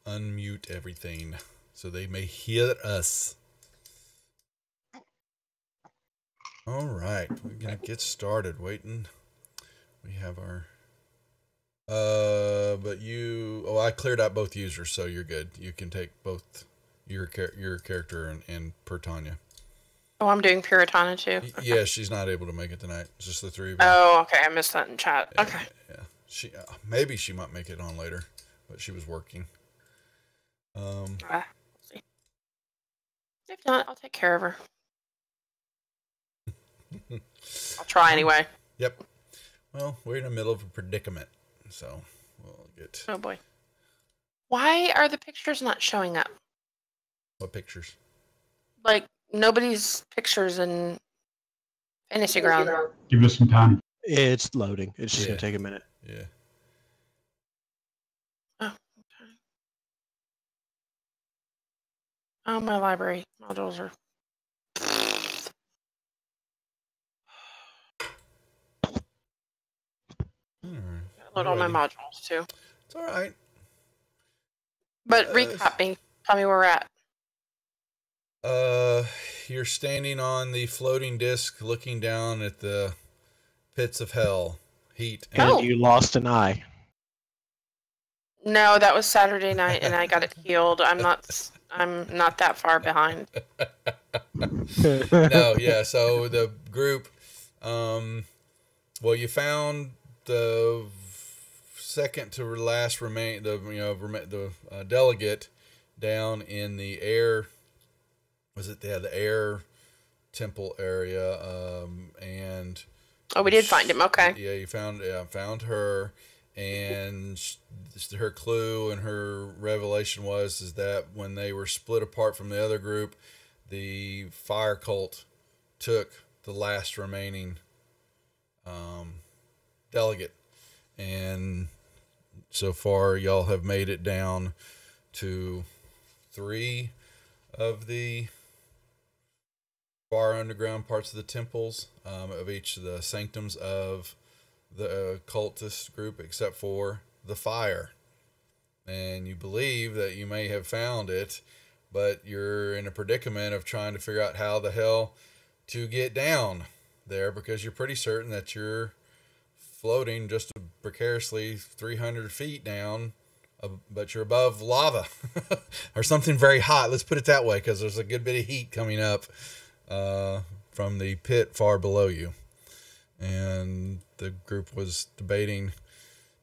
unmute everything so they may hear us. All right, we're gonna get started. Waiting. We have our. But you. Oh, I cleared out both users, so you're good. You can take both your character and Pertania. Oh, I'm doing Puritana too. Okay. Yeah, she's not able to make it tonight. It's just the three of you. Oh, okay. I missed that in chat. Yeah, okay. Yeah. She maybe she might make it on later, but she was working. We'll see. If not, I'll take care of her. I'll try anyway. Yep. Well, we're in the middle of a predicament, so we'll get. Oh boy. Why are the pictures not showing up? What pictures? Like nobody's pictures in Fantasy Ground. Give us some time. It's loading. It's just gonna take a minute. Yeah. Oh, okay. Oh, my library modules are. Load all my modules too. It's all right. But recap me. Tell me where we're at. You're standing on the floating disc, looking down at the pits of hell, heat. And you lost an eye. No, that was Saturday night, and I got it healed. I'm not that far behind. No, yeah. So the group, well, you found the second to last the delegate down in the air. Was it the air temple area? And we did find him. Okay. Yeah, you found her, and her clue and her revelation is that when they were split apart from the other group, the fire cult took the last remaining delegate, and so far y'all have made it down to 3 of the far underground parts of the temples of each of the sanctums of the cultist group, except for the fire. And you believe that you may have found it, but you're in a predicament of trying to figure out how the hell to get down there, because you're pretty certain that you're floating just precariously 300 feet down, but you're above lava or something very hot. Let's put it that way, because there's a good bit of heat coming up from the pit far below you. And the group was debating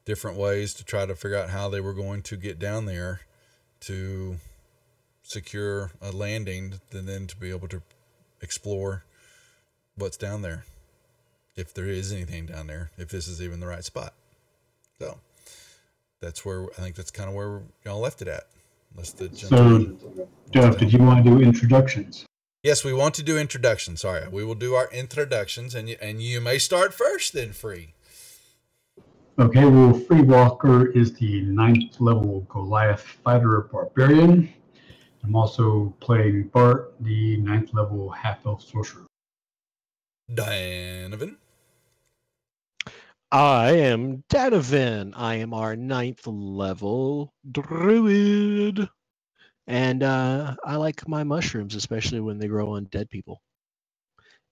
different ways to try to figure out how they were going to get down there to secure a landing, and then to be able to explore what's down there, if there is anything down there, if this is even the right spot. So that's where I think that's kind of where y'all left it at. So, Dove, did you want to do introductions? Yes, we want to do introductions. Sorry, we will do our introductions, and you may start first then, Free. Okay, well, Free Walker is the 9th level Goliath fighter barbarian. I'm also playing Bart, the 9th level half-elf sorcerer. Danovan. I am Danovan. I am our 9th level druid. And I like my mushrooms, especially when they grow on dead people.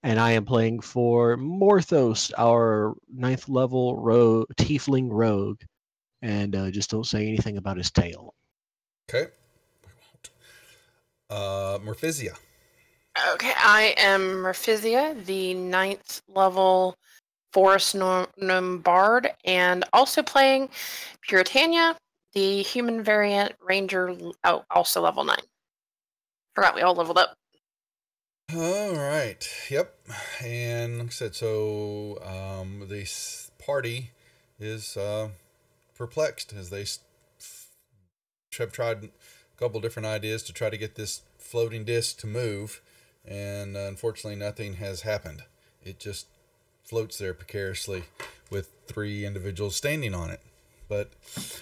And I am playing for Morthos, our 9th level tiefling rogue. And just don't say anything about his tail. Okay. We won't. Morphisia. Okay, I am Morphisia, the 9th level Forest Gnome Bard, and also playing Puritania, the human variant ranger, also level 9. Forgot we all leveled up. All right. Yep. And like I said, so this party is perplexed as they have tried a couple different ideas to try to get this floating disc to move, and unfortunately nothing has happened. It just floats there precariously with 3 individuals standing on it. But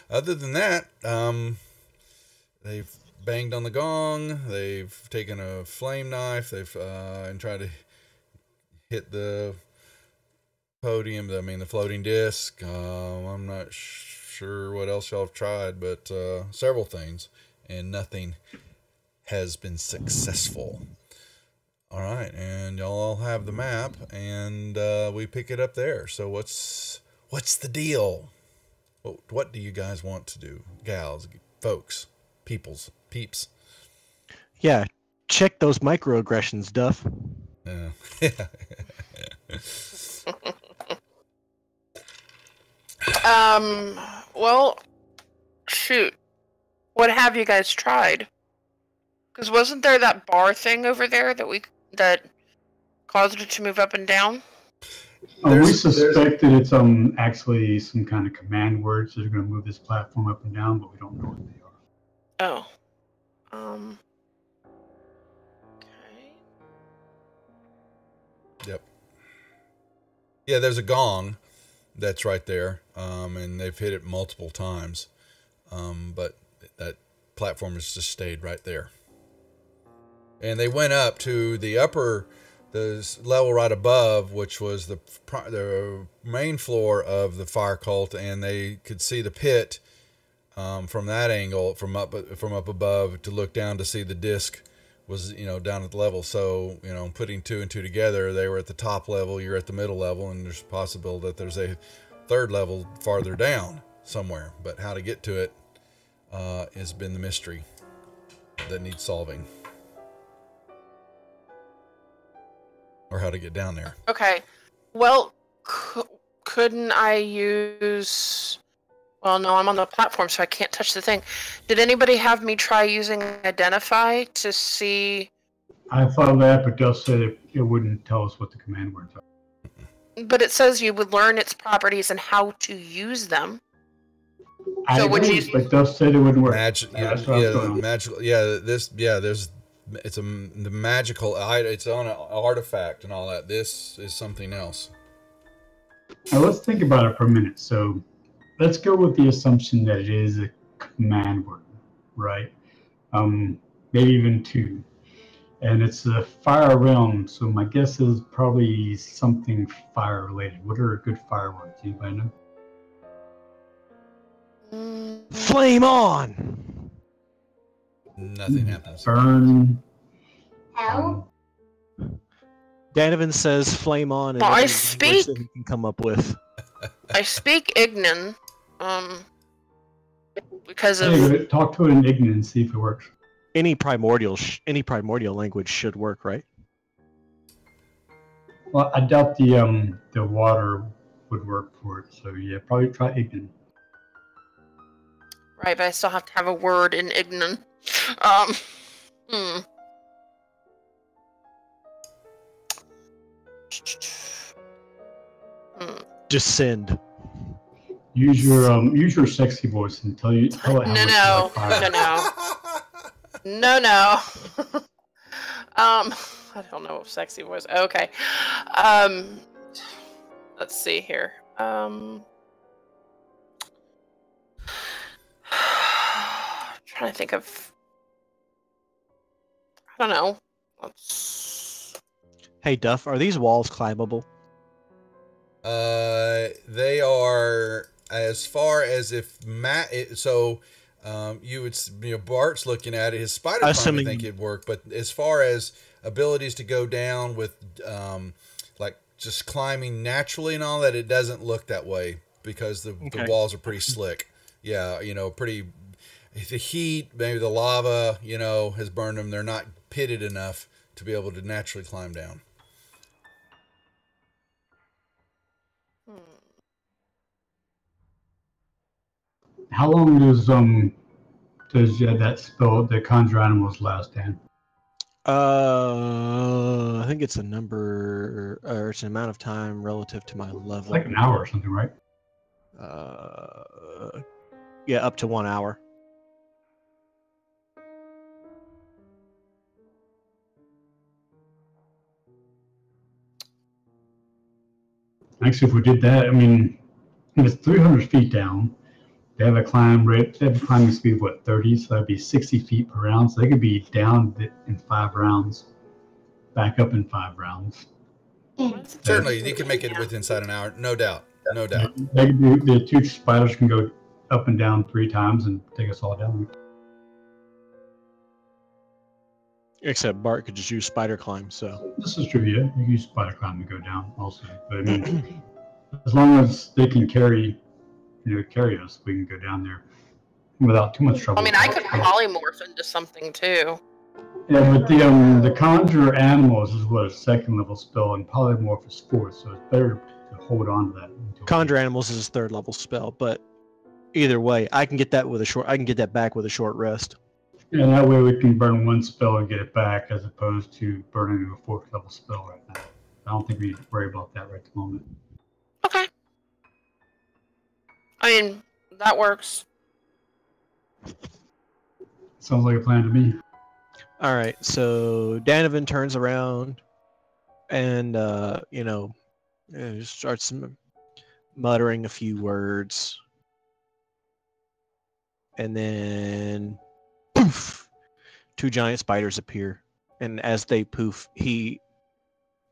other than that, they've banged on the gong. They've taken a flame knife. They've and tried to hit the podium. I mean, the floating disc. I'm not sure what else y'all have tried, but several things, and nothing has been successful. All right, and y'all all have the map, and we pick it up there. So what's the deal? What do you guys want to do, gals, folks, peeps? Yeah, check those microaggressions, Duff. Yeah. Well, shoot. What have you guys tried? Because wasn't there that bar thing over there that caused it to move up and down? We suspect that it's actually some kind of command words that are going to move this platform up and down, but we don't know what they are. Oh. Okay. Yep. Yeah, there's a gong that's right there, and they've hit it multiple times, but that platform has just stayed right there. And they went up to the level right above, which was the main floor of the fire cult, and they could see the pit from that angle, from up above, to look down to see the disc was down at the level. So putting 2 and 2 together, they were at the top level, you're at the middle level, and there's possible that there's a third level farther down somewhere. But how to get to it has been the mystery that needs solving. Or how to get down there. Okay. Well, couldn't I use... Well, no, I'm on the platform, so I can't touch the thing. Did anybody have me try using Identify to see... I thought of that, but Duff said it wouldn't tell us what the command words are. But it says you would learn its properties and how to use them. I agree, but Duff said it wouldn't work. The magical, it's on an artifact and all that. This is something else. Now let's think about it for a minute. So let's go with the assumption that it is a command word, right? Maybe even 2. And it's a fire realm, so my guess is probably something fire related. What are good fire words? Anybody know? Flame on! Nothing happens. Burn. Danovan says flame on, and well, I speak that he can come up with. I speak Ignan, because of... Anyway, talk to it in Ignan and see if it works. Any primordial language should work, right? Well, I doubt the water would work for it, so yeah, probably try Ignan. Right, but I still have to have a word in Ignan. Descend. Use your sexy voice and tell it how much you like fire. No. I don't know if sexy voice. Okay. Let's see here. Trying to think of... I don't know. Hey, Duff, are these walls climbable? They are, as far as if you would, Bart's looking at it, his spider climb, I think it'd work, but as far as abilities to go down with, like just climbing naturally and all that, it doesn't look that way because the walls are pretty slick. Yeah, the heat, maybe the lava, has burned them. They're not pitted enough to be able to naturally climb down. How long does that spell, the conjure animals, last, Dan? I think it's a number, or it's an amount of time relative to my level. It's like an hour or something, right? Yeah, up to 1 hour. Actually, if we did that, I mean, it's 300 feet down. They have a climbing speed of what, 30? So that'd be 60 feet per round. So they could be down in 5 rounds, back up in 5 rounds. Certainly, you can make it inside an hour, no doubt. The 2 spiders can go up and down 3 times and take us all down. Except Bart could just use spider climb. So This is trivia. You can use spider climb to go down also. But I mean, as long as they can carry us, we can go down there without too much trouble. I mean, I could polymorph into something too. Yeah, but the conjure animals is what a 2nd level spell, and polymorph is 4th, so it's better to hold on to that. conjure animals is a 3rd level spell, but either way, I can get that back with a short rest. Yeah, that way we can burn 1 spell and get it back, as opposed to burning a 4th level spell right now. I don't think we need to worry about that right at the moment. Okay. I mean, that works. Sounds like a plan to me. All right, so Danovan turns around and starts muttering a few words, and then poof, 2 giant spiders appear, and as they poof, he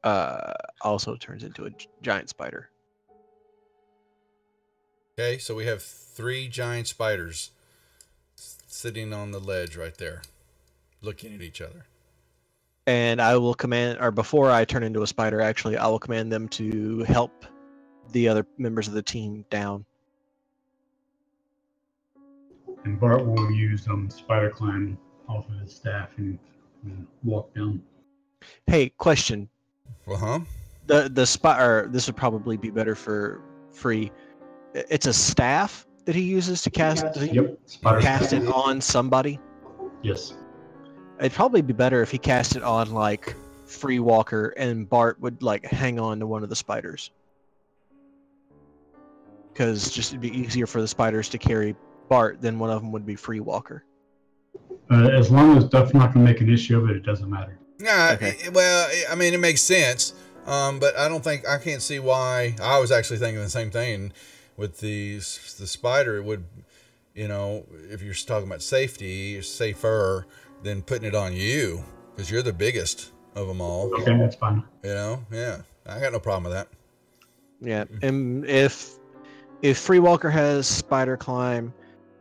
also turns into a giant spider. Okay, so we have 3 giant spiders sitting on the ledge right there, looking at each other. And I will command, or before I turn into a spider, actually, I will command them to help the other members of the team down. And Bart will use spider climb off of his staff and walk down. Hey, question. Uh-huh. The spider, this would probably be better for Free. It's a staff that he uses to cast. Yep. Spider Cast staff. it on somebody. Yes. It'd probably be better if he cast it on like Free Walker, and Bart would like hang on to one of the spiders. Because just it'd be easier for the spiders to carry Bart than one of them would be Free Walker. As long as Duff's not going to make an issue of it, it doesn't matter. Yeah, Okay. well, I mean, it makes sense, but I can't see why. I was actually thinking the same thing with the spider. It would, if you're talking about safety, safer than putting it on you, because you're the biggest of them all. Okay, that's fine. Yeah, I got no problem with that. Yeah, and if Free Walker has spider climb,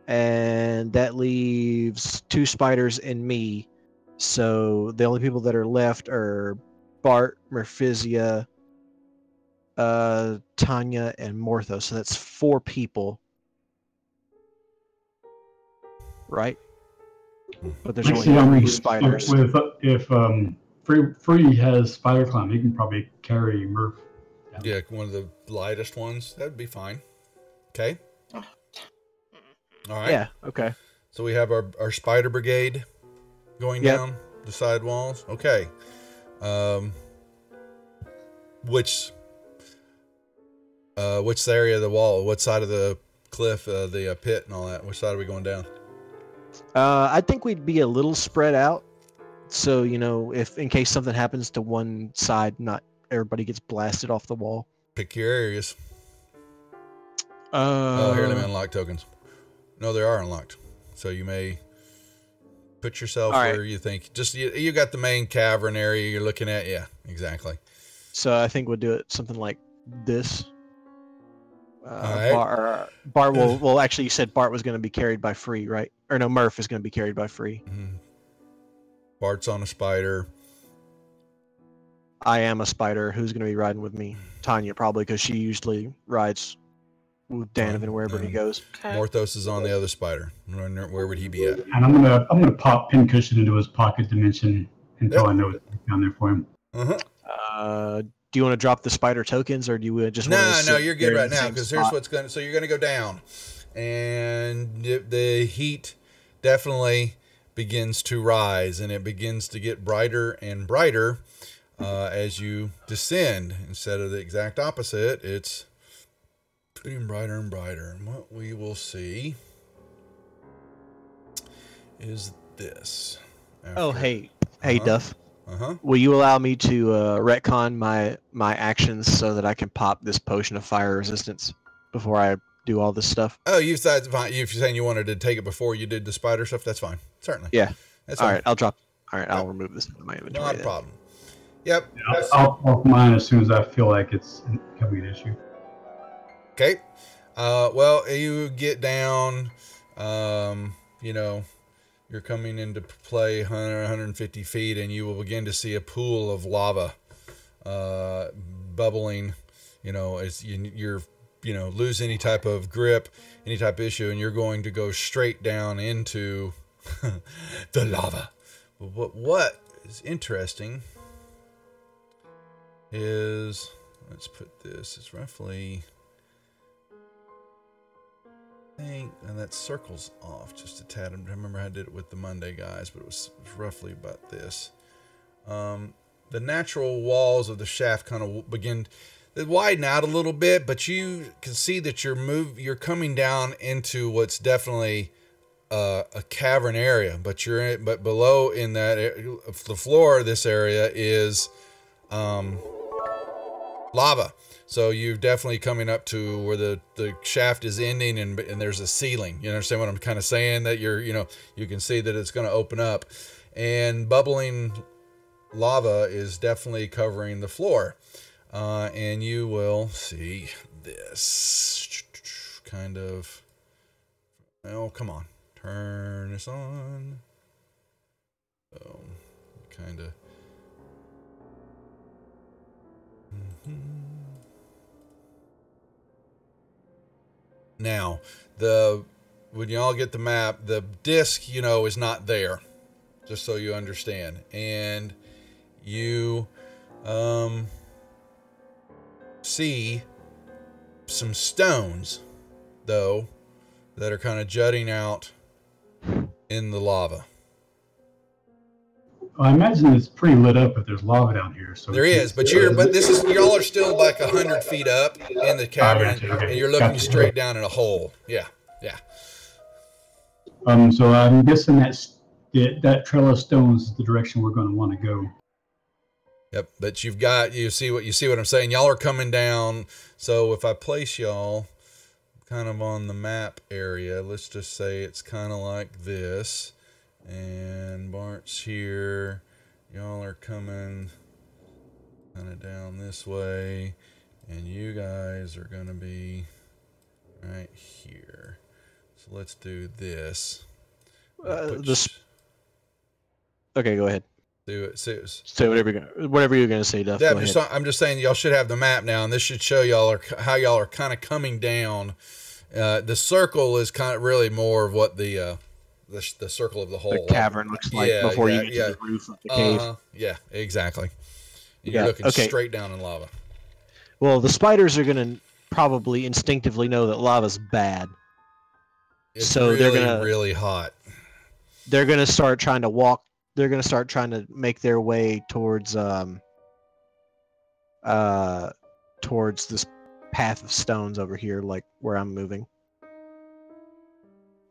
and that leaves 2 spiders and me, so the only people that are left are Bart, Merphisia, Tanya, and Mortho. So that's 4 people, right? But there's only 3 spiders. If Free has spider climb, he can probably carry Murph. down. Yeah, one of the lightest ones. That would be fine. Okay. All right. Yeah. Okay. So we have our spider brigade going Yep. down the side walls. Okay. Which area of the wall? What side of the cliff, the pit, and all that? Which side are we going down? I think we'd be a little spread out, so if in case something happens to one side, not everybody gets blasted off the wall. Pick your areas. Here, let me Uh, unlock tokens. No, they are unlocked. So you may put yourself All where right. you think. Just you got the main cavern area you're looking at. Yeah, exactly. so I think we'll do it something like this. Alright. Bart will. Well, actually, you said Bart was going to be carried by Free, right? Or no, Murph is going to be carried by Free. Mhm. Bart's on a spider. I am a spider. Who's going to be riding with me? Tanya, probably, because she usually rides with Danovan wherever he goes. Okay. Morthos is on the other spider. Where would he be at? And I'm gonna pop Pincushion into his pocket dimension until Yep. I know it's down there for him. Uh-huh. Do you want to drop the spider tokens, or do you just want to No, you're good right now, because because here's what's going to... So you're going to go down. And the heat definitely begins to rise, and it begins to get brighter and brighter as you descend. Instead of the exact opposite, it's getting brighter and brighter. And what we will see is this. Oh, hey, Duff. Uh-huh. Will you allow me to retcon my actions so that I can pop this potion of fire resistance before I do all this stuff? Oh, you're saying you wanted to take it before you did the spider stuff? That's fine. Certainly. Yeah. That's All fine. right, I'll drop. All right, I'll remove this from my inventory. Not a then. problem. Yep. I'll pop mine as soon as I feel like it's becoming an issue. Okay. Well, you get down, you know, you're coming into play 100, 150 feet, and you will begin to see a pool of lava bubbling, you know, as you're, you know, lose any type of grip, any type of issue, and you're going to go straight down into the lava. But what is interesting is, let's put this, it's roughly, I think, and that circle's off just a tad. I remember I did it with the Monday guys, but it was roughly about this. The natural walls of the shaft kind of begin, they widen out a little bit, but you can see that you're coming down into what's definitely a cavern area, but but below in that the floor of this area is lava. So you're definitely coming up to where the shaft is ending, and there's a ceiling. You understand what I'm kind of saying? That you can see that it's going to open up, and bubbling lava is definitely covering the floor. And you will see this kind of, oh, come on, turn this on. So kind of. Now, when y'all get the map, the disc, is not there, just so you understand. And you see some stones, though, that are kind of jutting out in the lava. I imagine it's pretty lit up, but there's lava down here. So there is, but y'all are still like 100 feet up in the cavern, and you're looking straight down in a hole. Yeah. So I'm guessing that trail of stones is the direction we're going to want to go. Yep, but you see what I'm saying. Y'all are coming down. So if I place y'all kind of on the map area, let's just say it's kind of like this. And Bart's here. Y'all are coming kind of down this way. And you guys are going to be right here. So let's do this. Okay, go ahead. Do it. Say whatever you're going to say, Duff. Yeah, I'm just saying y'all should have the map now. And this should show y'all how y'all are kind of coming down. The circle is kind of really more of what the circle of the hole. The cavern looks like before you get to the roof of the cave. Yeah, exactly. You're looking straight down in lava. Well, the spiders are going to probably instinctively know that lava's bad. It's they're going to really hot. They're going to start trying to walk. They're going to start trying to make their way towards this path of stones over here, like where I'm moving.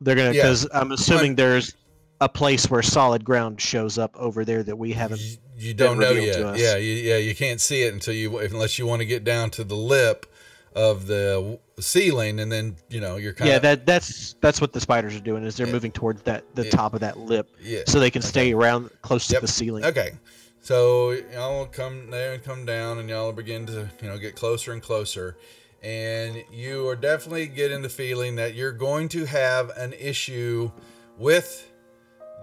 They're gonna, because I'm assuming there's a place where solid ground shows up over there that we haven't. You don't know yet. Yeah, you can't see it unless you want to get down to the lip of the ceiling, and then you're kind of. Yeah, that's what the spiders are doing. Is they're moving towards the top of that lip, so they can stay around close to the ceiling. Okay, so y'all will come there and come down, and y'all begin to get closer and closer. And you are definitely getting the feeling that you're going to have an issue with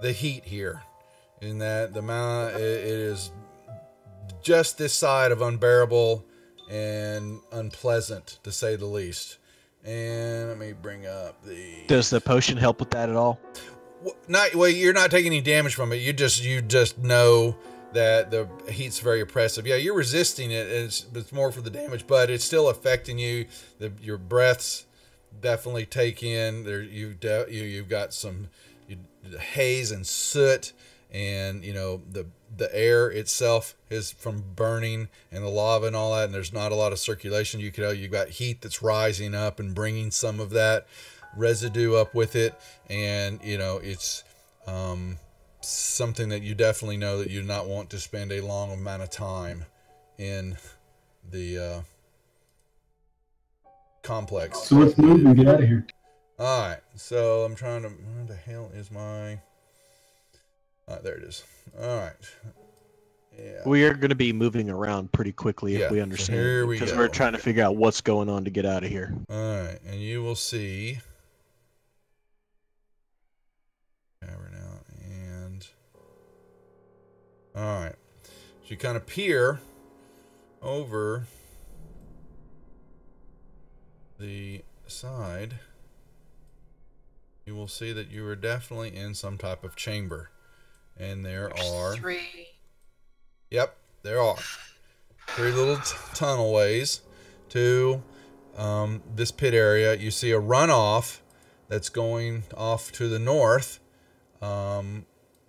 the heat here, in that it is just this side of unbearable and unpleasant, to say the least. And let me bring up the. Does the potion help with that at all? You're not taking any damage from it. You just know that the heat's very oppressive. Yeah, you're resisting it, and it's more for the damage, but it's still affecting you. Your breaths definitely take in there. You've got some haze and soot, and the air itself is from burning and the lava and all that, and there's not a lot of circulation. You've got heat that's rising up and bringing some of that residue up with it, and it's something that you definitely know that you do not want to spend a long amount of time in the complex. So let's move and get out of here. All right. So I'm trying to. Where the hell is my? There it is. All right. Yeah. We are going to be moving around pretty quickly Yeah, if we so understand. here we because go. we're trying to figure out what's going on to get out of here. All right, and you will see. Cavern out and. All right, so you kind of peer over the side. You will see that you are definitely in some type of chamber, and there are 3. Yep, there are 3 little tunnel ways to this pit area. You see a runoff that's going off to the north.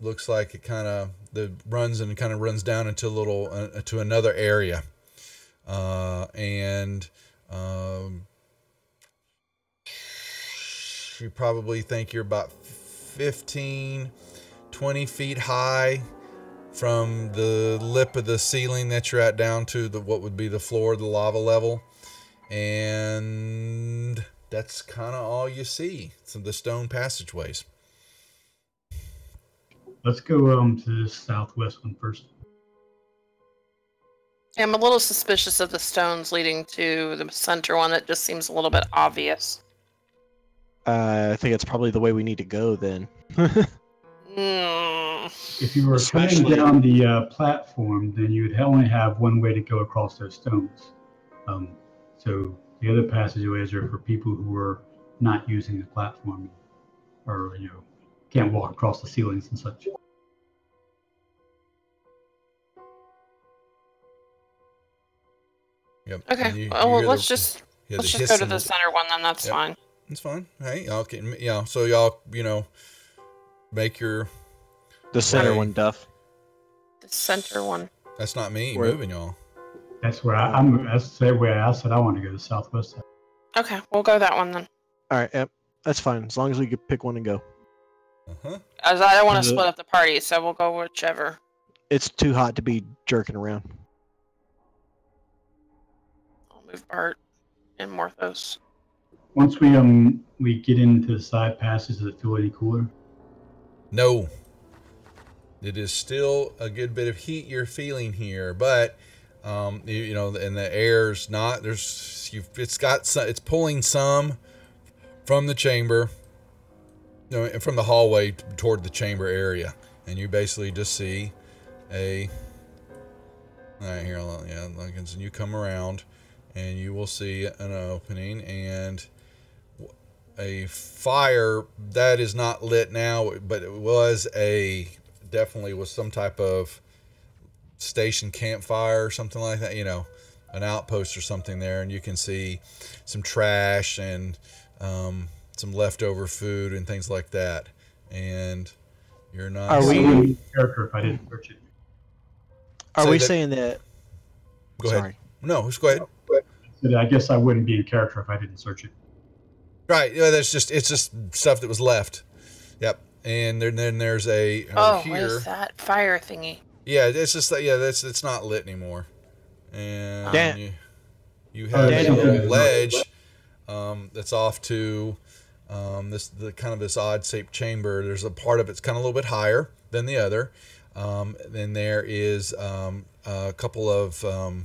Looks like it kind of runs down into a little to another area, and you probably think you're about 15, 20 feet high from the lip of the ceiling that you're at down to what would be the floor of the lava level. And that's kind of all you see. Some of the stone passageways. Let's go to the southwest one first. I'm a little suspicious of the stones leading to the center one. That just seems a little bit obvious. I think it's probably the way we need to go then. If you were coming down the platform, then you'd only have one way to go across those stones. So the other passageways are for people who are not using the platform, or can't walk across the ceilings and such. Yep. Okay. Let's just go to the center one then. That's fine. It's fine. Hey, y'all can, so y'all, make your the center way. one, Duff. The center one. That's not me moving y'all. That's where that's the way I said I want to go to the southwest side. Okay, we'll go that one then. All right, yep, that's fine. As long as we can pick one and go. As I don't want to split up the party, so we'll go whichever. It's too hot to be jerking around. I'll move Bart and Morthos. Once we get into the side passes, does it feel any cooler? No. It is still a good bit of heat you're feeling here, but and the air's not. It's pulling some from the chamber, from the hallway toward the chamber area, and you basically just see a. All right, here, and you come around, and you will see an opening and a fire that is not lit now, but it was definitely was some type of station campfire or something like that, an outpost or something there, and you can see some trash and some leftover food and things like that. And you're not. Are we character if I didn't search it? Are we saying that? Go ahead. No, just go ahead. I guess I wouldn't be in character if I didn't search it. Right. Yeah, it's just stuff that was left. Yep. And then there's a here. What is that fire thingy? Yeah, it's just it's not lit anymore. And you have a little ledge that's off to this odd shaped chamber. There's a part of it's kind of a little bit higher than the other. Then there is a couple of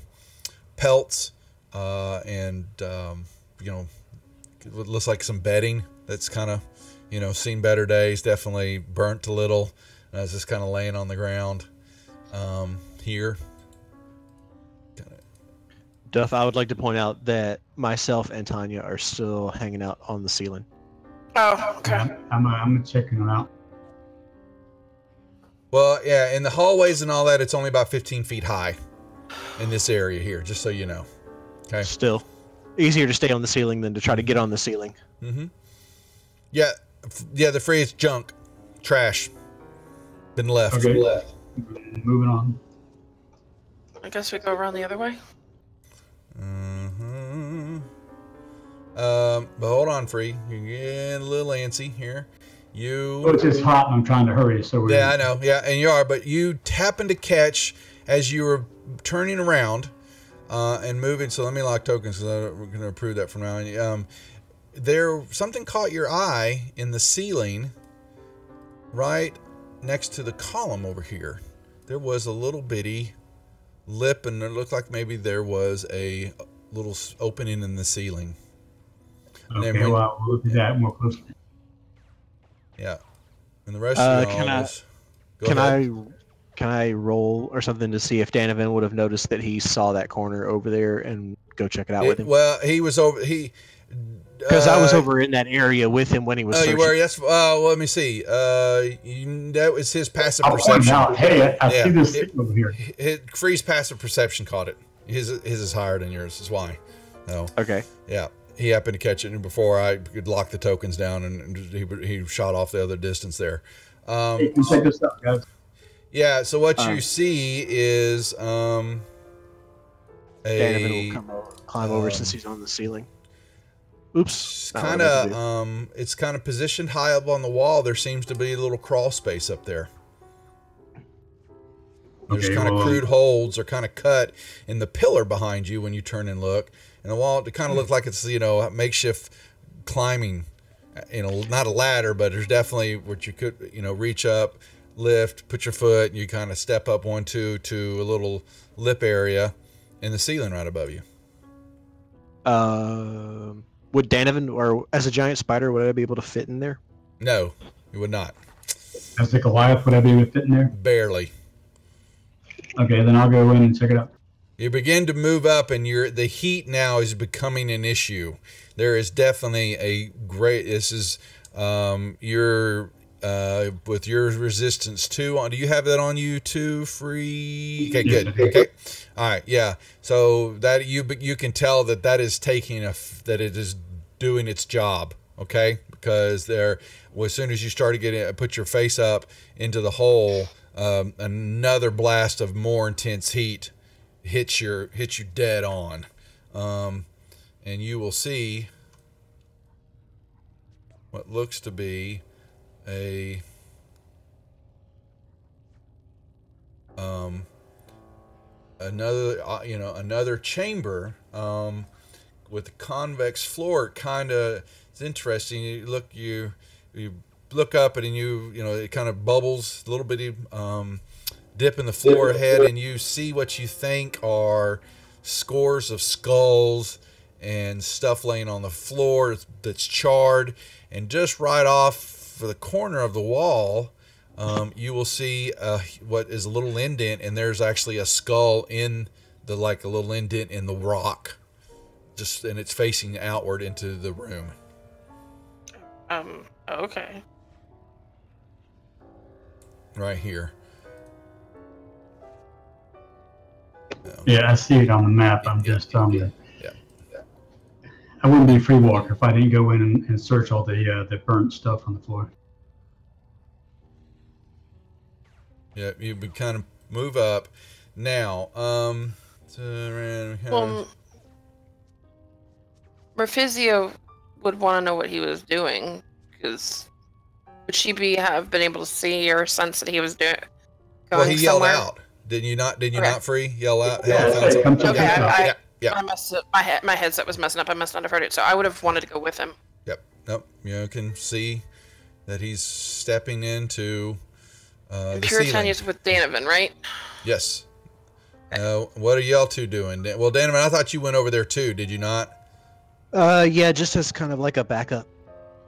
pelts and it looks like some bedding that's kind of seen better days, definitely burnt a little, and it's just kind of laying on the ground here. Duff, I would like to point out that myself and Tanya are still hanging out on the ceiling. Oh, okay. I'm checking them out. Well, yeah, in the hallways and all that, it's only about 15 feet high in this area here, just so you know. Okay. Still, easier to stay on the ceiling than to try to get on the ceiling. Mm-hmm. Yeah, the phrase junk, trash, been left. Okay. Moving on. I guess we go around the other way. Mm-hmm. But hold on, Free. You're getting a little antsy here. It's just hot and I'm trying to hurry. I know. Yeah, and you are. But you happen to catch as you were turning around and moving. So let me lock tokens because we're going to approve that from now on. Something caught your eye in the ceiling right next to the column over here. there was a little bitty lip, and it looked like maybe there was a little opening in the ceiling. Okay, well, we'll look at that more closely. Yeah. And the rest of y'all Can I roll or something to see if Danovan would have noticed that he saw that corner over there and go check it out with him? Well, he was over. Because I was over in that area with him when he was searching. You were? That's. Well, let me see. That was his passive perception. Hey, I see this thing over here. Free's passive perception caught it. His is higher than yours. Is why. No. Okay. Yeah. He happened to catch it before I could lock the tokens down, and he shot off the other distance there. You can check this out, guys. Yeah. So what you see is Danovan will climb over since he's on the ceiling. Oops. It's kind of positioned high up on the wall. There seems to be a little crawl space up there. There's kind of crude holes or kind of cut in the pillar behind you when you turn and look. And the wall, it kind of looks like it's, makeshift climbing, not a ladder, but there's definitely what you could, reach up, lift, put your foot, and you kind of step up 1, 2 to a little lip area in the ceiling right above you. Would Danovan, or as a giant spider, would I be able to fit in there? No, you would not. As a Goliath, would I be able to fit in there? Barely. Okay, then I'll go in and check it out. You begin to move up, and the heat now is becoming an issue. There is definitely this is with your resistance 2 do you have that on you too, Free? Okay, good. Okay. All right, yeah. So that you can tell that is taking that it is doing its job, okay? Because as soon as you start to put your face up into the hole, another blast of more intense heat hits you dead on. And you will see what looks to be another chamber with a convex floor. It's interesting. You look up and it kind of bubbles a little bitty dip in the floor ahead, and you see what you think are scores of skulls and stuff laying on the floor that's charred. And just right off the corner of the wall, you will see what is a little indent, and there's actually a skull in a little indent in the rock, and it's facing outward into the room. Okay. Right here. Yeah, I see it on the map. I'm just Yeah. I wouldn't be a free walker if I didn't go in and search all the burnt stuff on the floor. Yeah, you would kind of move up. Now, Merfizio would want to know what he was doing, because would she have been able to see or sense that he was going well, he yelled somewhere? Out. Did you not, Free? Yell out? Yeah, come check this out. Yeah. I messed up. My headset was messing up. I must not have heard it, so I would have wanted to go with him. Yep. Nope. You can see that he's stepping into the ceiling. Puritania's with Danovan, right? Yes. What are y'all two doing? Well, Danovan, I thought you went over there too. Did you not? Yeah, just as kind of like a backup.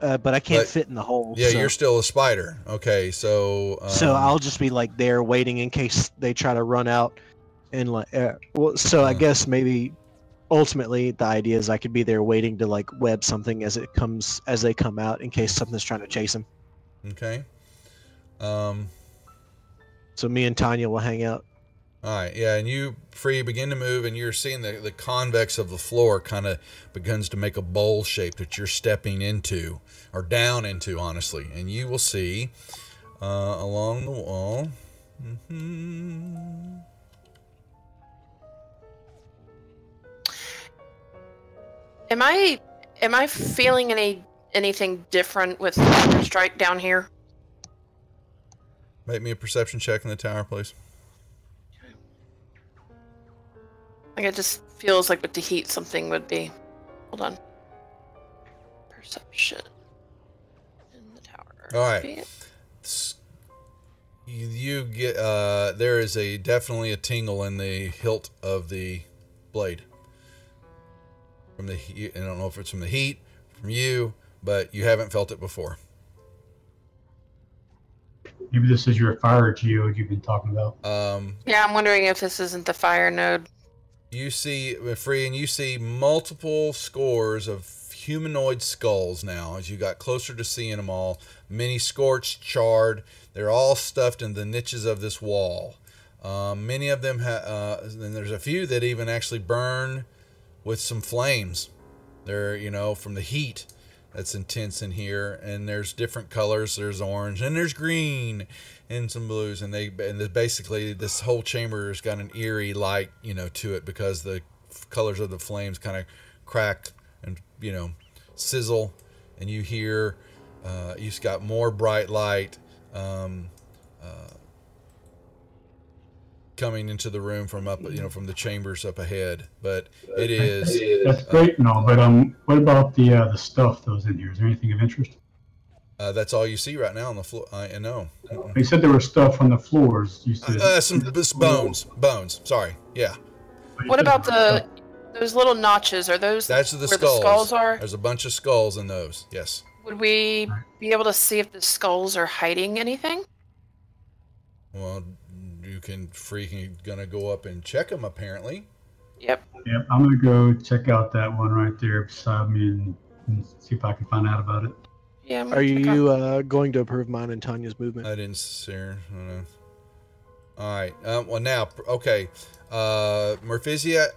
But I can't fit in the hole. Yeah, so. You're still a spider. Okay, so... so I'll just be there waiting in case they try to run out. And I guess maybe ultimately the idea is I could be there waiting to web something as they come out in case something's trying to chase them. Okay. So me and Tanya will hang out. All right, yeah, and you, Free, begin to move, and you're seeing the convex of the floor kind of begins to make a bowl shape that you're stepping into, or down into, honestly. And you will see along the wall. Am I feeling anything different with Thunder Strike down here? Make me a perception check in the tower, please. It just feels like with the heat something would be. Hold on. Perception in the tower. All right. you get there is definitely a tingle in the hilt of the blade from the heat. I don't know if it's from the heat, from you, but you haven't felt it before. Maybe this is your fire geode you've been talking about. Yeah, I'm wondering if this isn't the fire node. You see, Free, and you see multiple scores of humanoid skulls now as you got closer to seeing them all. Many scorched, charred. They're all stuffed in the niches of this wall. Many of them and there's a few that even actually burn with some flames. They're, from the heat that's intense in here. And there's different colors. There's orange and there's green and some blues. And basically this whole chamber has got an eerie light, to it because the colors of the flames kind of crack and, sizzle. And you hear, you've got more bright light coming into the room from up, from the chambers up ahead. But it is. That's great and all, but what about the stuff that was in here? Is there anything of interest? That's all you see right now on the floor. I know. You said there was stuff on the floors. You said some bones. Sorry. Yeah. What about those little notches? Are those that's where the skulls are? There's a bunch of skulls in those. Yes. Would we be able to see if the skulls are hiding anything? Well, you can gonna go up and check them apparently. Yep. Yep. I'm gonna go check out that one right there beside me and see if I can find out about it. Yeah. Are you going to approve mine and Tanya's movement? I didn't see her. All right. Well, now, okay. Merphisia,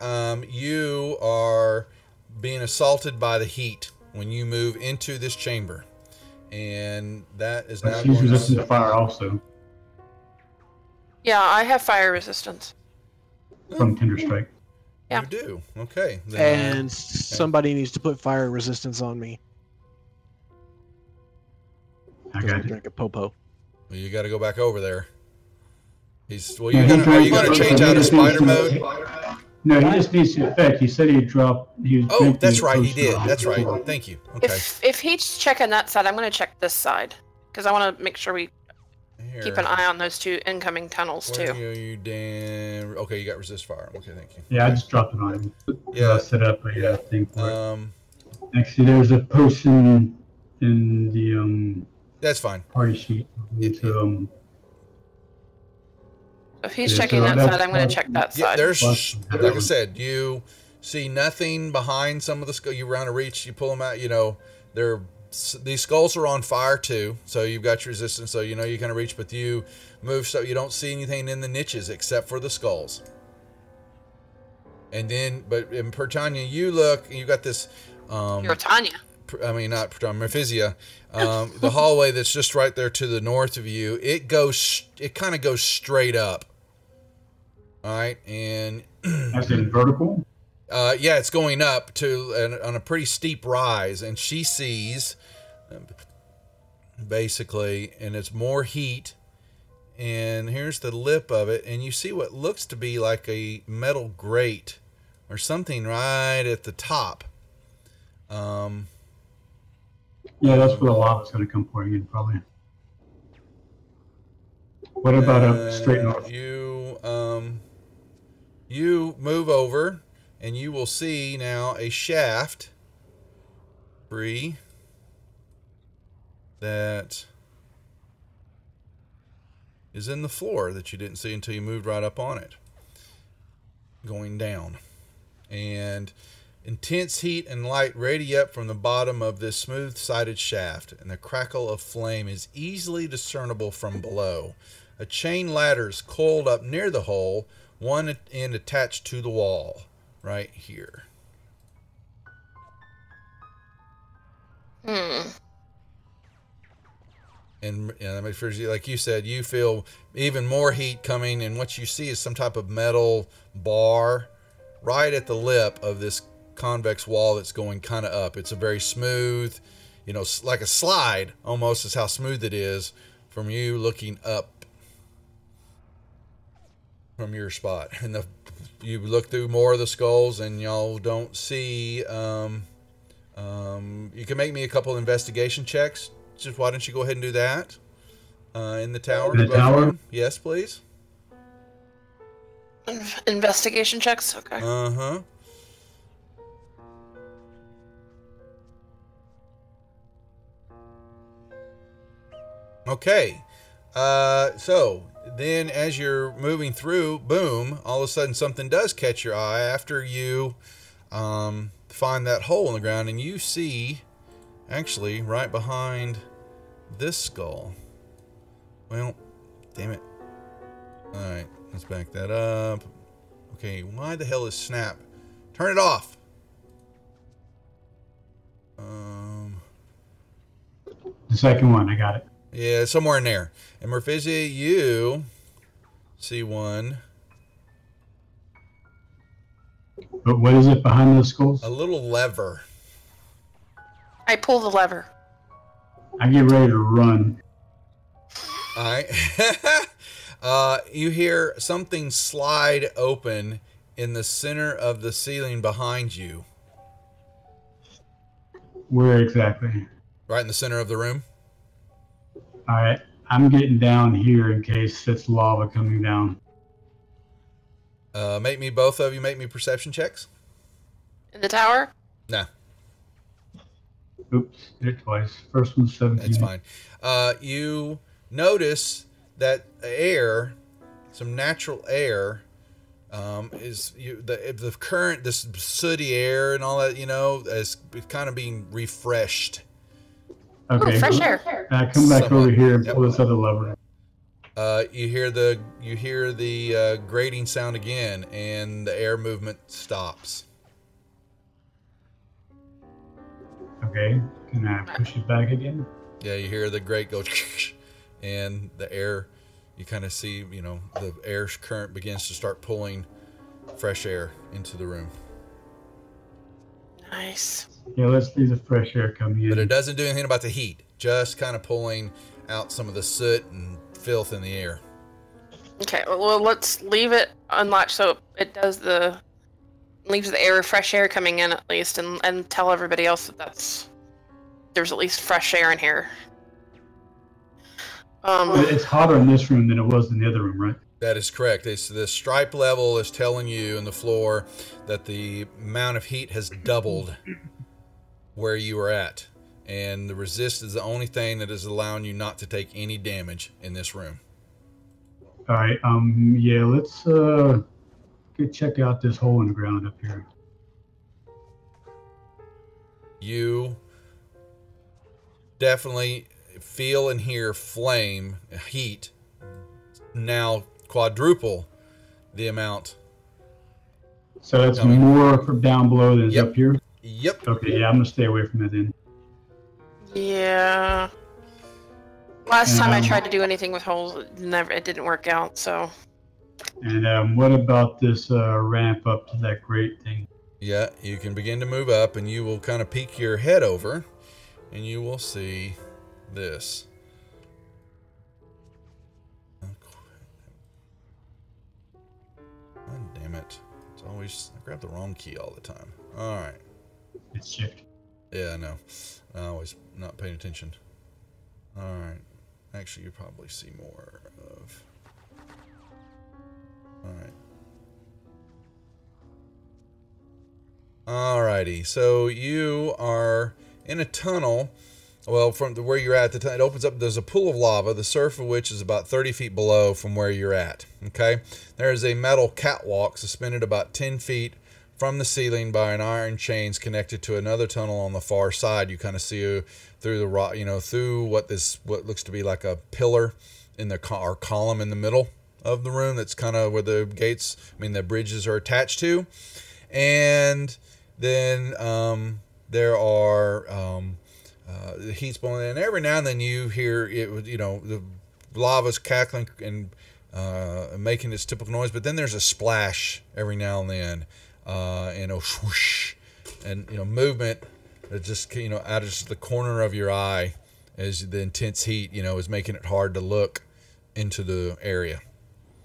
you are being assaulted by the heat when you move into this chamber, and that is now She's resistant to fire also Yeah, I have fire resistance. from Tinder Strike. Yeah. You do. Okay. And somebody needs to put fire resistance on me. I Because I got you. drink a popo. Well, you got to go back over there. Are you gonna change out of spider mode? No, he just needs the effect. He said he dropped. Oh, that's right. He did. That's right. Thank you. Okay. If he's checking that side, I'm going to check this side because I want to make sure we keep an eye on those two incoming tunnels too. Okay, you got resist fire. Okay, thank you. Yeah, I just dropped it on him. Yeah. I set up a thing for it. Actually, there's a potion in the That's fine. party sheet. So, If he's Yeah, so so that side, I'm going to check that Yeah, side. there's like I said, you see nothing behind some of the skulls. You round a reach, you pull them out. These skulls are on fire too, so you've got your resistance. So you kind of reach, but you move so you don't see anything in the niches except for the skulls. And then, but in Pertania, you look, you got this. You're Tanya. I mean, not Pertania, Merphisia. The hallway that's just right there to the north of you. It kind of goes straight up. All right, and as in vertical. yeah, it's going up on a pretty steep rise, and she sees basically, and it's more heat. And here's the lip of it, and you see what looks to be like a metal grate or something right at the top. Yeah, that's where the lava's going to come pouring in, probably. What about up straight north? You move over, and you will see now a shaft free that is in the floor that you didn't see until you moved right up on it, going down. And intense heat and light radiate up from the bottom of this smooth-sided shaft, and the crackle of flame is easily discernible from below. A chain ladder is coiled up near the hole, one end attached to the wall, right here. And like you said, you feel even more heat coming, and what you see is some type of metal bar right at the lip of this convex wall that's going kind of up. It's a very smooth, like a slide almost is how smooth it is from you looking up from your spot. And you look through more of the skulls, and y'all don't see. You can make me a couple investigation checks. Just why don't you go ahead and do that? In the tower. In the both of tower? you. Yes, please. Investigation checks. Okay. Uh-huh. Okay. So then as you're moving through, boom, all of a sudden something does catch your eye after you find that hole in the ground, and you see actually right behind this skull. Well, damn it. All right, let's back that up. Okay, why the hell is Snap? Turn it off. The second one, I got it. Yeah, somewhere in there. And Merfizia, you see one. But what is it behind those skulls? A little lever. I pull the lever. I get ready to run. All right. You hear something slide open in the center of the ceiling behind you. Where exactly? Right in the center of the room. All right. I'm getting down here in case it's lava coming down. Both of you make me perception checks. In the tower? No, Oops, did it twice. First one's 17. it's fine. You notice that air, some natural air, the current, this sooty air and all that, is kind of being refreshed. Okay. Ooh, fresh air. I come back Somewhat. over here and Yep. pull this other lever. You hear the grating sound again, and the air movement stops. Okay. Can I push it back again? Yeah, you hear the grate go, and the air. You kind of see, the air current begins to start pulling fresh air into the room. Nice. Yeah, let's leave the fresh air coming in. But it doesn't do anything about the heat. Just kind of pulling out some of the soot and filth in the air. Okay, well, let's leave it unlatched so it does leaves the air, fresh air coming in at least, and tell everybody else that there's at least fresh air in here. It's hotter in this room than it was in the other room, right? That is correct. The stripe level is telling you in the floor that the amount of heat has doubled where you are at. And the resist is the only thing that is allowing you not to take any damage in this room. All right. Yeah, let's check out this hole in the ground up here. You definitely feel and hear flame, heat, now quadruple the amount. So that's Coming. more from down below than is Yep. up here? Yep. Okay, yeah, I'm going to stay away from it then. Yeah. Last time I tried to do anything with holes, it didn't work out, so. And what about this ramp up to that grate thing? Yeah, you can begin to move up, and you will kind of peek your head over, and you will see this. God damn it. It's always, I grab the wrong key all the time. All right. It's shift. Yeah, I know. I always not paying attention. All right. Actually, you probably see more of. All right. Alrighty. So you are in a tunnel. Well, from where you're at, it opens up. There's a pool of lava, the surface of which is about 30 feet below from where you're at. Okay. There is a metal catwalk suspended about 10 feet from the ceiling by an iron chains connected to another tunnel on the far side. You kind of see through the rock, through what looks to be like a pillar in the or column in the middle of the room. That's kind of where the gates, the bridges are attached to. And then there are the heat's blowing, and every now and then you hear it. The lava's cackling and making its typical noise. But then there's a splash every now and then. And a swoosh, and movement that just out of just the corner of your eye, as the intense heat is making it hard to look into the area.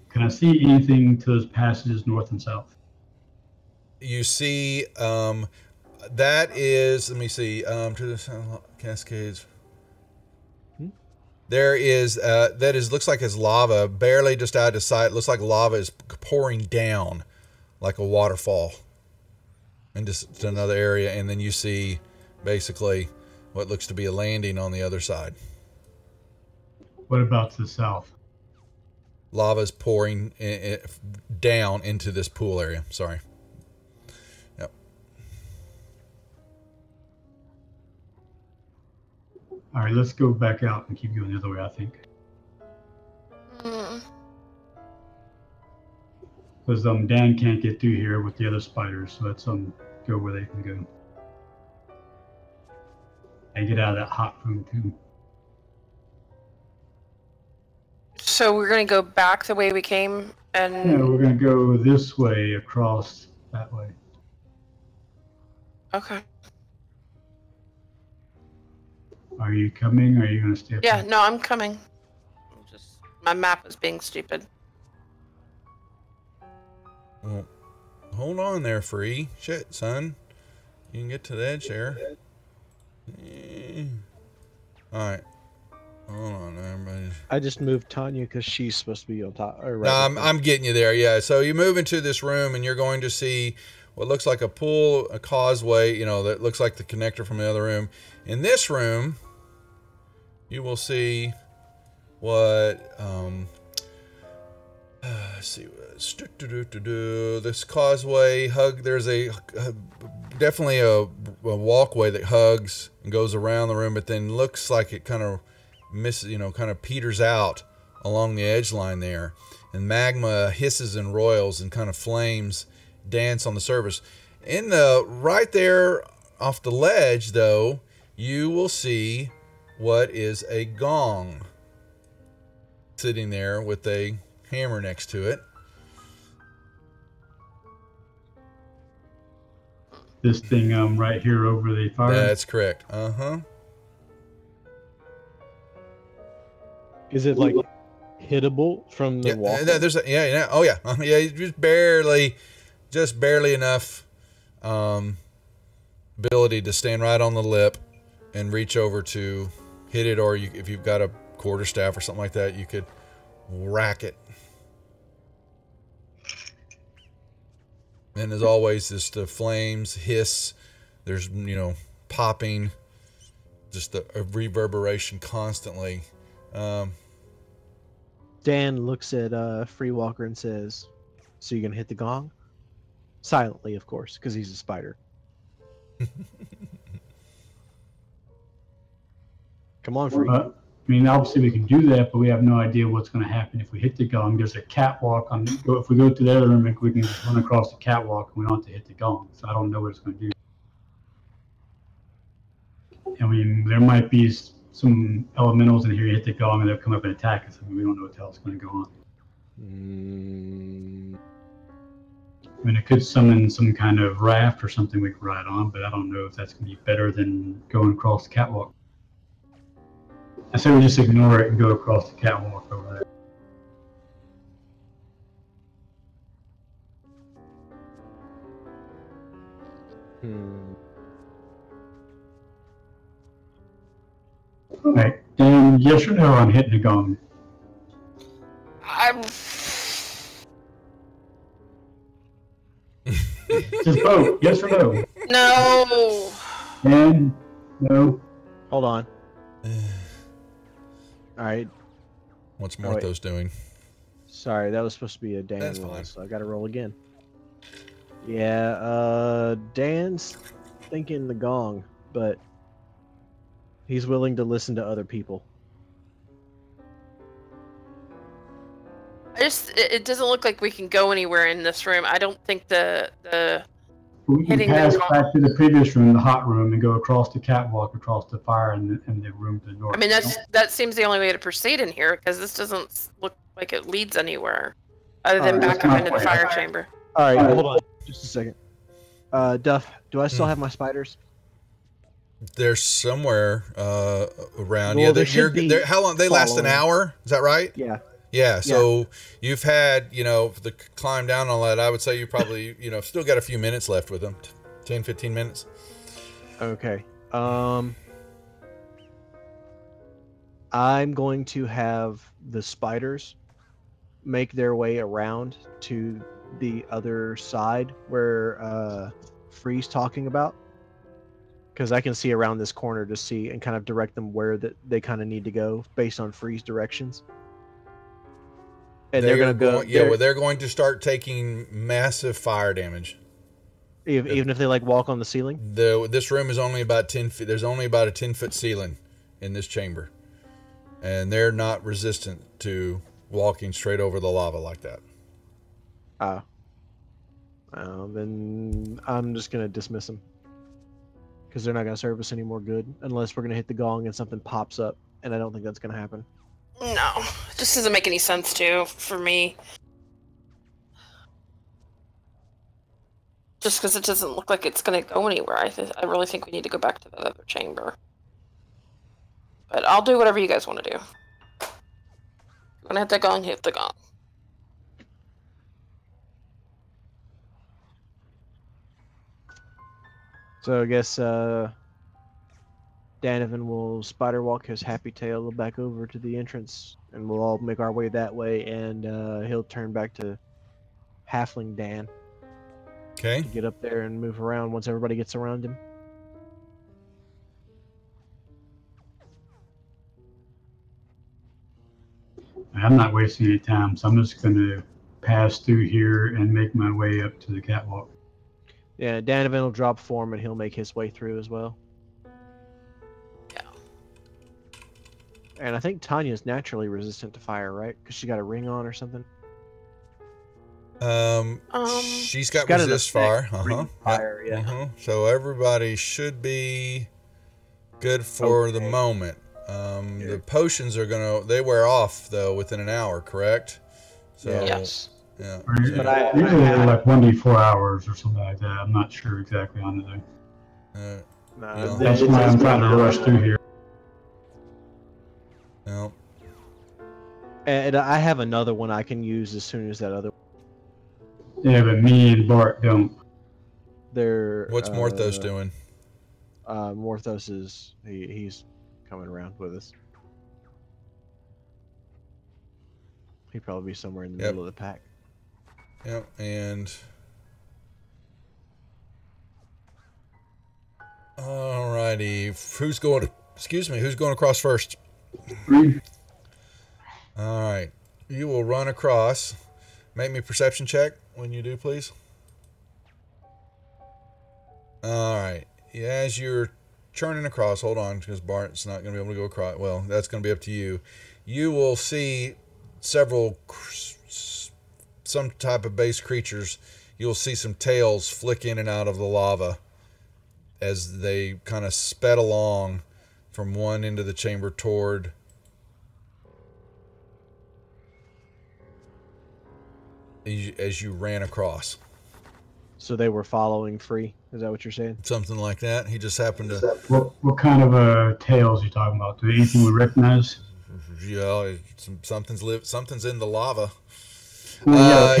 Can I see anything to those passages north and south? You see, that is, let me see, to the south, cascades. there is looks like it's lava, barely just out of sight. Looks like lava is pouring down like a waterfall into another area, and then you see basically what looks to be a landing on the other side. What about to the south? Lava is pouring down into this pool area. Sorry. Yep. All right, let's go back out and keep going the other way, I think. Because Dan can't get through here with the other spiders, so let's go where they can go. And get out of that hot room too. So we're going to go back the way we came, and Yeah, we're going to go this way across that way. okay. Are you coming, or are you going to stay up Yeah, there? no, I'm coming. Just my map is being stupid. Well, hold on there, Free. Shit, son. You can get to the edge there. Alright. Hold on, everybody. I just moved Tanya because she's supposed to be on top. Or right No, up there. I'm getting you there, yeah. So you move into this room and you're going to see what looks like a pool, a causeway, you know, that looks like the connector from the other room. In this room, you will see what, let's see, this causeway there's definitely a walkway that hugs and goes around the room, but then looks like it kind of kind of peters out along the edge line there, and magma hisses and roils and kind of flames dance on the surface. In the right there off the ledge, though, you will see what is a gong sitting there with a hammer next to it. This thing right here over the fire. That's correct. Is it like hittable from the Yeah, wall? there's oh yeah, yeah, just barely enough ability to stand right on the lip and reach over to hit it, or if you've got a quarterstaff or something like that, you could rack it. And as always, just the flames hiss. There's popping, just a reverberation constantly. Dan looks at Free Walker and says, "So you gonna hit the gong?" Silently, of course, because he's a spider. Come on, Free. I mean, obviously we can do that, but we have no idea what's going to happen if we hit the gong. There's a catwalk if we go to the other room, we can just run across the catwalk and we don't have to hit the gong. So I don't know what it's going to do. I mean, there might be some elementals in here. You hit the gong and they'll come up and attack us. I mean, we don't know what the hell's going to go on. I mean, it could summon some kind of raft or something we could ride on, but I don't know if that's going to be better than going across the catwalk. I say we just ignore it and go across the catwalk over there. All right, Dan, yes or no on hitting the gong? I'm. Just vote, yes or no? No. Dan, no. Hold on. All right. What's Morthos doing? Sorry, that was supposed to be a Dan That's roll, fine. so I got to roll again. Yeah, Dan's thinking the gong, but he's willing to listen to other people. It doesn't look like we can go anywhere in this room. I don't think the We can hitting the pass gong. back to the previous room, the hot room, and go across the catwalk, across the fire, and the room to the north. I mean, that seems the only way to proceed in here, because this doesn't look like it leads anywhere other than Alright, back that's up my into the point. fire chamber. All right, Alright. hold on just a second. Duff, do I still have my spiders? There's somewhere around. Well, Yeah, there should be how long? They last an following. hour. Is that right? Yeah. Yeah. So you've had, the climb down all that. I would say you probably, still got a few minutes left with them. 10, 15 minutes. Okay. I'm going to have the spiders make their way around to the other side where Free's talking about, because I can see around this corner to see and kind of direct them where that they kind of need to go based on Free's directions. And they're going to go. Yeah, well, they're going to start taking massive fire damage. Even if they like walk on the ceiling. This room is only about 10 feet. There's only about a 10-foot ceiling in this chamber, and they're not resistant to walking straight over the lava like that. Then I'm just going to dismiss them. Because they're not going to serve us any more good unless we're going to hit the gong and something pops up. And I don't think that's going to happen. No, it just doesn't make any sense for me. Just because it doesn't look like it's going to go anywhere. I really think we need to go back to the other chamber. But I'll do whatever you guys want to do. You're going to hit the gong, hit the gong. So I guess Danavan will spider walk his happy tail back over to the entrance, and we'll all make our way that way, and he'll turn back to Halfling Dan. Okay. Get up there and move around once everybody gets around him. I'm not wasting any time, so I'm just going to pass through here and make my way up to the catwalk. Yeah, Danavan will drop form and he'll make his way through as well. Yeah. And I think Tanya's naturally resistant to fire, right? Because she got a ring on or something. She's got resist fire. Fire, yeah. So everybody should be good for the moment. The potions are they wear off though within an hour, correct? So yes. Yeah. But usually they're like 1d4 hours or something like that. I'm not sure exactly on it. That's why I'm trying to rush through here. No. And I have another one I can use as soon as that other. Yeah, but me and Bart don't. What's Morthos doing? Morthos is he's coming around with us. He'd probably be somewhere in the middle of the pack. Yep, and alrighty, who's going across first? Alright, you will run across. Make me a perception check when you do, please. Alright, as you're churning across, hold on, because Bart's not going to be able to go across. Well, that's going to be up to you. You will see some type of base creatures. You'll see some tails flick in and out of the lava as they kind of sped along from one end of the chamber toward as you ran across. So they were following Free? Is that what you're saying? Something like that. He just happened to... What kind of tails are you talking about? Do anything we recognize? Yeah, something's in the lava. Yeah,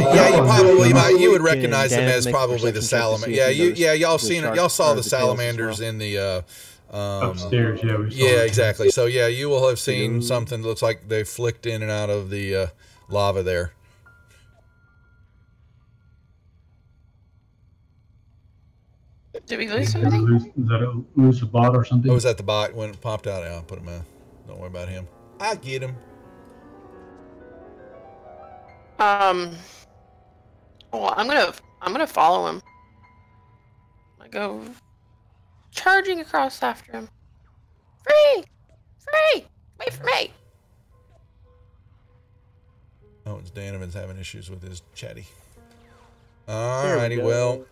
you would recognize them as probably the salamander. Y'all saw the salamanders in the upstairs. Yeah, we saw yeah, exactly. So yeah, you will have seen something that looks like they flicked in and out of the lava there. Did we lose somebody? Is that lose a bot or something? Oh, was that the bot when it popped out? Yeah, I'll put him in. Don't worry about him. I get him. Well, I'm gonna follow him. I go charging across after him. Free! Wait for me! Oh, it's Danovan's having issues with his chatty. Alrighty, well,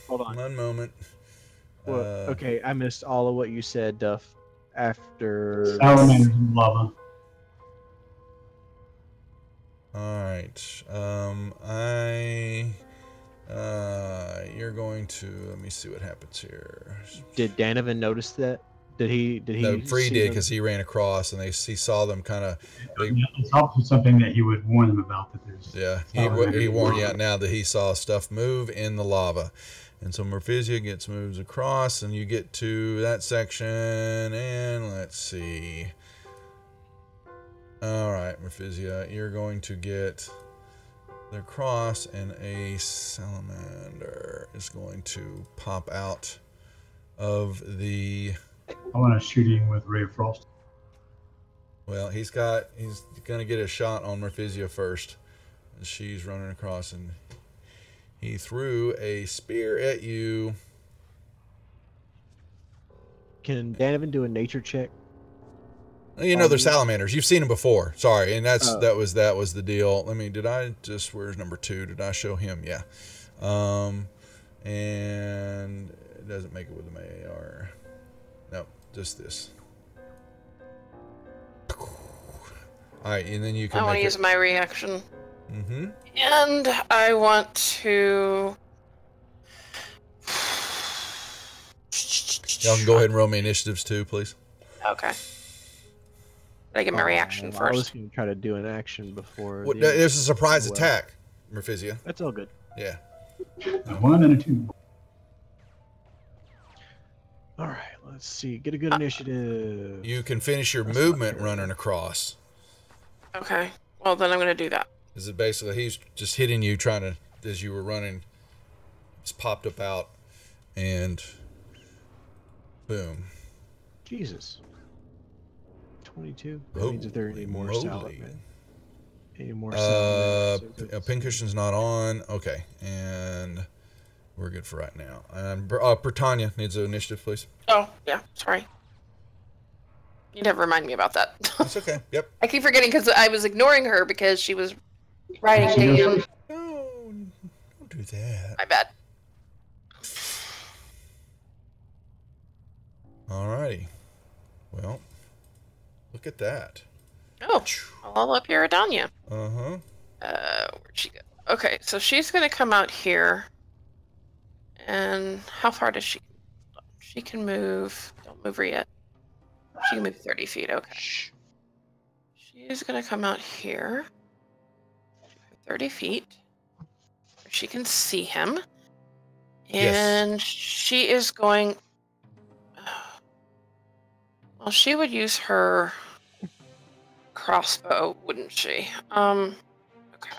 hold on. One moment. Well, okay, I missed all of what you said, Duff. After salamanders in lava. Alright. You're going to let me see what happens here. Did Danavan notice that? Did he? No, Free did because he ran across and he saw them kind of. It's also something that he would warn them about that there's. Yeah, he warned you out now that he saw stuff move in the lava, and so Morphisia moves across, and you get to that section, and let's see. All right, Raphizia, you're going to get their cross, and a salamander is going to pop out of the. I want to shoot him with Ray of Frost. Well, he's going to get a shot on Raphizia first. And she's running across, and he threw a spear at you. Can Donovan do a nature check? You know, they're salamanders. You've seen them before. Sorry, and that was the deal. Did I just? Where's number 2? Did I show him? Yeah. And it doesn't make it with an AR. No, just this. All right, and then you can. I want to use my reaction. Mm-hmm. And I want to. Y'all can go ahead and roll me initiatives too, please. Okay. Did I get my reaction I first? was going to try to do an action before. There's a surprise attack, Raphizia. That's all good. Yeah. A 1 and a 2. All right, let's see. Get a good initiative. You can finish your movement running across. Okay. Well, then I'm going to do that. Is it basically he's just hitting you, trying to, as you were running, just popped up out, and boom. Jesus. 22. That means if there are any more salad. Any more salad. Pincushions not on. Okay, and we're good for right now. And Britannia needs an initiative, please. Oh, yeah. Sorry. You never remind me about that. That's okay. Yep. I keep forgetting because I was ignoring her because she was writing down. No, don't do that. My bad. Alrighty. Well, look at that. Oh, I'll level up Iridania. Uh-huh. Where'd she go? Okay, so she's going to come out here. And how far does she? She can move. Don't move her yet. She can move 30 feet. Okay. She's going to come out here. 30 feet. She can see him. And she is going. Well, she would use her crossbow, wouldn't she? Okay.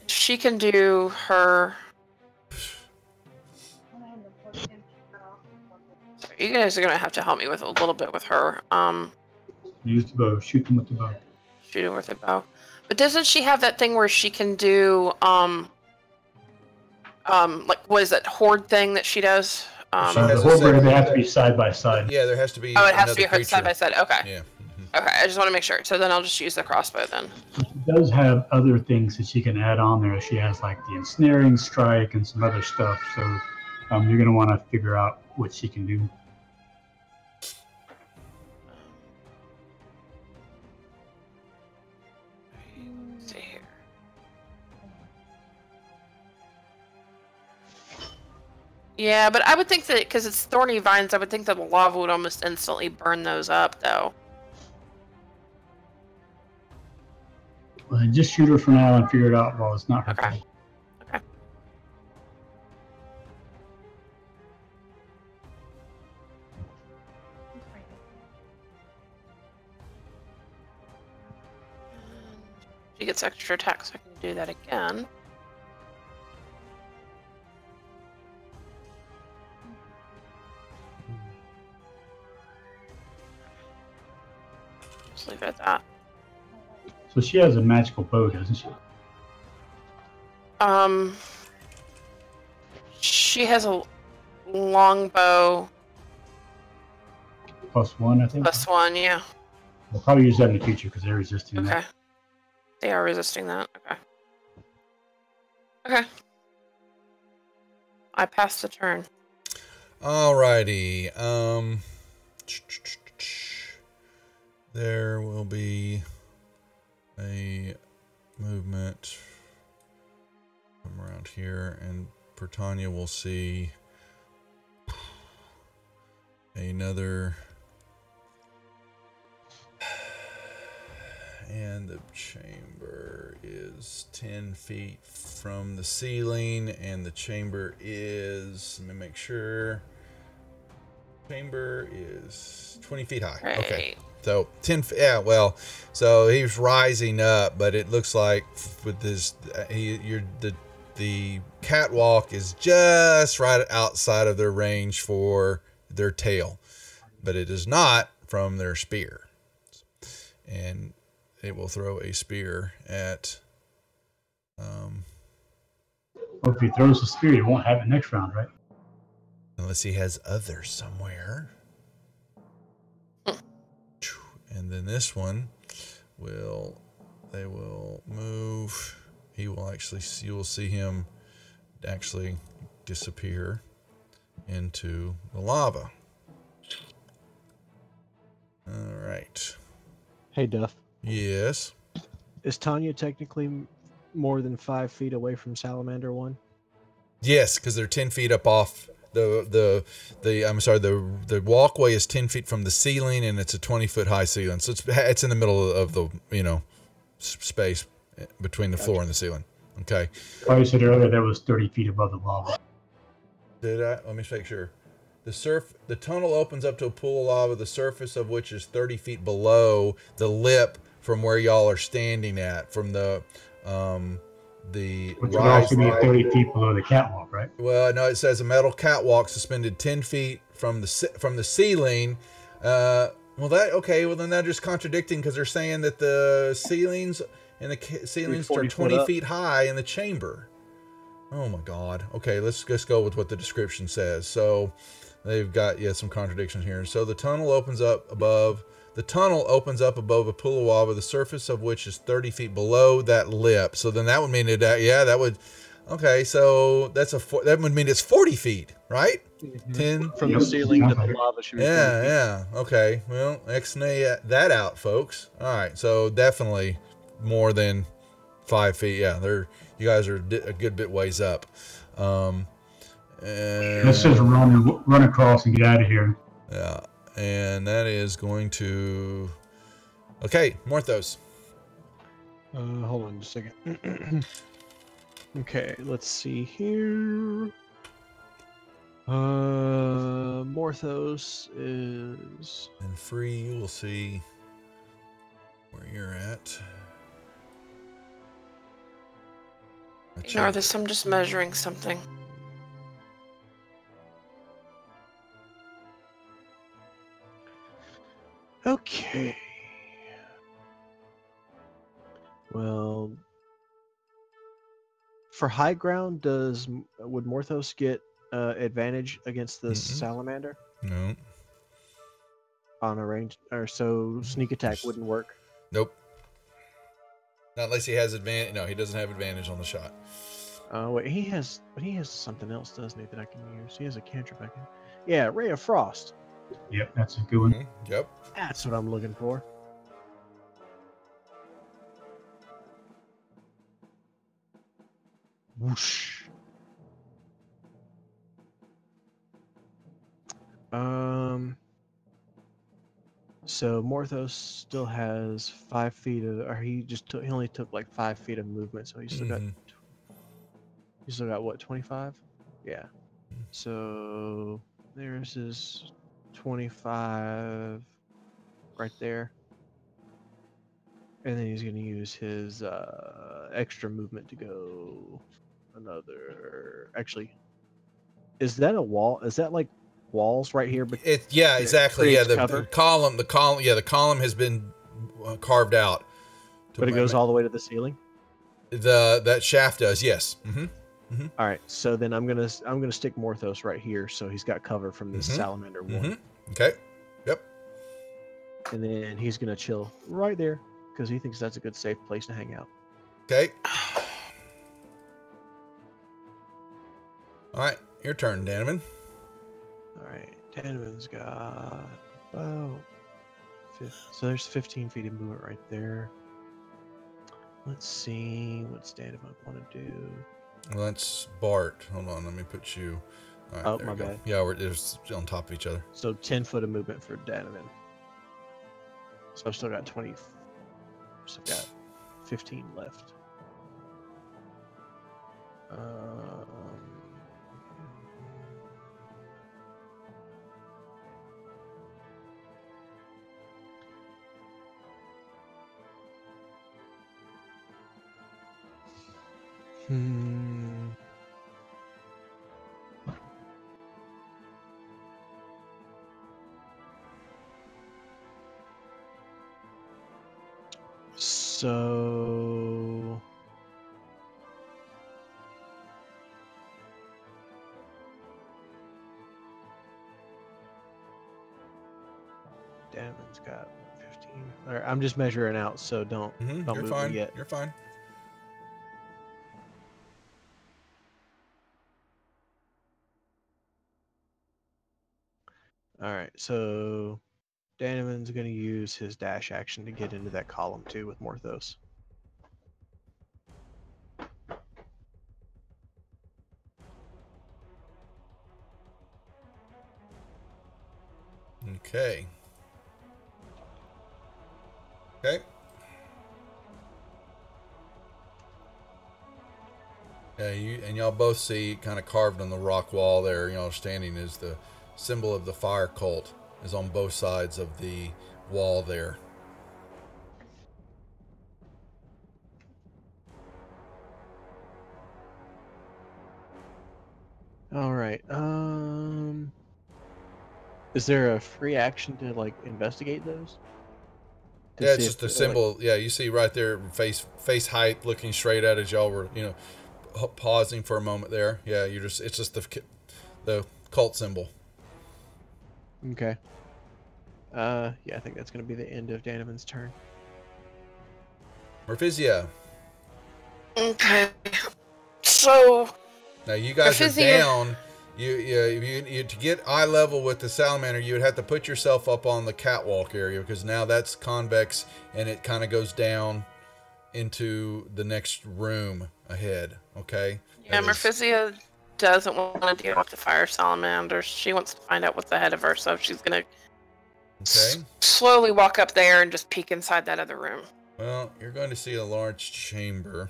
She can do her. You guys are gonna have to help me with a little bit with her. Use the bow. Shoot them with the bow. Shoot her with a bow. But doesn't she have that thing where she can do like what is that horde thing that she does? The horde, they have to be side by side. Yeah, there has to be. Oh, it has to be her side by side. Okay. Yeah. Okay, I just want to make sure. So then I'll just use the crossbow then. She does have other things that she can add on there. She has like the ensnaring strike and some other stuff. So you're gonna want to figure out what she can do. Let's see here. Yeah, but I would think that because it's thorny vines, I would think that the lava would almost instantly burn those up, though. Well, just shoot her for now and figure it out while it's not her Okay. fault. Okay. She gets extra attack, so I can do that again. Just leave it at that. So she has a magical bow, doesn't she? She has a longbow +1, I think. +1, yeah. We'll probably use that in the future because they're resisting Okay. that. They are resisting that. Okay. Okay. I passed the turn. Alrighty. There will be a movement from around here, and Britannia will see another, and the chamber is 10 feet from the ceiling, and the chamber is, let me make sure, chamber is 20 feet high. Right. Okay. So 10. Yeah, well, so he's rising up, but it looks like with this, the catwalk is just right outside of their range for their tail, but it is not from their spear. And it will throw a spear at. Well, if he throws the spear, he won't have it next round, right? Unless he has others somewhere. And then this one they will move. You will see him actually disappear into the lava. All right. Hey, Duff. Yes. Is Tanya technically more than 5 feet away from Salamander 1? Yes, because they're 10 feet up off the walkway is 10 feet from the ceiling, and it's a 20-foot high ceiling. So it's in the middle of the, space between the floor and the ceiling. Okay. Well, you said earlier that was 30 feet above the lava. Did I? Let me make sure. The tunnel opens up to a pool of lava, the surface of which is 30 feet below the lip from where y'all are standing at, from the Which would also be 30 feet below the catwalk, right? Well, no, it says a metal catwalk suspended 10 feet from the ceiling. Well, then they're just contradicting, because they're saying that the ceilings are 20 feet high in the chamber. Oh my God. Okay, let's just go with what the description says. So they've got some contradictions here. So the tunnel opens up above a pool of lava, the surface of which is 30 feet below that lip. So then that would mean that would. Okay, so that would mean it's 40 feet, right? Mm-hmm. 10 from the ceiling to the lava should be 40 feet. Yeah. Okay. Well, X-nay that out, folks. All right. So definitely more than 5 feet. Yeah, you guys are a good bit ways up. Let's just run across and get out of here. Yeah, and that is going to. Okay, Morthos. Hold on just a second. Okay, let's see here. Morthos is. And free, you will see where you're at. Ignore this, I'm just measuring something. Okay. Well, for high ground, would Morthos get advantage against the salamander No. on a range, or so sneak attack wouldn't work? Nope. Not unless he has advantage. No, he doesn't have advantage on the shot. Wait, he has something else, doesn't he, that I can use? He has a cantrip I can. Yeah, Ray of Frost. Yep, that's a good one. Mm-hmm. Yep. That's what I'm looking for. Whoosh. So Morthos still has 5 feet of, he only took like 5 feet of movement, so he's still got what, 25? Yeah. So there's his 25 right there. And then he's going to use his extra movement to go another. Actually, is that a wall? Is that like walls right here? Exactly. Yeah, the column has been carved out. But it goes all the way to the ceiling. That shaft does, yes. Mm-hmm. Mm-hmm. All right, so then I'm gonna stick Morthos right here, so he's got cover from this salamander one. Mm-hmm. Okay. Yep. And then he's gonna chill right there because he thinks that's a good safe place to hang out. Okay. All right, your turn, Danaman. All right, Danaman's got about so there's 15 feet of movement right there. Let's see what's Danaman want to do. Well, that's Bart. Hold on, let me put you. All right, oh, my bad. Yeah, we're just on top of each other. So 10 foot of movement for Danaman. So I've still got 20. So I've got 15 left. Hmm. So Damon's got 15. All right, I'm just measuring out, so don't You're move me fine. yet. You're fine. All right, so Danovan's going to use his dash action to get into that column 2 with Morthos. Okay. Okay. Yeah, y'all both see kind of carved on the rock wall there, y'all standing, is the symbol of the fire cult is on both sides of the wall there. All right. Is there a free action to like investigate those? To Yeah, see it's if just a like- symbol. Yeah, you see right there, face height, looking straight at as y'all were, pausing for a moment there. Yeah, it's just the cult symbol. Okay. Yeah, I think that's going to be the end of Danovan's turn. Merfizia. Okay. So, Now you guys are Merfizia. down. You to get eye level with the salamander, you would have to put yourself up on the catwalk area because now that's convex and it kind of goes down into the next room ahead. Okay. Yeah, That is- Merfizia doesn't want to deal with the fire salamanders. She wants to find out what's ahead of her, so she's going to Okay. slowly walk up there and just peek inside that other room. Well, you're going to see a large chamber.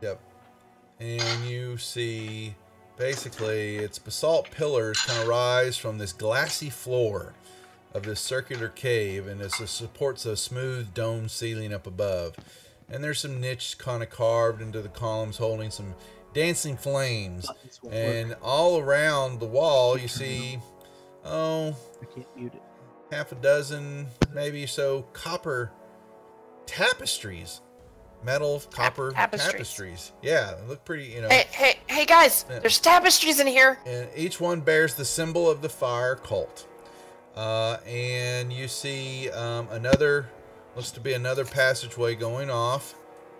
Yep. And you see, basically, it's basalt pillars kind of rise from this glassy floor of this circular cave, and it supports a smooth dome ceiling up above. And there's some niche kind of carved into the columns holding some dancing flames. And all around the wall, you see, I can't mute it. half a dozen, maybe so, copper tapestries. Metal, copper tapestries. Yeah, they look pretty, Hey, guys! Yeah. There's tapestries in here. And each one bears the symbol of the fire cult. And you see looks to be another passageway going off.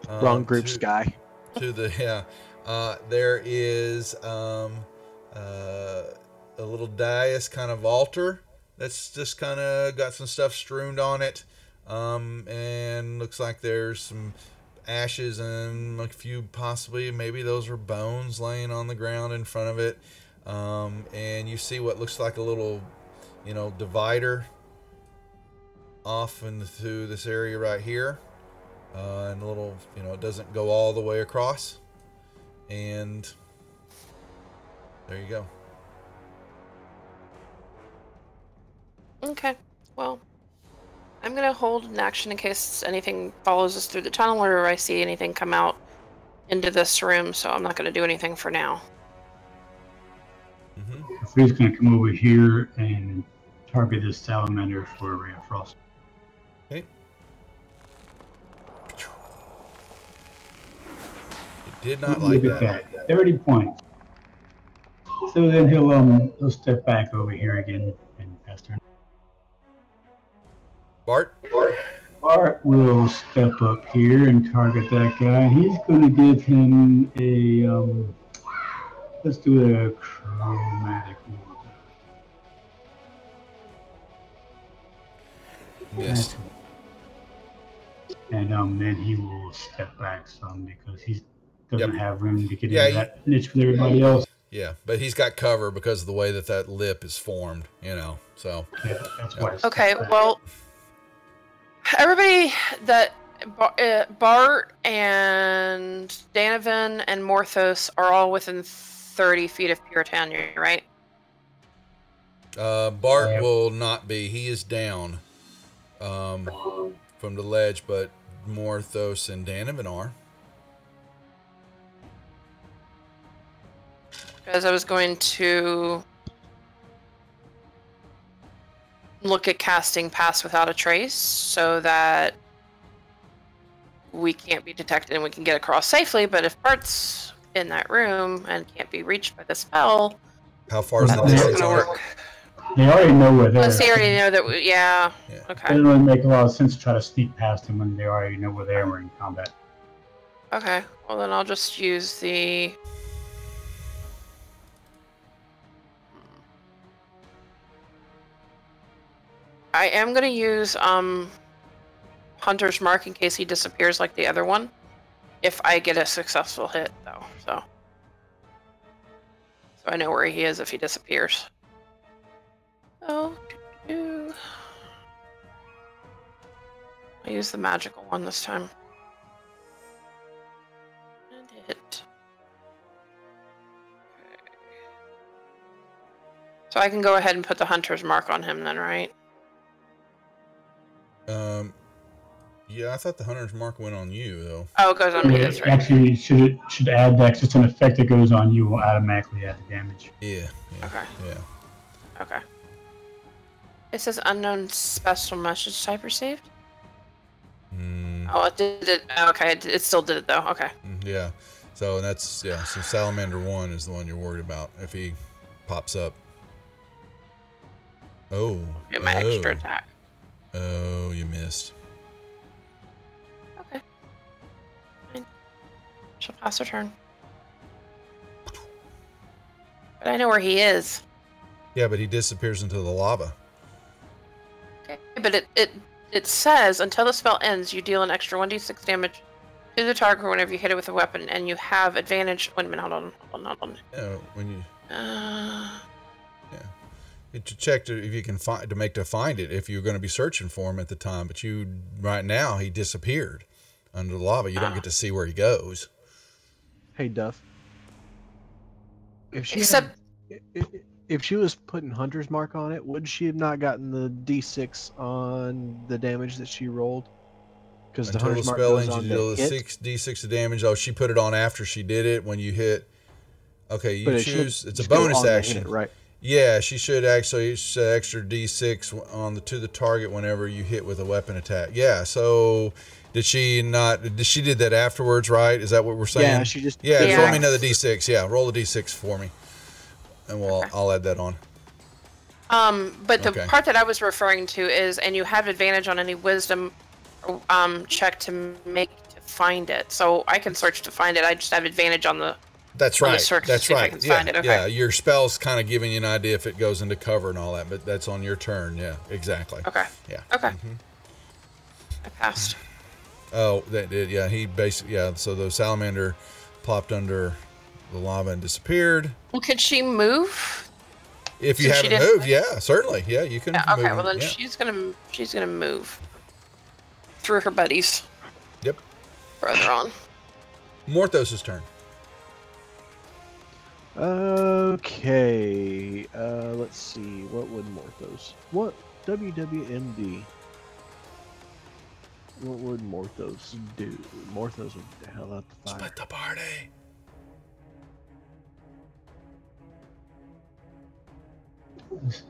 Wrong group, Sky. To the, there is a little dais kind of altar that's just kind of got some stuff strewn on it. And looks like there's some ashes and a few, possibly maybe those are bones laying on the ground in front of it. And you see what looks like a little, divider off into this area right here. And a little, it doesn't go all the way across. And there you go. Okay, well, I'm going to hold an action in case anything follows us through the tunnel or I see anything come out into this room, so I'm not going to do anything for now. Mm-hmm. Free's going to come over here and target this salamander for a ray of frost. Okay. It did not like Look that. at that. 30 points. So then he'll step back over here again and pass turn. Bart? Bart will step up here and target that guy. He's going to give him a let's do a chromatic one. Yes. And then he will step back some because he doesn't Yep. have room to get Yeah, into that niche with everybody else. Yeah, but he's got cover because of the way that lip is formed, so. Yeah, that's why. I Okay, stepped back. well, everybody that Bart and Danovan and Morthos are all within 30 feet of Puritania, right? Bart Yeah. will not be. He is down from the ledge, but Morthos and Danovan are. Because I was going to look at casting Pass Without a Trace so that we can't be detected and we can get across safely. But if Bart's in that room and can't be reached by the spell, How far is the that's not distance going to on it? work. They already know we're there. Unless they already know that, yeah. Yeah. It Okay. doesn't really make a lot of sense to try to sneak past them when they already know we're there and we're in combat. Okay. Well, then I'll just use the. I am going to use Hunter's Mark in case he disappears like the other one. If I get a successful hit, though, so I know where he is if he disappears. Oh, I use the magical one this time. And hit. Okay. So I can go ahead and put the Hunter's Mark on him then, right? Yeah, I thought the Hunter's Mark went on you though. Oh, it goes on me. That's right. Actually, should add that. 'Cause it's an effect that goes on you. Will automatically add the damage. Yeah. Okay. Yeah. Okay. It says unknown special message type received. Oh, it did it. Okay, it still did it though. Okay. Yeah. So that's So Salamander 1 is the one you're worried about if he pops up. Oh. Get my extra attack. Oh, you missed. Okay. Fine. She'll pass her turn. But I know where he is. Yeah, but he disappears into the lava. Okay. But it says until the spell ends, you deal an extra 1d6 damage to the target whenever you hit it with a weapon, and you have advantage. Wait a minute. Hold on. Yeah, when you. Uh, To check if you can find to find it if you're going to be searching for him at the time, but right now he disappeared under the lava. You don't get to see where he goes. Hey, Duff. If she Except- if she was putting Hunter's Mark on it, would she have not gotten the D6 on the damage that she rolled? Because the Until the Hunter's Mark spell goes ends, on you the deal hit. 6d6 of damage. Oh, she put it on after she did it. When you hit, okay, you But it choose. should It's a just go bonus on the action, hit, right? Yeah, she should actually use extra d6 to the target whenever you hit with a weapon attack. Yeah, so did she not? She did that afterwards, right? Is that what we're saying? Yeah, she just. Yeah, Yeah. throw me another d6. Yeah, roll a d6 for me, and I'll add that on. But the Okay. part that I was referring to is, and you have advantage on any wisdom check to find it. So I can search to find it. I just have advantage on the. That's On the right. search to That's see if I right. can Yeah, find it, okay. yeah. Your spell's kind of giving you an idea if it goes into cover and all that, but that's on your turn. Yeah, exactly. Okay. Yeah. Okay. I passed. Oh, that did. Yeah, he basically. Yeah, so the salamander plopped under the lava and disappeared. Well, could she move? If you So she haven't didn't- moved, yeah, certainly. Yeah, you can. Yeah, okay. move, Well, then yeah. she's gonna move through her buddies Yep. further on. Morthos' turn. Okay. Let's see. What would Morthos? What WWMD? What would Morthos do? Morthos would get the hell out the fire. Split the party.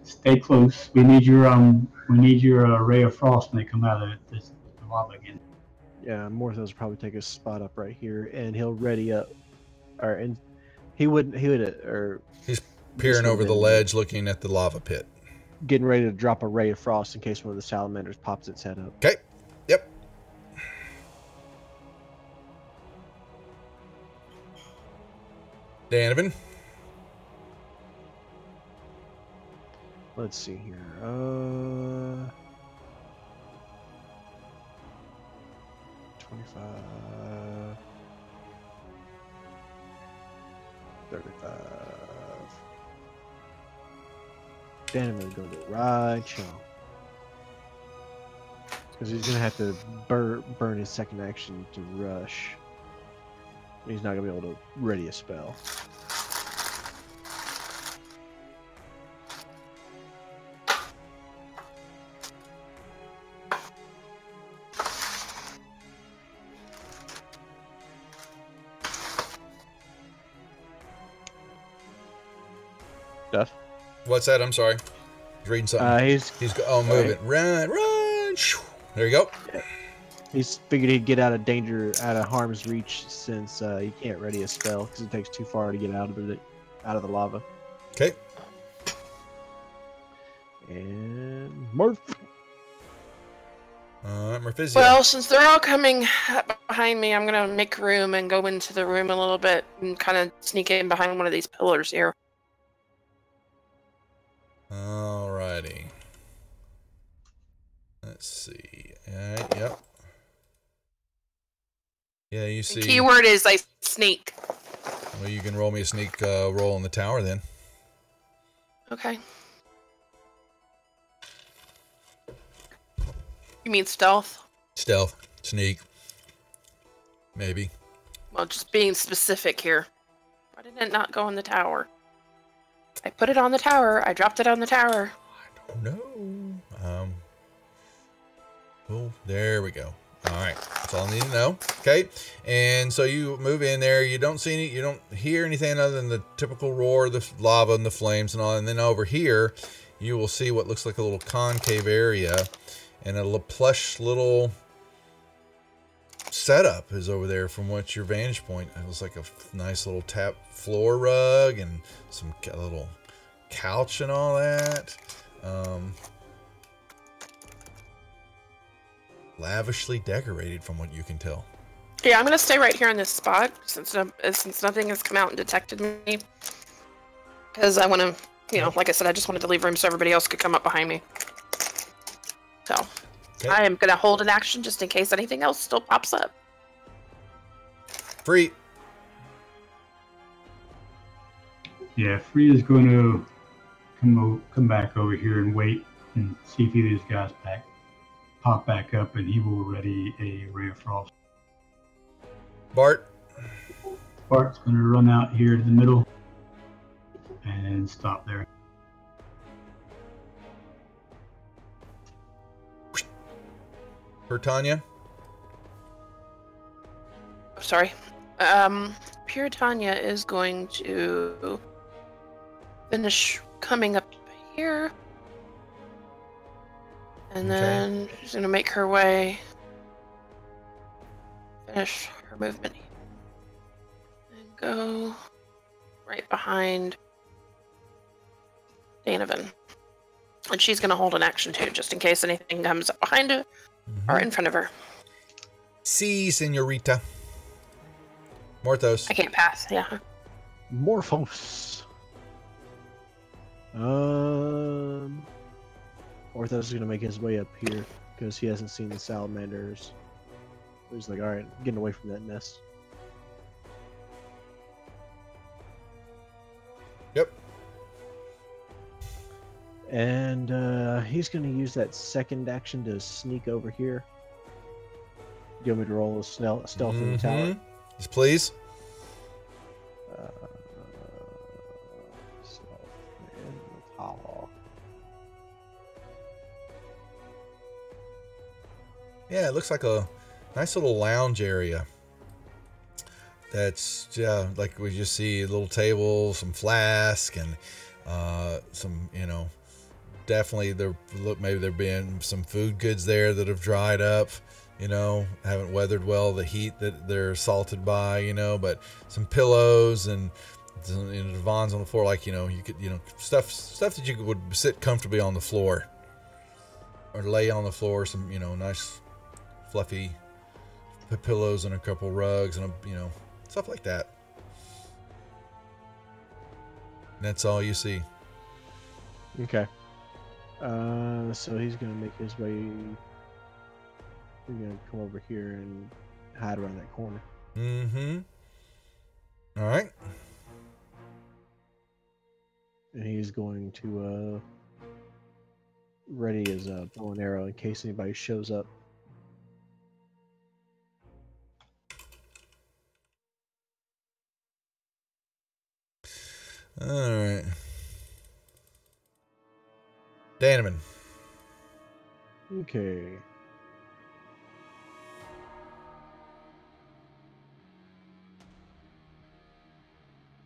Stay close. We need your ray of frost when they come out of the lava again. Yeah, Morthos will probably take a spot up right here, and he'll ready up. And he would He's peering over the ledge, looking at the lava pit. getting ready to drop a ray of frost in case one of the salamanders pops its head up. Okay. Yep. Danovan. Let's see here. 25, 35. Danim's gonna go right chill. Because he's gonna have to burn his second action to rush. He's not gonna be able to ready a spell. Stuff. What's that? I'm sorry. He's reading something. Move it. Run. Shoo. There you go. He's figured he'd get out of harm's reach since he can't ready a spell because it takes too far to get out of the lava. Okay. And Murph. Merphisia. Well, since they're all coming up behind me, I'm gonna make room and go into the room a little bit and kind of sneak in behind one of these pillars here. Alrighty. Let's see. Alright, yep. Yeah, you see. The keyword is I sneak. Well, you can roll me a sneak roll in the tower then. Okay. You mean stealth? Stealth. Sneak. Maybe. Well, just being specific here. Why did it not go in the tower? I put it on the tower. I dropped it on the tower. I don't know. Oh, there we go. All right, that's all I need to know. Okay, and so you move in there. You don't see you don't hear anything other than the typical roar of the lava and the flames and all. And then over here, you will see what looks like a little concave area, and a plush little setup is over there from what's your vantage point. It was like a nice little tap floor rug and some little couch and all that. Lavishly decorated from what you can tell. Yeah, I'm gonna stay right here in this spot since nothing has come out and detected me. Because I want to, like I said, I just wanted to leave room so everybody else could come up behind me. So, okay. I am gonna hold an action just in case anything else still pops up. Free. Yeah, Free is going to come back over here and wait and see if either of these guys pop back up, and he will ready a Ray of Frost. Bart's going to run out here to the middle and stop there. Puritania. Sorry. Puritania is going to finish coming up here. And then she's going to make her way, finish her movement, and go right behind Danavan. And she's going to hold an action too, just in case anything comes up behind her or in front of her. Si, senorita. Morthos. I can't pass, yeah. Morphos. Orthos is going to make his way up here because he hasn't seen the salamanders. He's like, alright, getting away from that nest. Yep. And he's going to use that second action to sneak over here. Do you want me to roll a stealth in the tower? Yes, please. Stealth in the tower. Yeah, it looks like a nice little lounge area. That's, like we just see a little table, some flask, and some, definitely maybe there been some food goods there that have dried up, haven't weathered well the heat that they're salted by, but some pillows and divans on the floor, like, you could, stuff that you would sit comfortably on the floor or lay on the floor, some, nice fluffy pillows and a couple rugs and stuff like that. And that's all you see. Okay. So he's gonna make his way. He's gonna come over here and hide around that corner. All right. And he's going to ready his bow and arrow in case anybody shows up. All right. Danavan. Okay.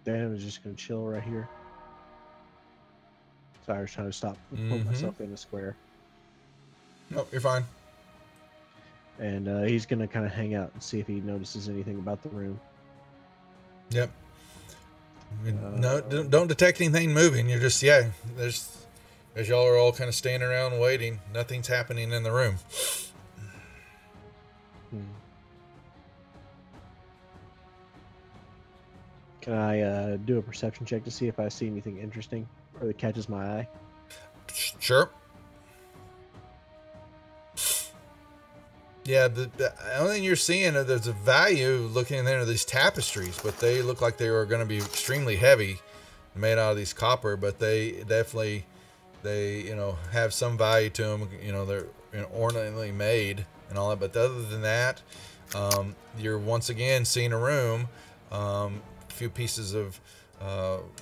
Danavan's just gonna chill right here. I was trying to stop, put myself in a square. Nope, you're fine. And he's gonna kind of hang out and see if he notices anything about the room. Yep. No, don't detect anything moving. You're just, yeah, there's, as y'all are all kind of standing around waiting, nothing's happening in the room. Can I do a perception check to see if I see anything interesting or that catches my eye? Sure. Yeah, the only thing you're seeing, there's a value looking into these tapestries, but they look like they are going to be extremely heavy, made out of these copper, but they definitely, you know, have some value to them. You know, they're, you know, ornately made and all that, but other than that, you're once again seeing a room, a few pieces of,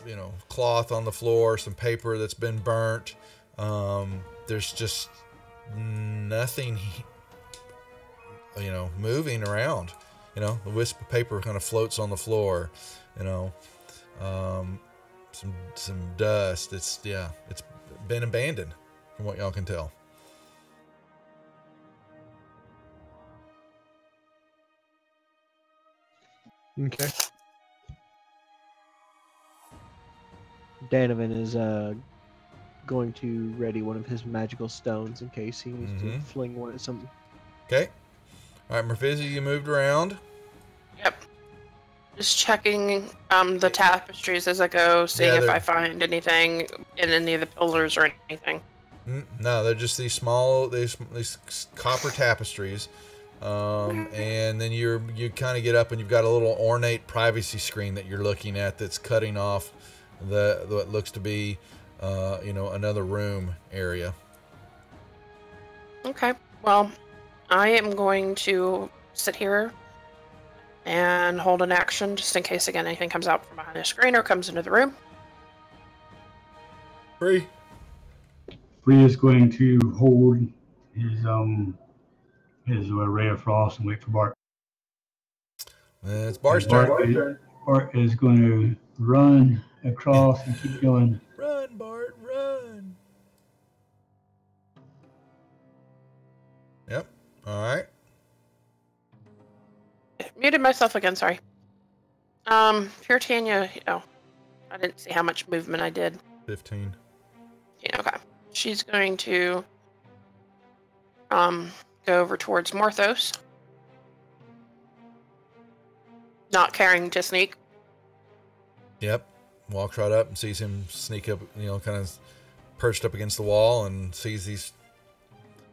you know, cloth on the floor, some paper that's been burnt. There's just nothing, you know, moving around. You know, the wisp of paper kind of floats on the floor. You know, some dust. It's, yeah, it's been abandoned from what y'all can tell. Okay. Danovan is going to ready one of his magical stones in case he needs to fling one at something. Okay. All right, Merfizzy, you moved around. Yep. Just checking the tapestries as I go, seeing if I find anything in any of the pillars or anything. No, they're just these small, these copper tapestries. And then you kind of get up and you've got a little ornate privacy screen that you're looking at that's cutting off what looks to be, you know, another room area. Okay. Well, I am going to sit here and hold an action just in case, again, anything comes out from behind the screen or comes into the room. Free is going to hold his ray of frost and wait for Bart. It's Bart's turn. Bart is going to run across and keep going. Run, Bart, run. Yep. All right. Muted myself again, sorry. Puritania, oh, I didn't see how much movement I did. 15. Yeah, okay. She's going to go over towards Morthos. Not caring to sneak. Yep. Walks right up and sees him sneak up, you know, kind of perched up against the wall, and sees these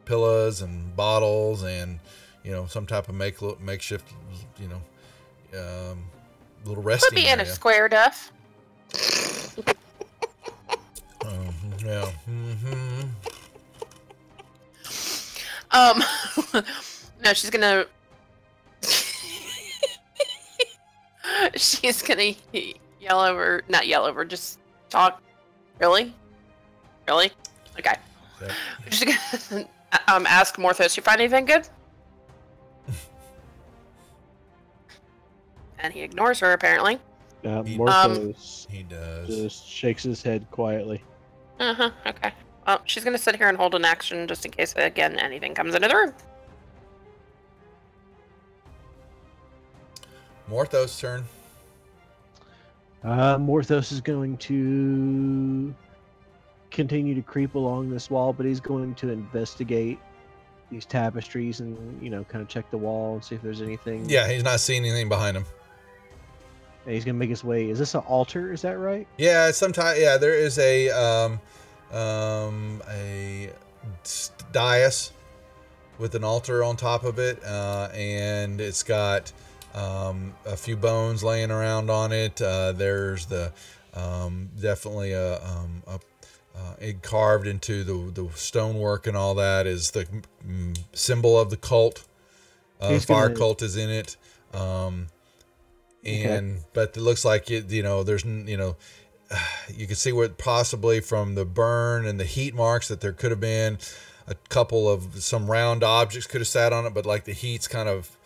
pillows and bottles and, you know, some type of makeshift, you know, little resting Put me area. in a square, Duff. Yeah. No, she's gonna yell over, not yell over, just talk. Really? Okay. Yep. Just gonna ask Morthos, you find anything good? And he ignores her, apparently. Morthos He does. just shakes his head quietly. Okay. Well, she's gonna sit here and hold an action just in case, again, anything comes into the room. Morthos' turn. Morthos is going to continue to creep along this wall, but he's going to investigate these tapestries and, you know, kind of check the wall and see if there's anything. Yeah, he's not seeing anything behind him. And he's going to make his way. Is this an altar? Is that right? Yeah, sometimes. Yeah, there is a dais with an altar on top of it, and it's got a few bones laying around on it. There's the definitely it carved into the stonework and all that is the symbol of the cult. Fire cult is in it. But it looks like it, you know, there's, you know, you can see what possibly from the burn and the heat marks that there could have been a couple of some round objects could have sat on it, but like the heat's kind of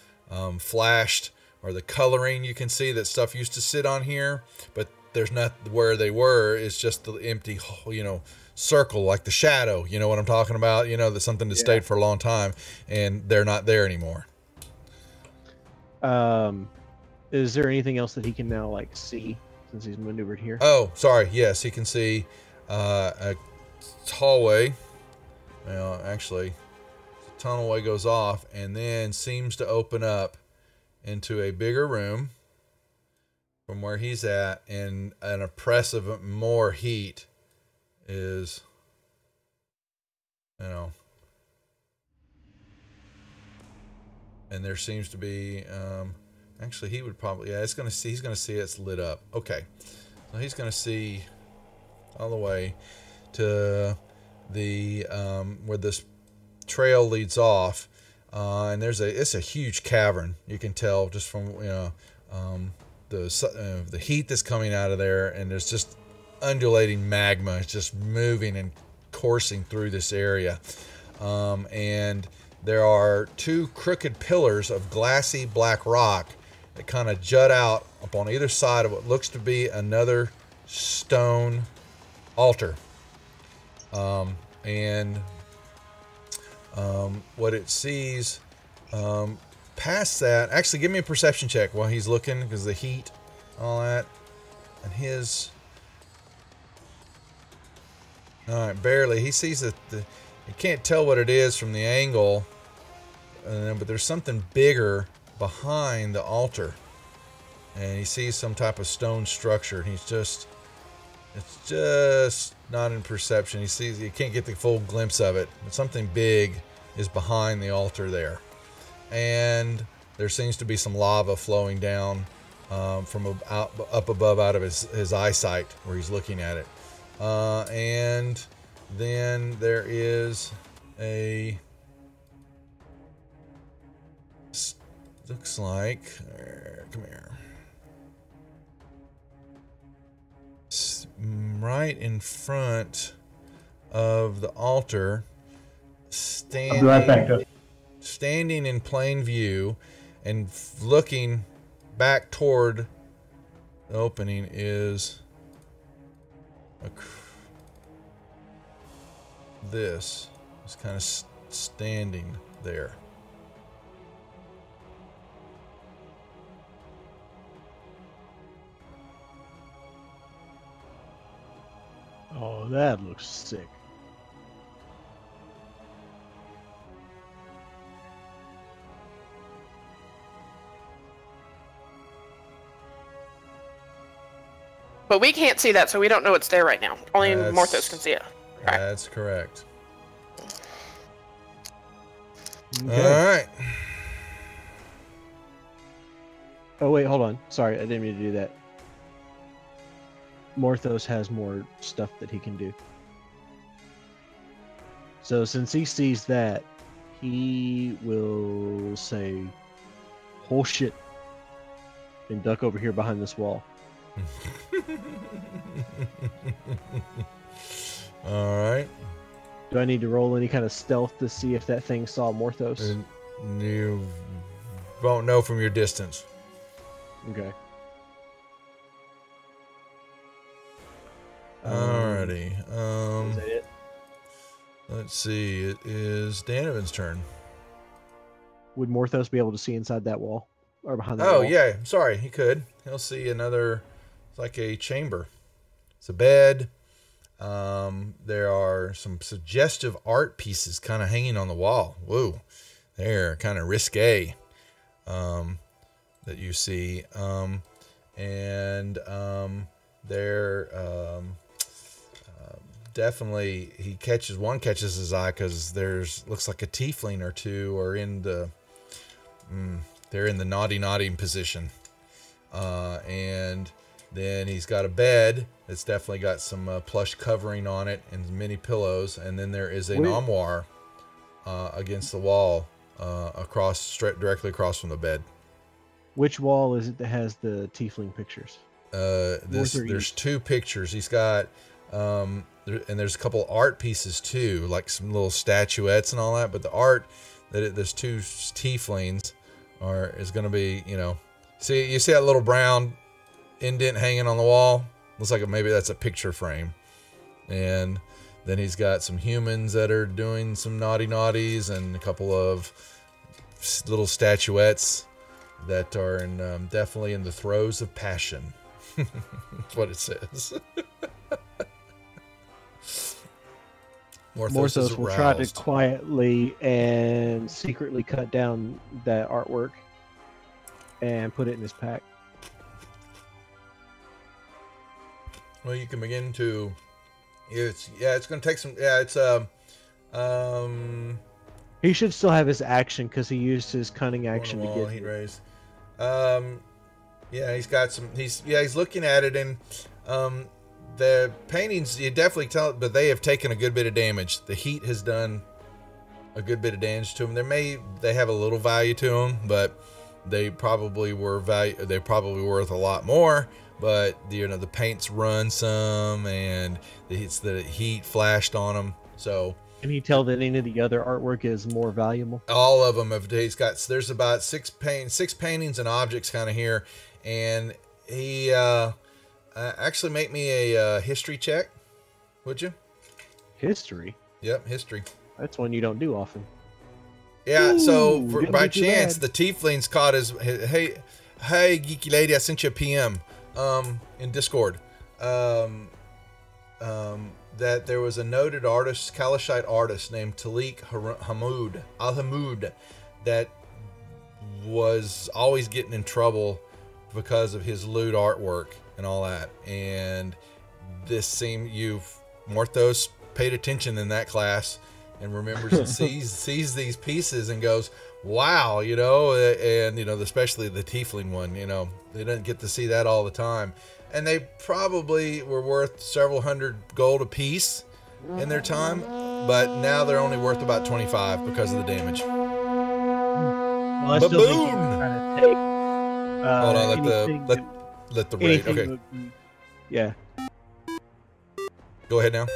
flashed, or the coloring, you can see that stuff used to sit on here, but there's not where they were. It's just the empty, circle, like the shadow. You know what I'm talking about? That's something that stayed for a long time, and they're not there anymore. Is there anything else that he can now like see since he's maneuvered here? Oh, sorry. Yes, he can see a hallway. Well, actually, the tunnelway goes off and then seems to open up into a bigger room from where he's at, and an oppressive more heat is, and there seems to be, actually he would probably, he's going to see it's lit up. Okay. So he's going to see all the way to the, where this trail leads off. And it's a huge cavern. You can tell just from, the heat that's coming out of there, and there's just undulating magma. It's just moving and coursing through this area. And there are two crooked pillars of glassy black rock that kind of jut out upon either side of what looks to be another stone altar. What it sees past that, actually give me a perception check while he's looking, because the heat, all that, and his, all right, barely. He sees that you can't tell what it is from the angle, but there's something bigger behind the altar, and he sees some type of stone structure. It's just not in perception. He can't get the full glimpse of it, but something big is behind the altar there. And there seems to be some lava flowing down from up above out of his eyesight where he's looking at it. And then there is looks like, come here, right in front of the altar, standing, I'll be right back, Jeff. Standing in plain view and looking back toward the opening is this is kind of standing there. Oh, that looks sick. But we can't see that, so we don't know it's there right now. Only Morthos can see it. Right. That's correct. Okay. All right. Oh, wait, hold on. Sorry, I didn't mean to do that. Morthos has more stuff that he can do. So since he sees that, he will say, "Oh shit," and duck over here behind this wall. All right. Do I need to roll any kind of stealth to see if that thing saw Morthos? You won't know from your distance. Okay. Alrighty. Is that it? Let's see. It is Danovan's turn. Would Morthos be able to see inside that wall? Or behind that wall? Oh, yeah. Sorry. He could. He'll see another, it's like a chamber. It's a bed. There are some suggestive art pieces kind of hanging on the wall. Whoa. They're kind of risque. That you see. They're definitely, one catches his eye because looks like a tiefling or two are in the they're in the naughty position, and then he's got a bed that's definitely got some plush covering on it and many pillows, and then there is an armoire against the wall directly across from the bed. Which wall is it that has the tiefling pictures? There's two pictures. He's got and there's a couple art pieces too, like some little statuettes and all that. But the art there's two tieflings is going to be, you see that little brown indent hanging on the wall Looks like maybe that's a picture frame. And then he's got some humans that are doing some naughty naughties, and a couple of little statuettes that are definitely in the throes of passion. That's what it says. Morthos will try to quietly and secretly cut down that artwork and put it in his pack. Well, you can begin to. It's going to take some. Yeah, it's He should still have his action because he used his cunning action to get heat raised. Yeah, he's got some. He's looking at it, and the paintings, you definitely tell, but they have taken a good bit of damage. The heat has done a good bit of damage to them. They have a little value to them, but they probably were worth a lot more. But the paint's run some, and the heat flashed on them. So can you tell that any of the other artwork is more valuable? All of them have. There's about six paintings and objects kind of here, and he actually make me a history check, would you? History. Yep, history. That's one you don't do often. Yeah. So by chance, the tieflings caught his. Hey, geeky lady, I sent you a PM. In Discord, that there was a noted artist, Kalashite artist named Talik Al-Hamoud that was always getting in trouble because of his lewd artwork and all that. And this seemed Morthos paid attention in that class and remembers and sees these pieces and goes, wow, and especially the tiefling one, they didn't get to see that all the time, and they probably were worth several hundred gold a piece in their time, but now they're only worth about 25 because of the damage. Well, I still think he's trying to take, hold on, let the raid. Okay, yeah. Go ahead now.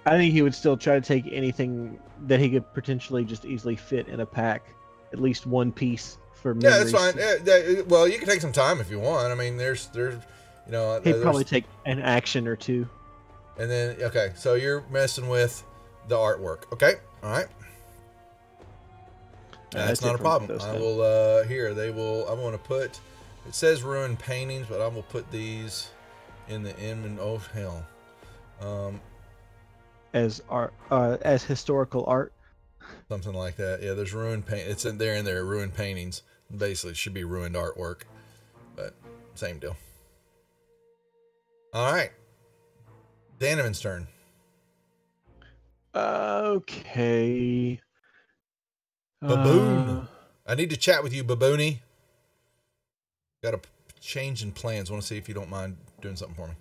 I think he would still try to take anything that he could potentially just easily fit in a pack, at least one piece for memories. Yeah, that's fine. Well, you can take some time if you want. I mean, he'd probably take an action or two. And then, okay, so you're messing with the artwork. Okay, all right. That's not a problem. I will, I'm going to put, it says ruined paintings, but I will put these in the oh, hell. As art, as historical art, something like that. Yeah, there's ruined paint. It's in there. Ruined paintings. Basically, it should be ruined artwork, but same deal. All right, Danovan's turn. Okay. Baboon. I need to chat with you, Baboony. Got a change in plans. Want to see if you don't mind doing something for me.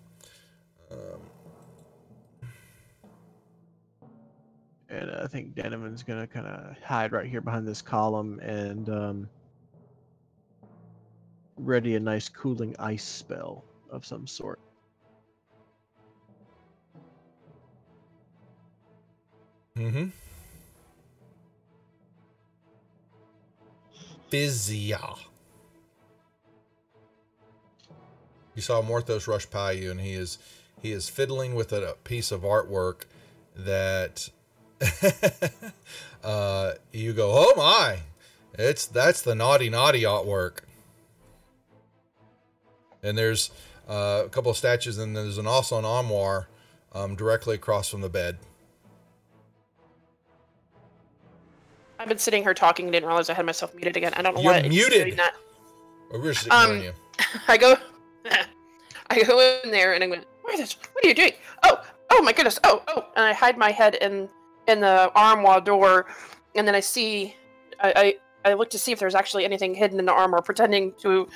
And I think Danovan's going to kind of hide right here behind this column and ready a nice cooling ice spell of some sort. Mm-hmm. Physia. You saw Morthos rush by you, and he is fiddling with a piece of artwork that you go, oh my, that's the naughty artwork. And there's a couple of statues, and there's also an armoire directly across from the bed. I've been sitting here talking and didn't realize I had myself muted again. I don't know You're why muted. it's doing that. We're just ignoring you. I go in there and I went, what are you doing? Oh my goodness. Oh. And I hide my head in the armoire door, and then I look to see if there's actually anything hidden in the armor, pretending to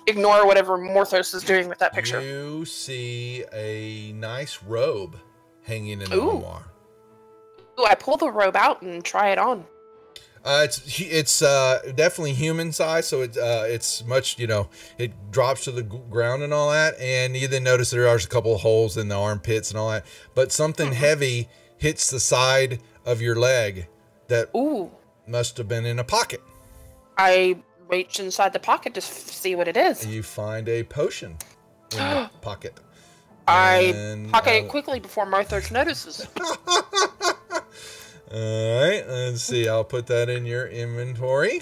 ignore whatever Morthos is doing with that picture. You see a nice robe hanging in the armoire. Ooh, I pull the robe out and try it on. It's definitely human size, so it's much, it drops to the ground and all that, and you then notice there are a couple of holes in the armpits and all that, but something heavy hits the side of your leg that must have been in a pocket. I reach inside the pocket to see what it is. You find a potion in the pocket. I pocket it quickly before Marthos notices. Alright, let's see. I'll put that in your inventory.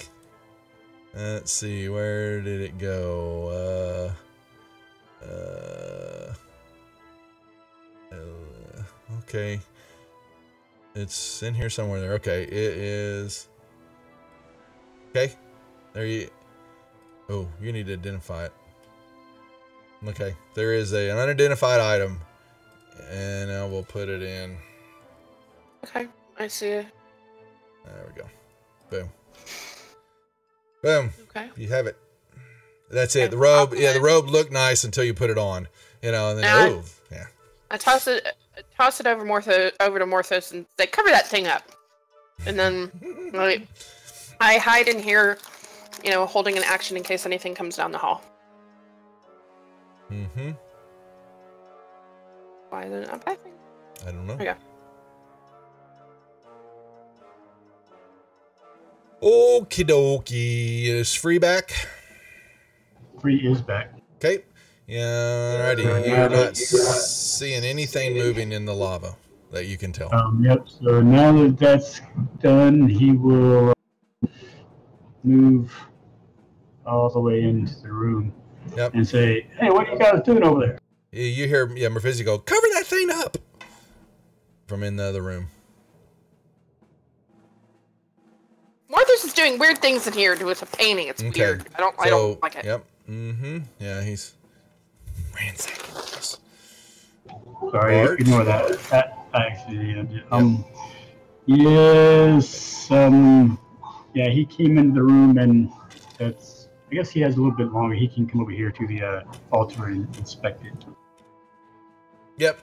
Let's see, where did it go? Okay. It's in here somewhere there. Okay, it is. Okay. There you. Oh, you need to identify it. Okay, there is an unidentified item. And now we'll put it in. Okay, I see it. There we go. Boom. Boom. Okay. You have it. That's it. The robe, yeah, the robe looked nice until you put it on. You know, and then yeah. I toss it over to Morthos and say, cover that thing up. And then like, I hide in here, you know, holding an action in case anything comes down the hall. Mm-hmm. Why is it not passing? I don't know. Okay. Okie dokie. Is Free back? Free is back. Okay. Yeah, alrighty. You're not seeing anything moving in the lava that you can tell. Yep. So now that that's done, he will move all the way into the room. Yep. And say, "Hey, what are you guys doing over there?" You hear, Merphysio go, cover that thing up! From in the other room. Morthos is doing weird things in here with a painting. It's weird. I don't like it. Yep. Mm-hmm. Yeah, he's ransacking this. Sorry, Bart? ignore that. That actually, yes, yeah, he came into the room, and that's. I guess he has a little bit longer. He can come over here to the altar and inspect it. Yep.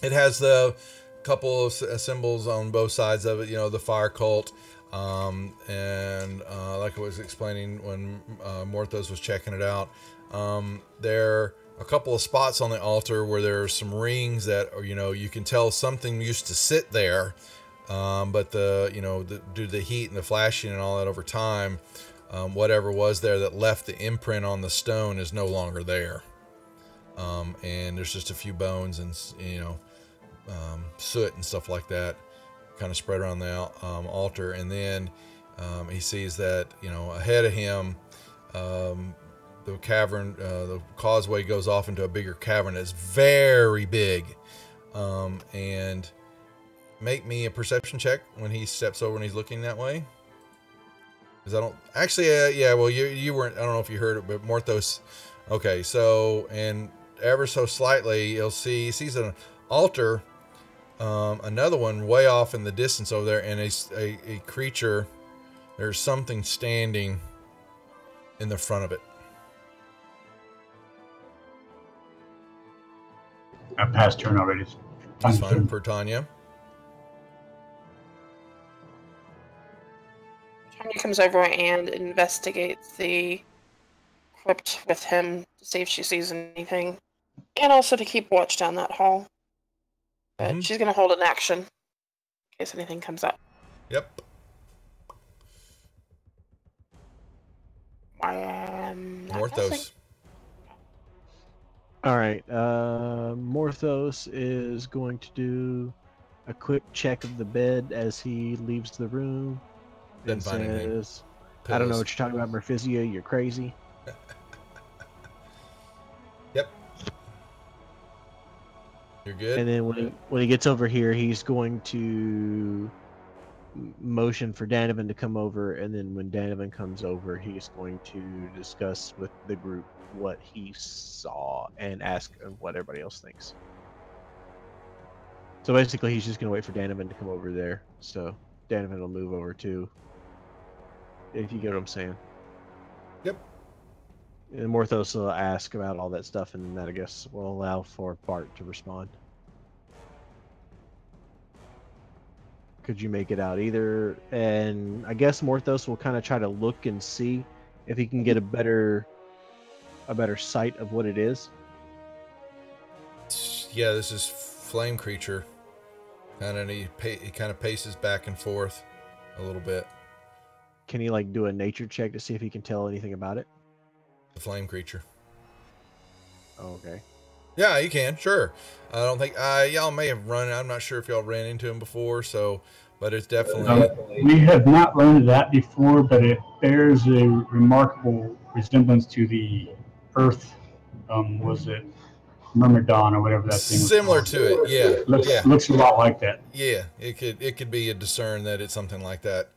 It has the couple of symbols on both sides of it. You know, the fire cult. And like I was explaining when Morthos was checking it out, there are a couple of spots on the altar where there are some rings that, you know, you can tell something used to sit there, but due to the heat and the flashing and all that over time, whatever was there that left the imprint on the stone is no longer there. And there's just a few bones and, soot and stuff like that kind of spread around the altar. And then he sees that, ahead of him, the cavern, the causeway goes off into a bigger cavern that's very big. And make me a perception check when he steps over and he's looking that way. Because I don't actually, you weren't, I don't know if you heard it, but Morthos. Okay, so, and ever so slightly, he sees an altar, another one way off in the distance over there, and a creature. There's something standing in the front of it. I passed turn already. That's fine for Tanya. Tanya comes over and investigates the crypt with him to see if she sees anything, and also to keep watch down that hall. But she's going to hold an action in case anything comes up. Yep. Morthos. All right. Morthos is going to do a quick check of the bed as he leaves the room. Then says, I don't know what you're talking about, Merphysio. You're crazy. Yep. You're good. And then when he gets over here, he's going to motion for Danavan to come over, and then when Danavan comes over, he's going to discuss with the group what he saw and ask what everybody else thinks. So basically, he's just going to wait for Danavan to come over there. So Danavan will move over too, if you get what I'm saying. Yep. And Morthos will ask about all that stuff, and that, I guess, will allow for Bart to respond. Could you make it out either? And I guess Morthos will kind of try to look and see if he can get a better sight of what it is. Yeah, this is flame creature. He kind of paces back and forth a little bit. Can he do a nature check to see if he can tell anything about it? The flame creature. Oh, okay. Yeah, you can. Sure. I don't think y'all may have run. I'm not sure if y'all ran into him before. So, but it's definitely. We have not learned that before, but it bears a remarkable resemblance to the Earth. Was it Myrmidon or whatever that thing was Similar called? to it, yeah. Looks a lot like that. Yeah, it could be a discern that it's something like that.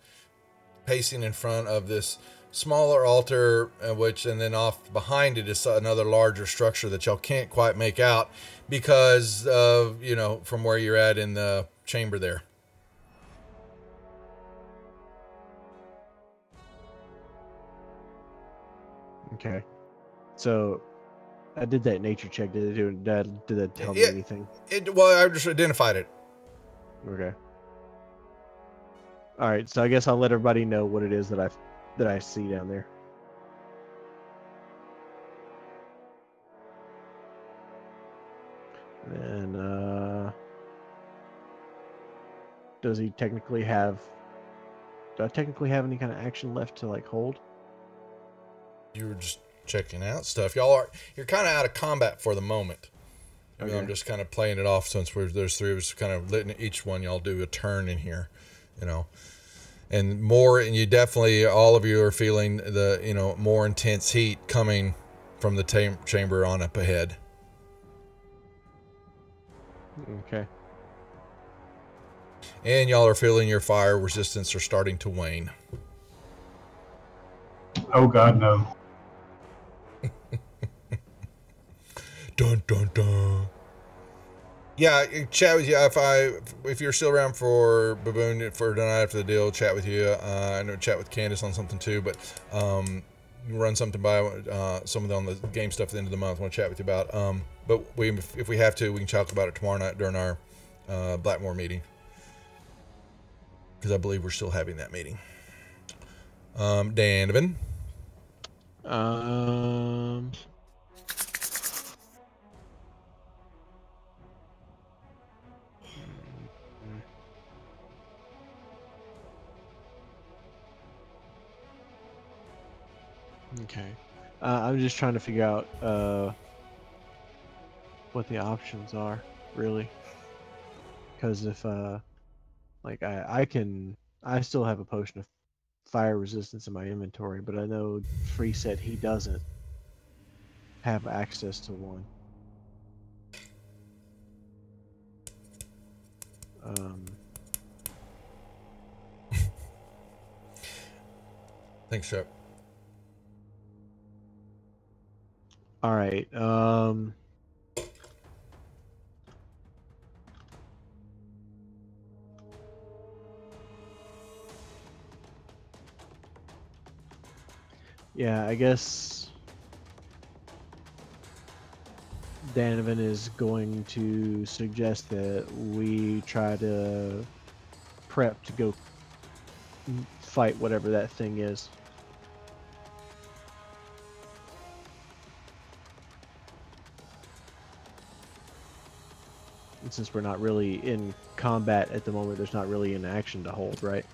Pacing in front of this smaller altar, and then off behind it is another larger structure that y'all can't quite make out because of, from where you're at in the chamber there. Okay. So I did that nature check. Did that tell me anything? Well, I just identified it. Okay. All right. So I guess I'll let everybody know what it is that I see down there. And does he technically have? Do I technically have any kind of action left to hold? You were just checking out stuff. You're kind of out of combat for the moment. Okay. I'm just kind of playing it off since there's three of us, kind of letting each one y'all do a turn in here, and you definitely, all of you are feeling the, more intense heat coming from the chamber on up ahead. Okay. And y'all are feeling your fire resistance are starting to wane. Oh God, no. Dun dun dun. Yeah, chat with you if you're still around for Baboon for tonight after the deal. Chat with you. I know chat with Candace on something too, but run something by some of on the game stuff at the end of the month. I want to chat with you about. But if we have to, we can talk about it tomorrow night during our Blackmore meeting, because I believe we're still having that meeting. Danovan. Okay. I'm just trying to figure out what the options are, really. Because if I still have a potion of fire resistance in my inventory, but I know Free said he doesn't have access to one. Thanks, Chuck. All right. Yeah, I guess Danovan is going to suggest that we try to prep to go fight whatever that thing is. And since we're not really in combat at the moment, there's not really an action to hold, right?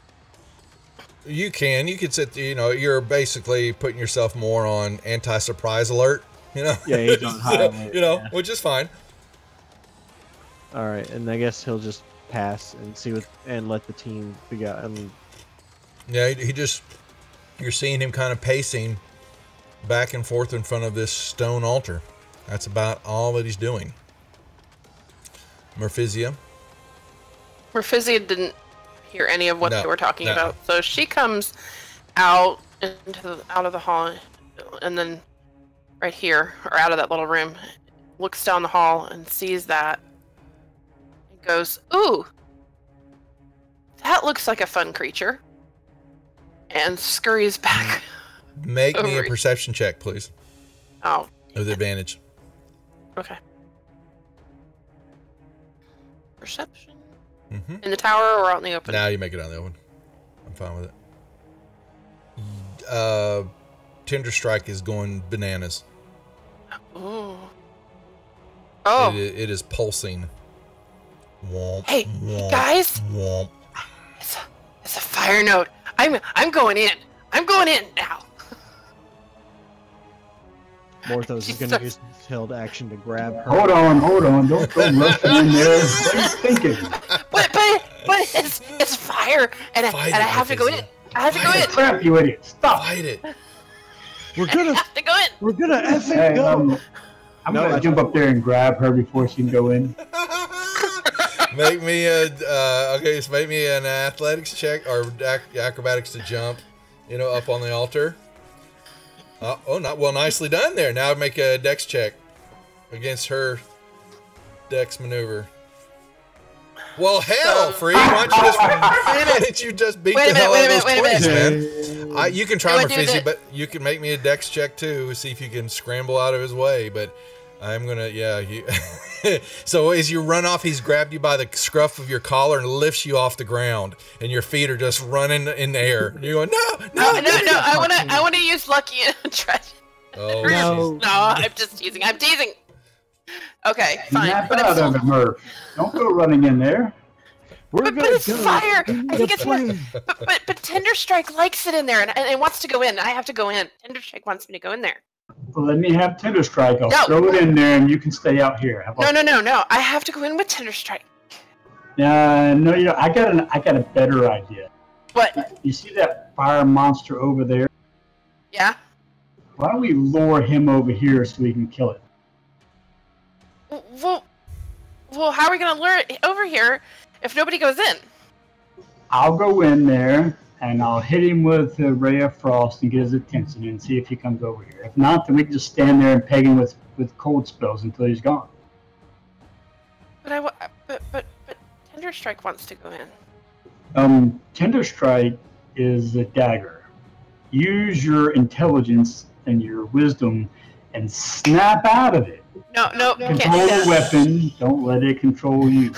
You could sit, you're basically putting yourself more on anti-surprise alert, Yeah, he's on high alert, yeah. Which is fine. All right, and I guess he'll just pass and and let the team figure out. Yeah, you're seeing him kind of pacing back and forth in front of this stone altar. That's about all that he's doing. Murphisia didn't hear any of what they were talking about, so she comes out of the hall, and then right here, or out of that little room, looks down the hall and sees that, and goes, "Ooh, that looks like a fun creature," and scurries back. Make me a perception check, please. Oh. With advantage. Okay. Perception. Mm-hmm. In the tower or out in the open? Now you make it out in the open. I'm fine with it. Tender Strike is going bananas. Ooh. Oh. It is pulsing. Womp, hey, womp, guys. Womp. It's a fire note. I'm going in. I'm going in now. Morthos is going to use his held action to grab her. Hold on. Don't go rushing in there. What are you thinking? But it's fire, and I have to go in. I have to go in. Crap, you idiot! Stop. Fight it. We're gonna I have to go in. we're gonna effing Hey, go. I'm No, gonna jump up there and grab her before she can go in. Make me so make me an athletics check or acrobatics to jump, up on the altar. Nicely done there. Now make a dex check against her dex maneuver. Well, hell, Free, why don't you just beat the hell out of those 20s, man? You can try Merfizia, but you can make me a dex check too, see if you can scramble out of his way, but I'm gonna, So as you run off, he's grabbed you by the scruff of your collar and lifts you off the ground, and your feet are just running in the air. You're going, no. I wanna use lucky and try. Oh, No, I'm just teasing. I'm teasing. Okay, fine. Snap But out of it, Murph. Don't go running in there. We're but it's fire. I think it's what. But Tender Strike likes it in there, and it wants to go in. I have to go in. Tender Strike wants me to go in there. Well, let me have Tender Strike. I'll No. throw it in there, and you can stay out here. How about No. I have to go in with Tender Strike. No, I got a better idea. What? You see that fire monster over there? Yeah. Why don't we lure him over here so we can kill it? Well, how are we gonna lure it over here if nobody goes in? I'll go in there and I'll hit him with a ray of frost and get his attention and see if he comes over here. If not, then we can just stand there and peg him with cold spells until he's gone. But Tender Strike wants to go in. Tender Strike is a dagger. Use your intelligence and your wisdom and snap out of it. No, can't do Control that. the weapon. Don't let it control you.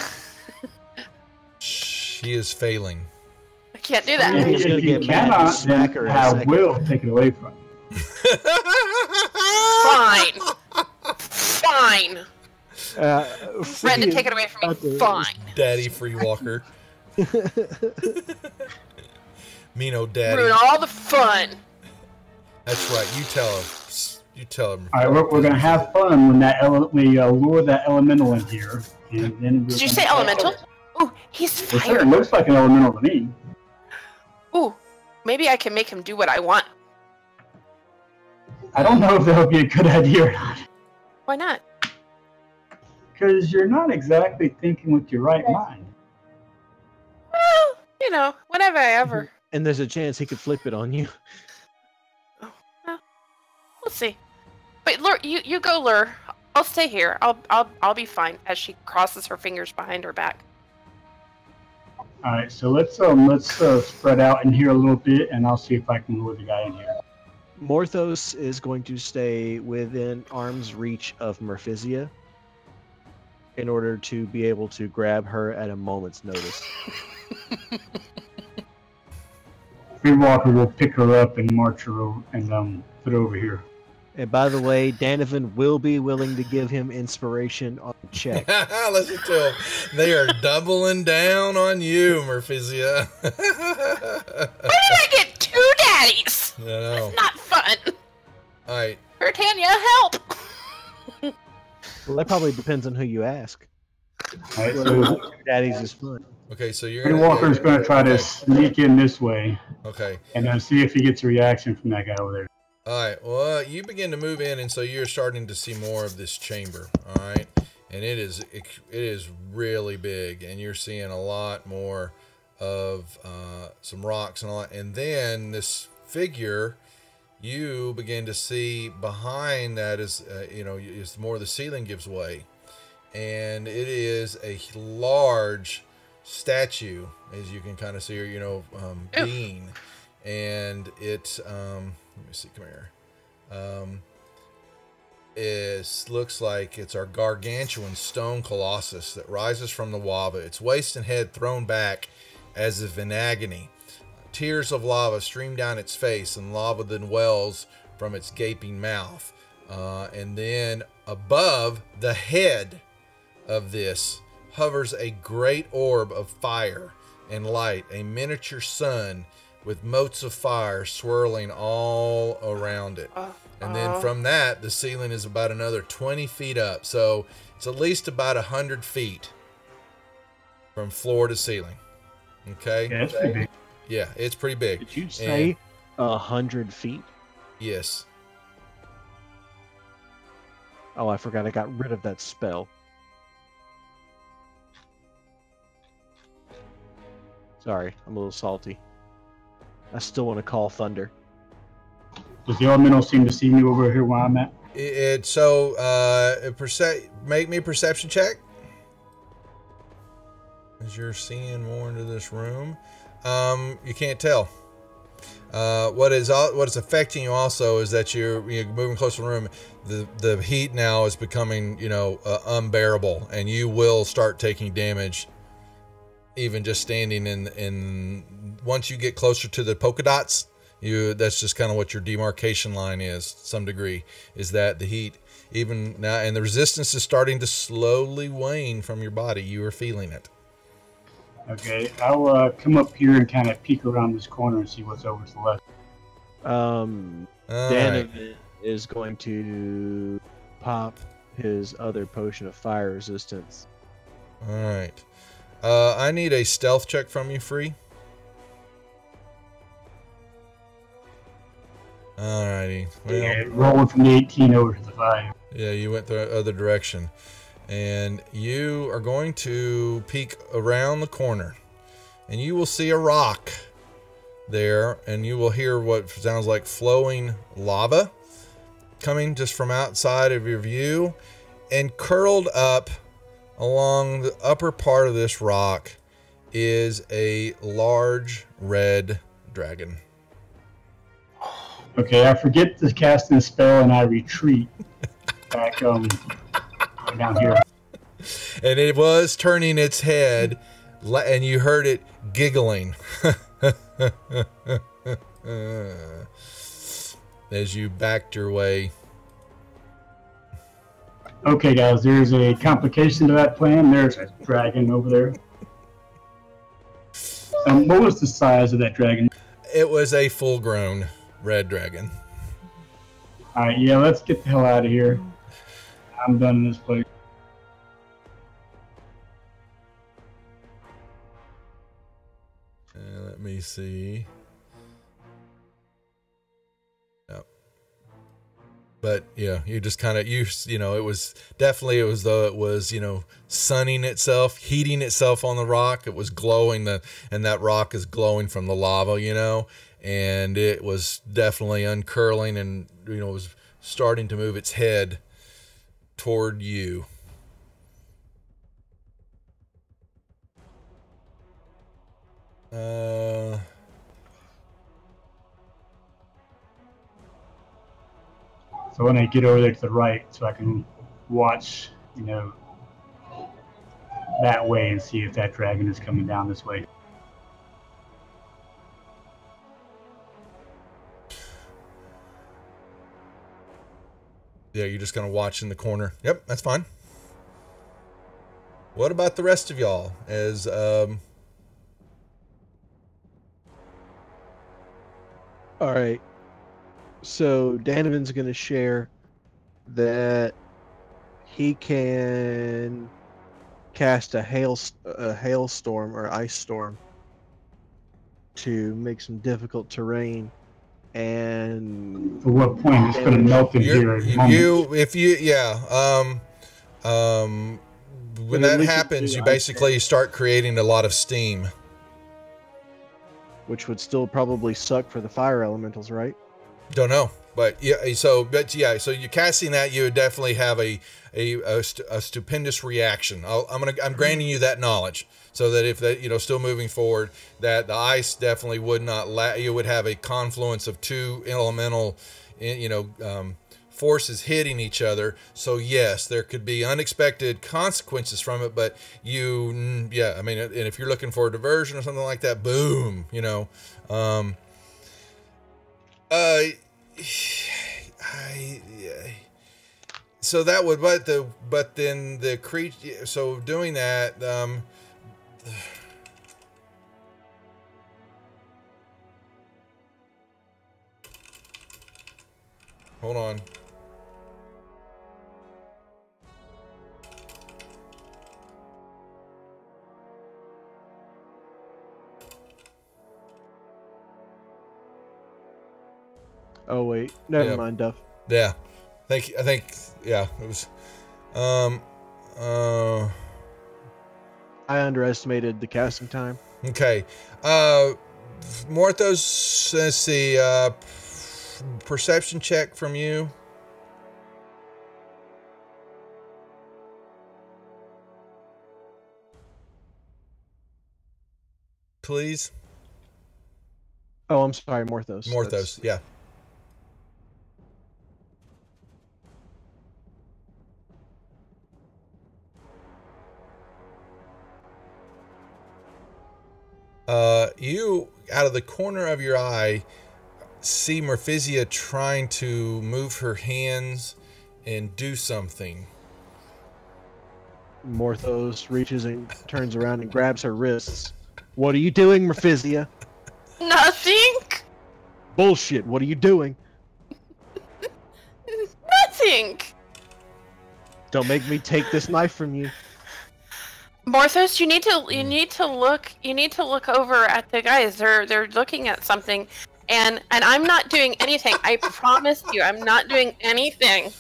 she is failing. I can't do that. Yeah, he's gonna If you get mad and cannot, smack then her in a I second. will take it away from you. Fine. Brandon, take it away from me. Fine. Daddy Free Walker. Mino Daddy. Ruin all the fun. That's right. You tell him. You tell him. All right, we're gonna have fun when we lure that elemental in here, and then. Did you say elemental? Ooh, he's It fire. certainly looks like an elemental to me. Ooh, maybe I can make him do what I want. I don't know if that would be a good idea or not, Why not? because you're not exactly thinking with your right mind. Well, whenever I ever. And there's a chance he could flip it on you. We'll see. But Lure, you go, Lure. I'll stay here. I'll be fine. As she crosses her fingers behind her back. All right, so let's spread out in here a little bit, and I'll see if I can lure the guy in here. Morthos is going to stay within arm's reach of Merfizia in order to be able to grab her at a moment's notice. Free Walker will pick her up and march her over and put her over here. And by the way, Danovan will be willing to give him inspiration on the check. Listen to him. They are doubling down on you, Merfizia. Why did I get two daddies? I know. That's not fun. All right. Britannia, help! Well, that probably depends on who you ask. All right, so Daddy's is fun. Okay, so you're Free Walker's going to try to sneak in this way Okay. and then see if he gets a reaction from that guy over there. All right. Well, you begin to move in, and so you're starting to see more of this chamber. All right, and it is really big, and you're seeing a lot more of some rocks and a lot. And then this figure, you begin to see behind that is is more the ceiling gives way, and it is a large statue, as you can kind of see her, being, and it let me see, come here. It looks like it's our gargantuan stone colossus that rises from the lava, its waist and head thrown back as if in agony. Tears of lava stream down its face, and lava then wells from its gaping mouth. And then above the head of this hovers a great orb of fire and light, a miniature sun with motes of fire swirling all around it. And then from that, the ceiling is about another 20 feet up. So it's at least about 100 feet from floor to ceiling. Okay? Yeah, that's pretty big. Yeah, it's pretty big. Did you say 100 feet? Yes. Oh, I forgot I got rid of that spell. Sorry, I'm a little salty. I still want to call thunder. Does the elemental seem to see me over here where I'm at? Make me a perception check. As you're seeing more into this room, you can't tell. What is affecting you also is that you're moving closer to the room. The heat now is becoming unbearable, and you will start taking damage. Even just standing in once you get closer to the polka dots, that's just kind of what your demarcation line is to some degree, is that the heat even now, and the resistance is starting to slowly wane from your body. You are feeling it. Okay, I'll come up here and kind of peek around this corner and see what's over to the left. Dan is going to pop his other potion of fire resistance. All right. I need a stealth check from you, Free. Alrighty. Well, Yeah, rolling from the 18 over to the 5. yeah, you went the other direction. And you are going to peek around the corner. And you will see a rock there. And you will hear what sounds like flowing lava coming just from outside of your view. And curled up along the upper part of this rock is a large red dragon. Okay, I forget to cast the spell and I retreat back down here. And it was turning its head, and you heard it giggling as you backed your way. Okay, guys, there's a complication to that plan. There's a dragon over there. What was the size of that dragon? It was a full-grown red dragon. All right, yeah, let's get the hell out of here. I'm done in this place. Let me see. Yep. But yeah, you just kind of it was though it was sunning itself, heating itself on the rock. It was glowing, and that rock is glowing from the lava, and it was definitely uncurling, and was starting to move its head toward you. So when I get over there to the right, so I can watch, that way and see if that dragon is coming down this way. Yeah, you're just gonna watch in the corner. Yep, that's fine. What about the rest of y'all? All right. So Danovan's going to share that he can cast a hailstorm or ice storm to make some difficult terrain. And For what point? It's going to melt in here in a moment. When that happens, you basically start creating a lot of steam. Which would still probably suck for the fire elementals, right? Don't know, but so you're casting that, you would definitely have a stupendous reaction. I'm granting you that knowledge, so that if that still moving forward, that the ice definitely would not you would have a confluence of two elemental forces hitting each other. So yes, there could be unexpected consequences from it, but and if you're looking for a diversion or something like that, boom, so that would, but then the creature, so doing that, Hold on. Oh wait, never Yeah. mind, Duff. Yeah. I think yeah, it was I underestimated the casting time. okay. Morthos, let's see, perception check from you. Please. Oh, I'm sorry, Morthos. Morthos, yeah. You, out of the corner of your eye, see Merphisia trying to move her hands and do something. Morthos reaches and turns around and grabs her wrists. What are you doing, Merphisia? Nothing. Bullshit. What are you doing? Nothing. Don't make me take this knife from you. Morthos, you need to look over at the guys. They're looking at something, and I'm not doing anything. I promise you, I'm not doing anything.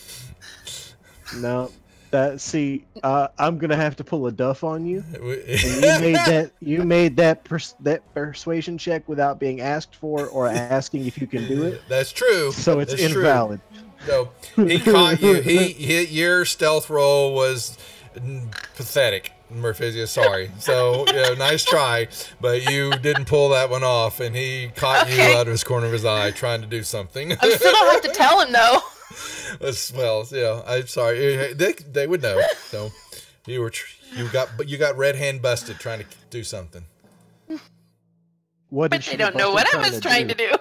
No, I'm gonna have to pull a Duff on you. And You made that persuasion check without being asked for or asking if you can do it. That's true. So it's That's true. invalid. So he caught you. He hit your stealth roll was pathetic, Merphisia. Sorry. So nice try, but you didn't pull that one off, and he caught you out of his corner of his eye trying to do something. I still don't have to tell him though. Well, yeah. I'm sorry. They would know. So you got red hand busted trying to do something. What did But she they don't know what I was trying to do.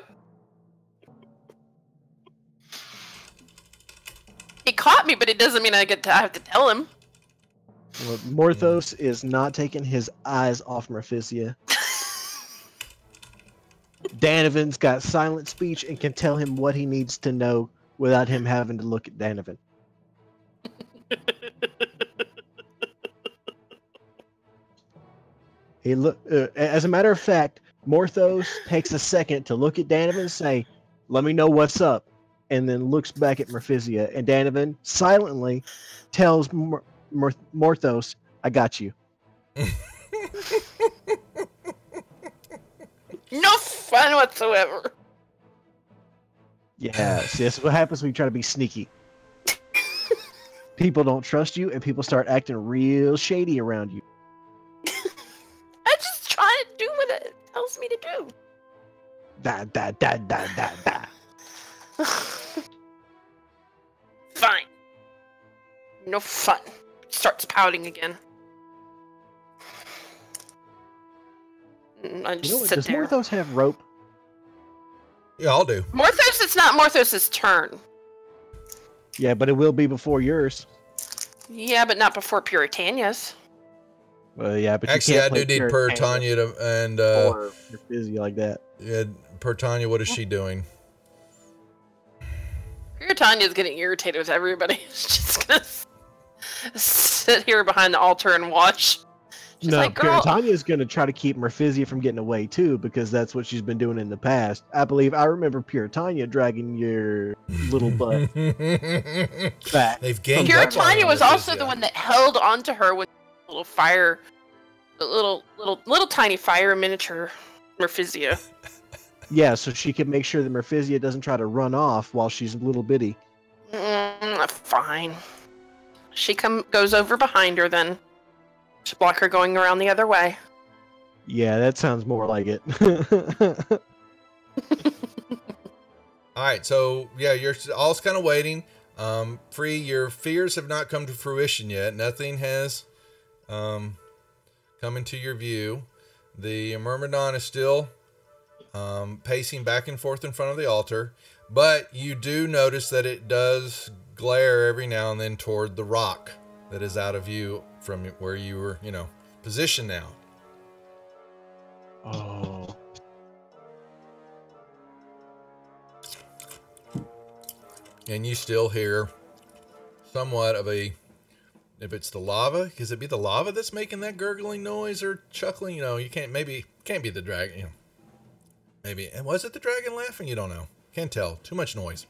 He caught me, but it doesn't mean I have to tell him. Well, Morthos is not taking his eyes off Merphisia. Danovan's got silent speech and can tell him what he needs to know without him having to look at Danovan. As a matter of fact, Morthos takes a second to look at Danovan and say, "Let me know what's up," and then looks back at Merphisia, and Danovan silently tells Morthos, "I got you." No fun whatsoever. Yeah, see, that's what happens when you try to be sneaky. People don't trust you, and people start acting real shady around you. I just try to do what it tells me to do. Da da da da da da. Fine. No fun. Starts pouting again. I just You know what? sit Does there. Morthos have rope? Yeah, I'll do. Morthos, it's not Morthos' turn. Yeah, but it will be before yours. Yeah, but not before Puritania's. Well, yeah, but Actually, you I can't do play need Puritania Pertanya and or Merphisia like that. yeah, Pertanya. What is she doing? Puritania's getting irritated with everybody. She's just gonna sit here behind the altar and watch. She's No, like, girl. Puritania's going to try to keep Merphisia from getting away too, because that's what she's been doing in the past. I remember Puritania dragging your little butt back. They've gained up on Puritania her, was also Merphisia. the one that held onto her with a little fire, a little tiny fire miniature Merphisia. Yeah, so she can make sure that Merphisia doesn't try to run off while she's little bitty. Fine. She goes over behind her then. To block her going around the other way. Yeah, that sounds more like it. All right, so yeah, you're all kind of waiting. Free, your fears have not come to fruition yet. Nothing has come into your view. The Myrmidon is still pacing back and forth in front of the altar, but you do notice that it does glare every now and then toward the rock that is out of view from where you were, positioned now. and you still hear somewhat of a, if it's the lava, because it'd be the lava that's making that gurgling noise or chuckling. You know, you can't be the dragon. You know, maybe. And was it the dragon laughing? You don't know. Can't tell. Too much noise.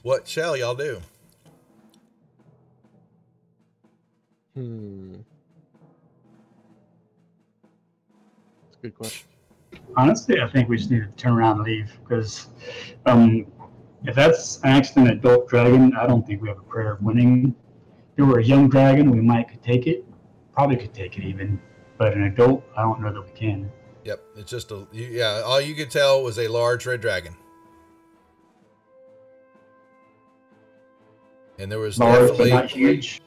What shall y'all do? That's a good question. Honestly, I think we just need to turn around and leave because if that's an accident adult dragon, I don't think we have a prayer of winning. If it were a young dragon, we might could take it. Probably could take it even. But an adult, I don't know that we can. Yep, it's just yeah. All you could tell was a large red dragon, and there was Large, definitely but not huge.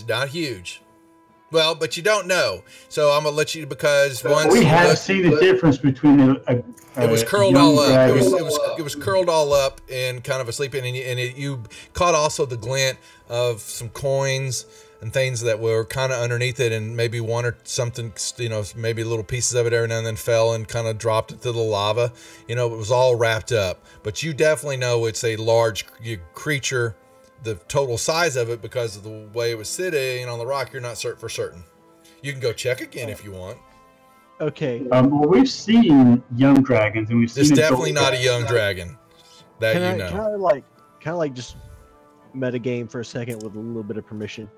not huge. Well, but you don't know, so I'm gonna let you because once We you have look- seen the difference between it was curled young all up. dragon. It was curled all up and kind of asleep, and you caught also the glint of some coins and things that were kind of underneath it, and maybe one or something, you know, maybe little pieces of it every now and then fell and kind of dropped into the lava. You know, it was all wrapped up, but you definitely know it's a large creature. The total size of it, because of the way it was sitting on the rock, you're not certain for certain. You can go check again if you want. Okay. Well, we've seen young dragons, and we've seen It's adult definitely not a dragons. young dragon. That Can you I know. kind of like just metagame for a second with a little bit of permission?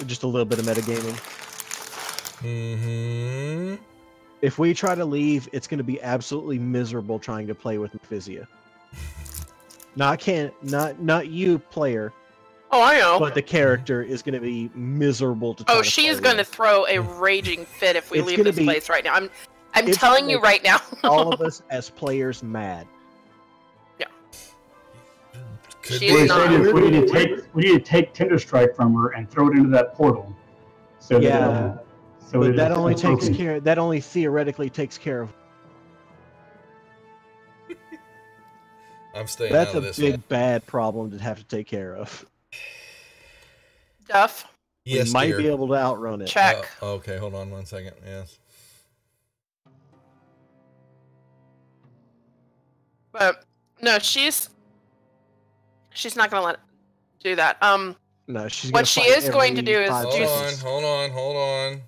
Just a little bit of metagaming. Mm-hmm. If we try to leave, it's going to be absolutely miserable trying to play with Mephysia. Not you, player, Oh, I know. but the character is going to be miserable to. Try Oh, to she play is going to with. throw a raging fit if we It's leave gonna this be- place right now. I'm it's telling gonna you make right now. all of us as players mad. Could She be. is We not. said we need to take Tinder Strike from her and throw it into that portal. So Yeah, that, so But that it's only takes broken. care. That only theoretically takes care of. I'm staying That's out a of this big one. bad problem to have to take care of. Duff, Yes, we might dear. be able to outrun it. check. Okay, hold on 1 second. Yes. But no, she's not going to let do that. No, she's What gonna she fight is going to every do is 5 Hold on, seconds. hold on.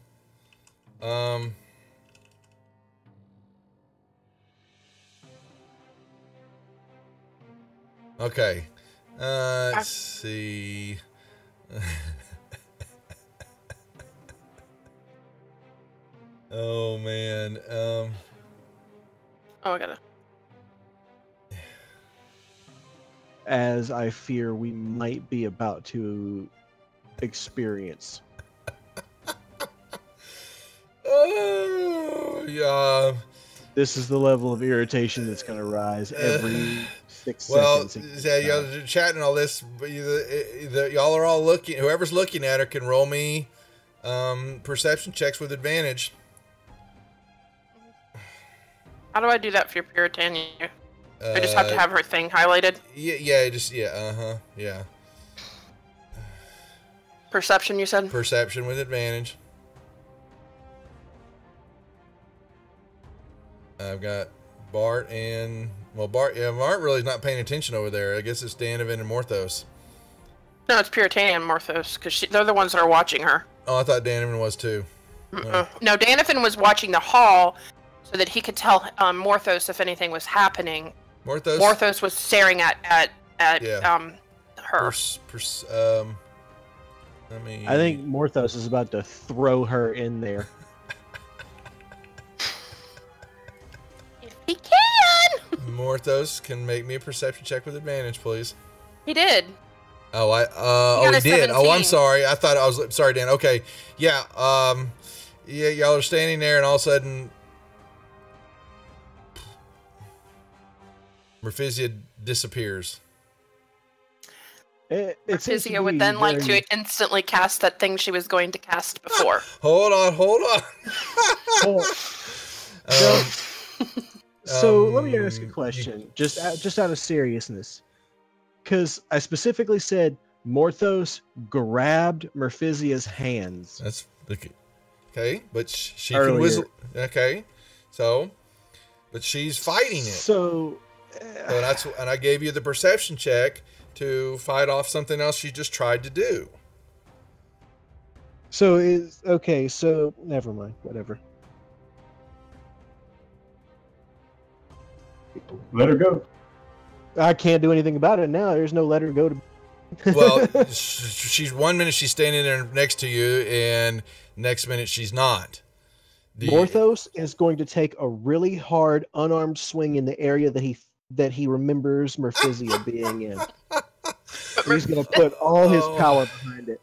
Okay. Let's see. Oh man. Oh, I got to. As I fear we might be about to experience. Oh yeah. This is the level of irritation that's going to rise every 6 Well, seconds. yeah, y'all are chatting all this, but y'all are all looking. Whoever's looking at her can roll me perception checks with advantage. How do I do that for your Puritania? I just have to have her thing highlighted. Yeah. Perception, you said? Perception with advantage. I've got Bart and Bart really is not paying attention over there. I guess it's Danovan and Morthos. No, it's Puritania and Morthos, because they're the ones that are watching her. Oh, I thought Danovan was too. No, Danifin was watching the hall so that he could tell Morthos if anything was happening. Morthos. Morthos was staring at Yeah. her. Let me. I think Morthos is about to throw her in there. If he can! Morthos can make me a perception check with advantage, please. He did. Oh, got he a did. Oh, I'm 17. sorry. I thought I was sorry, Dan. Okay, yeah. Yeah, y'all are standing there, and all of a sudden, Mephysia disappears. It seems to Mephysia would be then like very- to instantly cast that thing she was going to cast before. Hold on. Oh, so let me ask a you- question, just out of seriousness, because I specifically said Morthos grabbed Mephysia's hands. That's okay, but she Earlier. can whistle. Okay, so but she's fighting it. So And I gave you the perception check to fight off something else she just tried to do. So is okay. So never mind. Whatever. Let her go. I can't do anything about it now. There's no let her go to. Well, she's 1 minute she's standing there next to you, and next minute she's not. Morthos is going to take a really hard unarmed swing in the area that he remembers Merphisia being in. He's going to put all his power behind it.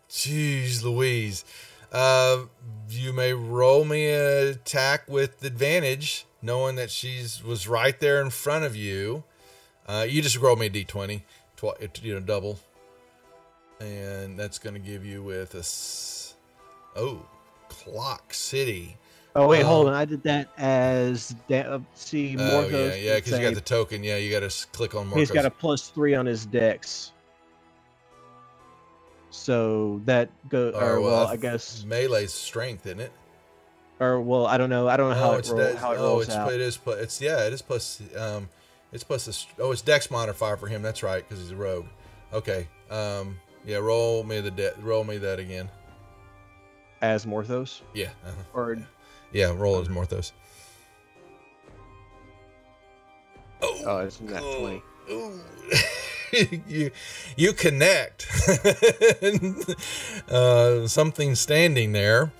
Jeez Louise. You may roll me an attack with advantage, knowing that was right there in front of you. You just roll me a d20, double. And that's going to give you with Clock City. Oh, wait, hold on. I did that as, see, Morthos. Yeah, because you got the token. Yeah, you got to click on Morthos. He's got a +3 on his dex. So that I guess melee's strength, isn't it? Or well, I don't know. I don't know how it rolls out. It is plus. It is plus. It's plus. It's dex modifier for him. That's right, because he's a rogue. Okay. Yeah. Roll me that again. As Morthos. Yeah. Or. Yeah. Roll as Morthos. Oh, it's not 20. Ooh. you connect. Something standing there.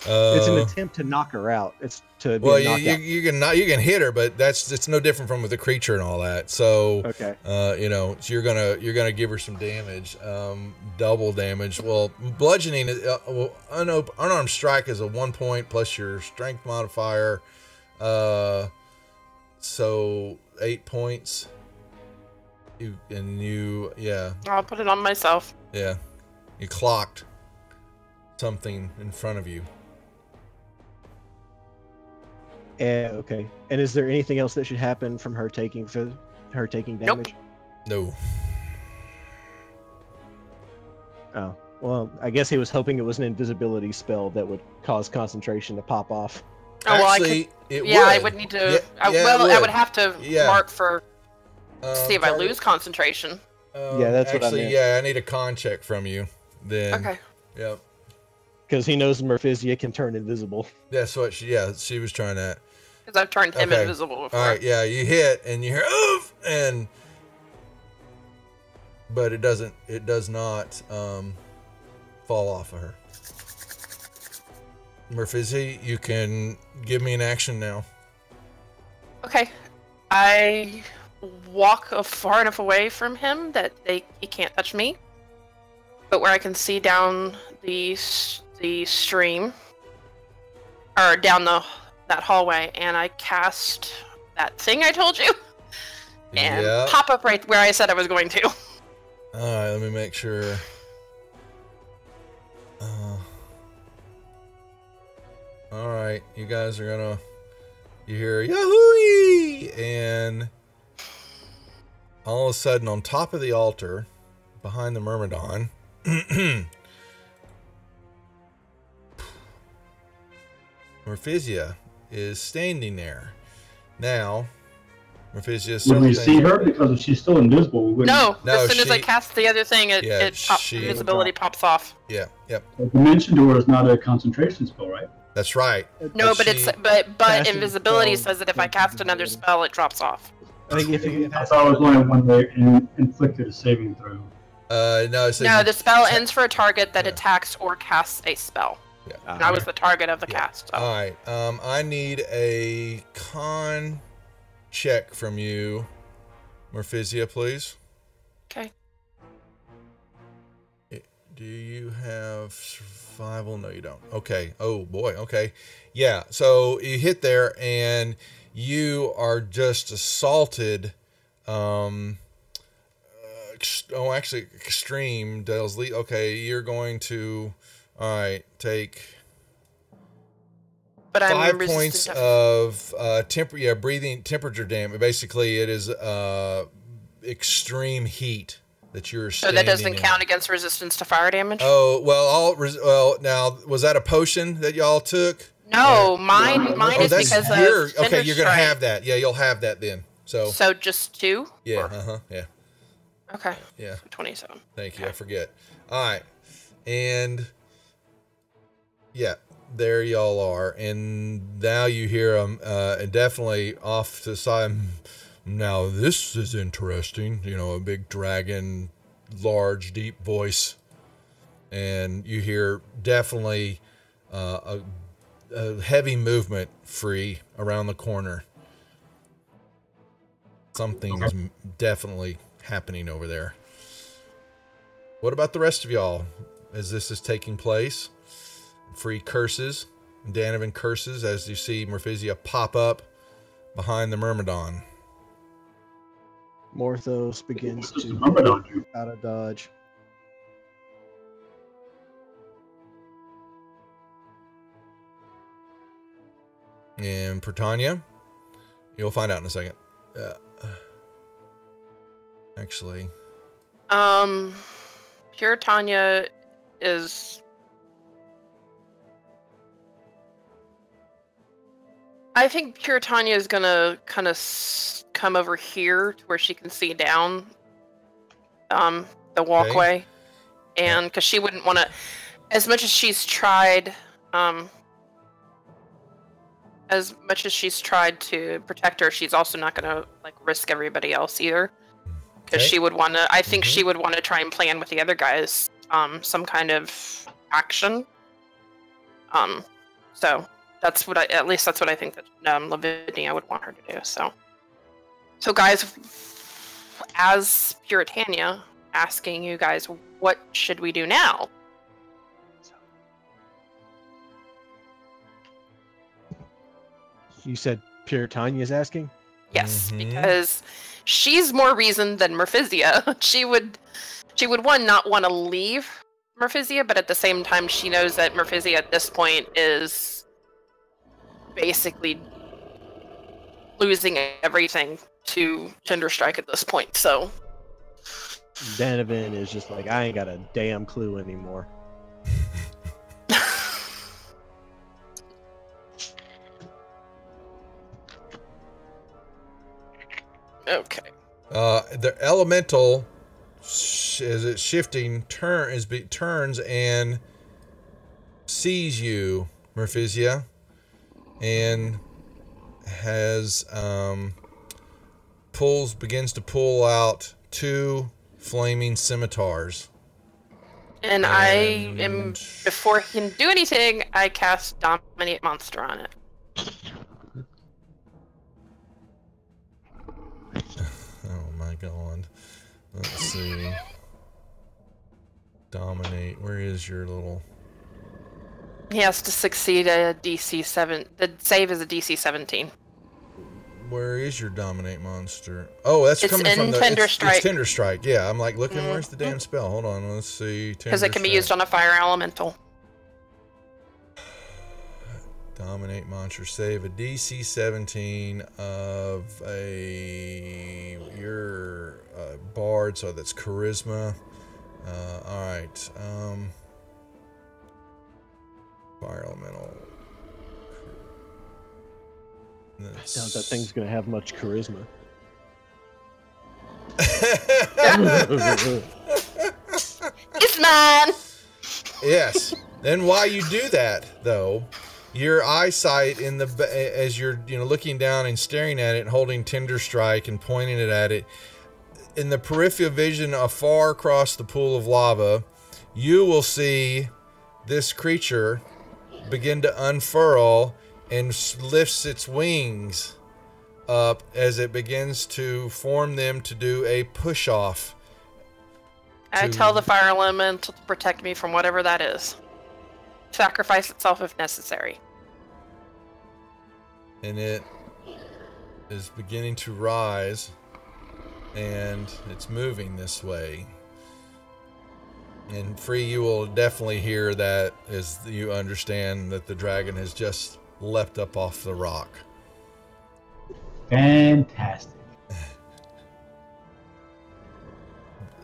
It's an attempt to knock her out. It's to be you can hit her, but it's no different from with the creature and all that. So okay, so you're gonna give her some damage, double damage. Well, bludgeoning, unarmed strike is a 1 point plus your strength modifier, so 8 points. I'll put it on myself. Yeah, you clocked something in front of you. Okay. And is there anything else that should happen from her taking damage? Nope. No. Oh well, I guess he was hoping it was an invisibility spell that would cause concentration to pop off. Oh well, Actually, I would need to. I would have to mark for. See if I lose concentration. Yeah, that's what I meant. Yeah, I need a con check from you. Then. Okay. Yep. Because he knows Merphisia can turn invisible. That's what she was trying that. Because I've turned him invisible before. All right, yeah, you hit and you hear oof, but it does not fall off of her. Merphisia, you can give me an action now. Okay. I walk far enough away from him that he can't touch me, but where I can see down the stream, or down that hallway, and I cast that thing I told you, and pop up right where I said I was going to. All right, let me make sure. All right, you guys are gonna. You hear Yahoo! And all of a sudden, on top of the altar, behind the Myrmidon, Merphisia is standing there. Now, Merphisia. Would we see her? Because if she's still invisible, we wouldn't. No, as soon as I cast the other thing, invisibility pops off. Yeah, yep. Dimension Door is not a concentration spell, right? That's right. No, but invisibility says that if I cast another spell, it drops off. I think that's always only when they inflicted a saving throw. No, the spell ends for a target that attacks or casts a spell. Yeah. And I was the target of the cast. So. All right. I need a con check from you, Merphisia, please. Okay. Do you have survival? No, you don't. Okay. Oh boy. Okay. Yeah. So you hit there, and you are just assaulted. Actually, extreme. Okay, you're going to. All right, take. But 5 points of breathing temperature damage. Basically, it is extreme heat that you're. So that doesn't count against resistance to fire damage. Oh well, now was that a potion that y'all took? No, mine Oh, is that's because your. of Okay, you're gonna Tinderstrike. have that. Yeah, you'll have that then. So So just 2? yeah, yeah, Okay. yeah. So 27. Thank you. I forget. All right, and yeah, there y'all are, and now you hear them definitely off to the side. Now this is interesting. You know, a big dragon, large, deep voice, and you hear definitely a heavy movement free around the corner. Something's definitely happening over there. What about the rest of y'all as this is taking place? Free curses. Danavan curses as you see Merphisia pop up behind the Myrmidon. Morthos begins What's the to Myrmidon do? out of dodge. And Britannia, you'll find out in a second. Actually, Puritania is. I think Puritania is gonna kind of come over here to where she can see down the walkway, and because she wouldn't want to, as much as she's tried, to protect her, she's also not gonna like risk everybody else either. Because Okay. she would want to. I think Mhm. she would want to try and plan with the other guys, some kind of action. So that's what at least that's what I think that Lavinia would want her to do. So guys, as Puritania, asking you guys, what should we do now? You said Puritania's asking? Yes, Mhm. because she's more reasoned than Merphisia. She would one not want to leave Merphisia, but at the same time she knows that Merphisia at this point is basically losing everything to Tinderstrike at this point. So Danavan is just like, I ain't got a damn clue anymore. okay. The elemental, as it's shifting, turns and sees you, Merphisia, and has begins to pull out 2 flaming scimitars. And I am, before he can do anything, I cast Dominate Monster on it. Oh my god. Let's see. Dominate. Where is your little... He has to succeed a DC 7. The save is a DC 17. Where is your dominate monster? Oh, that's It's coming in from the Tinderstrike. It's Tinderstrike. Yeah, I'm like looking. Where's the damn spell? Hold on. Let's see. Because it can be used on a fire elemental. Dominate monster. Save a DC 17 of your bard. So that's charisma. All right. Fire elemental. I doubt that thing's gonna have much charisma. It's mine! Yes. Then while you do that, though, your eyesight in the as you're looking down and staring at it, and holding Tinderstrike and pointing it at it, in the peripheral vision afar across the pool of lava, you will see this creature begin to unfurl and lifts its wings up as it begins to form them to do a push-off. I tell the fire elemental to protect me from whatever that is. Sacrifice itself if necessary. And it is beginning to rise, and it's moving this way. And Free, you will definitely hear that as you understand that the dragon has just leapt up off the rock. Fantastic.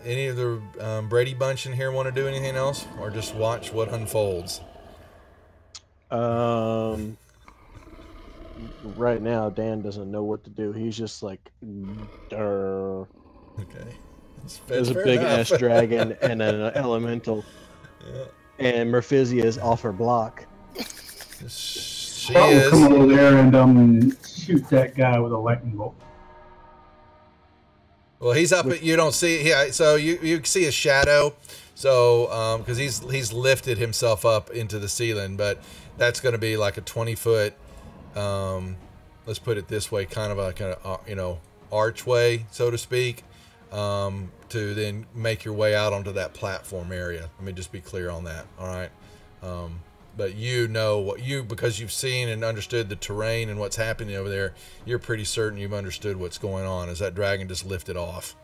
Any of the Brady bunch in here want to do anything else, or just watch what unfolds? Right now, Dan doesn't know what to do. He's just like, "Durr." Okay. There's a fair big enough. ass dragon and an elemental, Yeah. and Merphisia is off her block. She Bart will is. come over there and shoot that guy with a lightning bolt. Well, he's up. You don't see. Yeah, so you see a shadow. So because he's lifted himself up into the ceiling, but that's going to be like a 20-foot. Let's put it this way, kind of archway, so to speak, to then make your way out onto that platform area. Let me just be clear on that. All right. But you know because you've seen and understood the terrain and what's happening over there, you're pretty certain you've understood what's going on as that dragon just lifted off.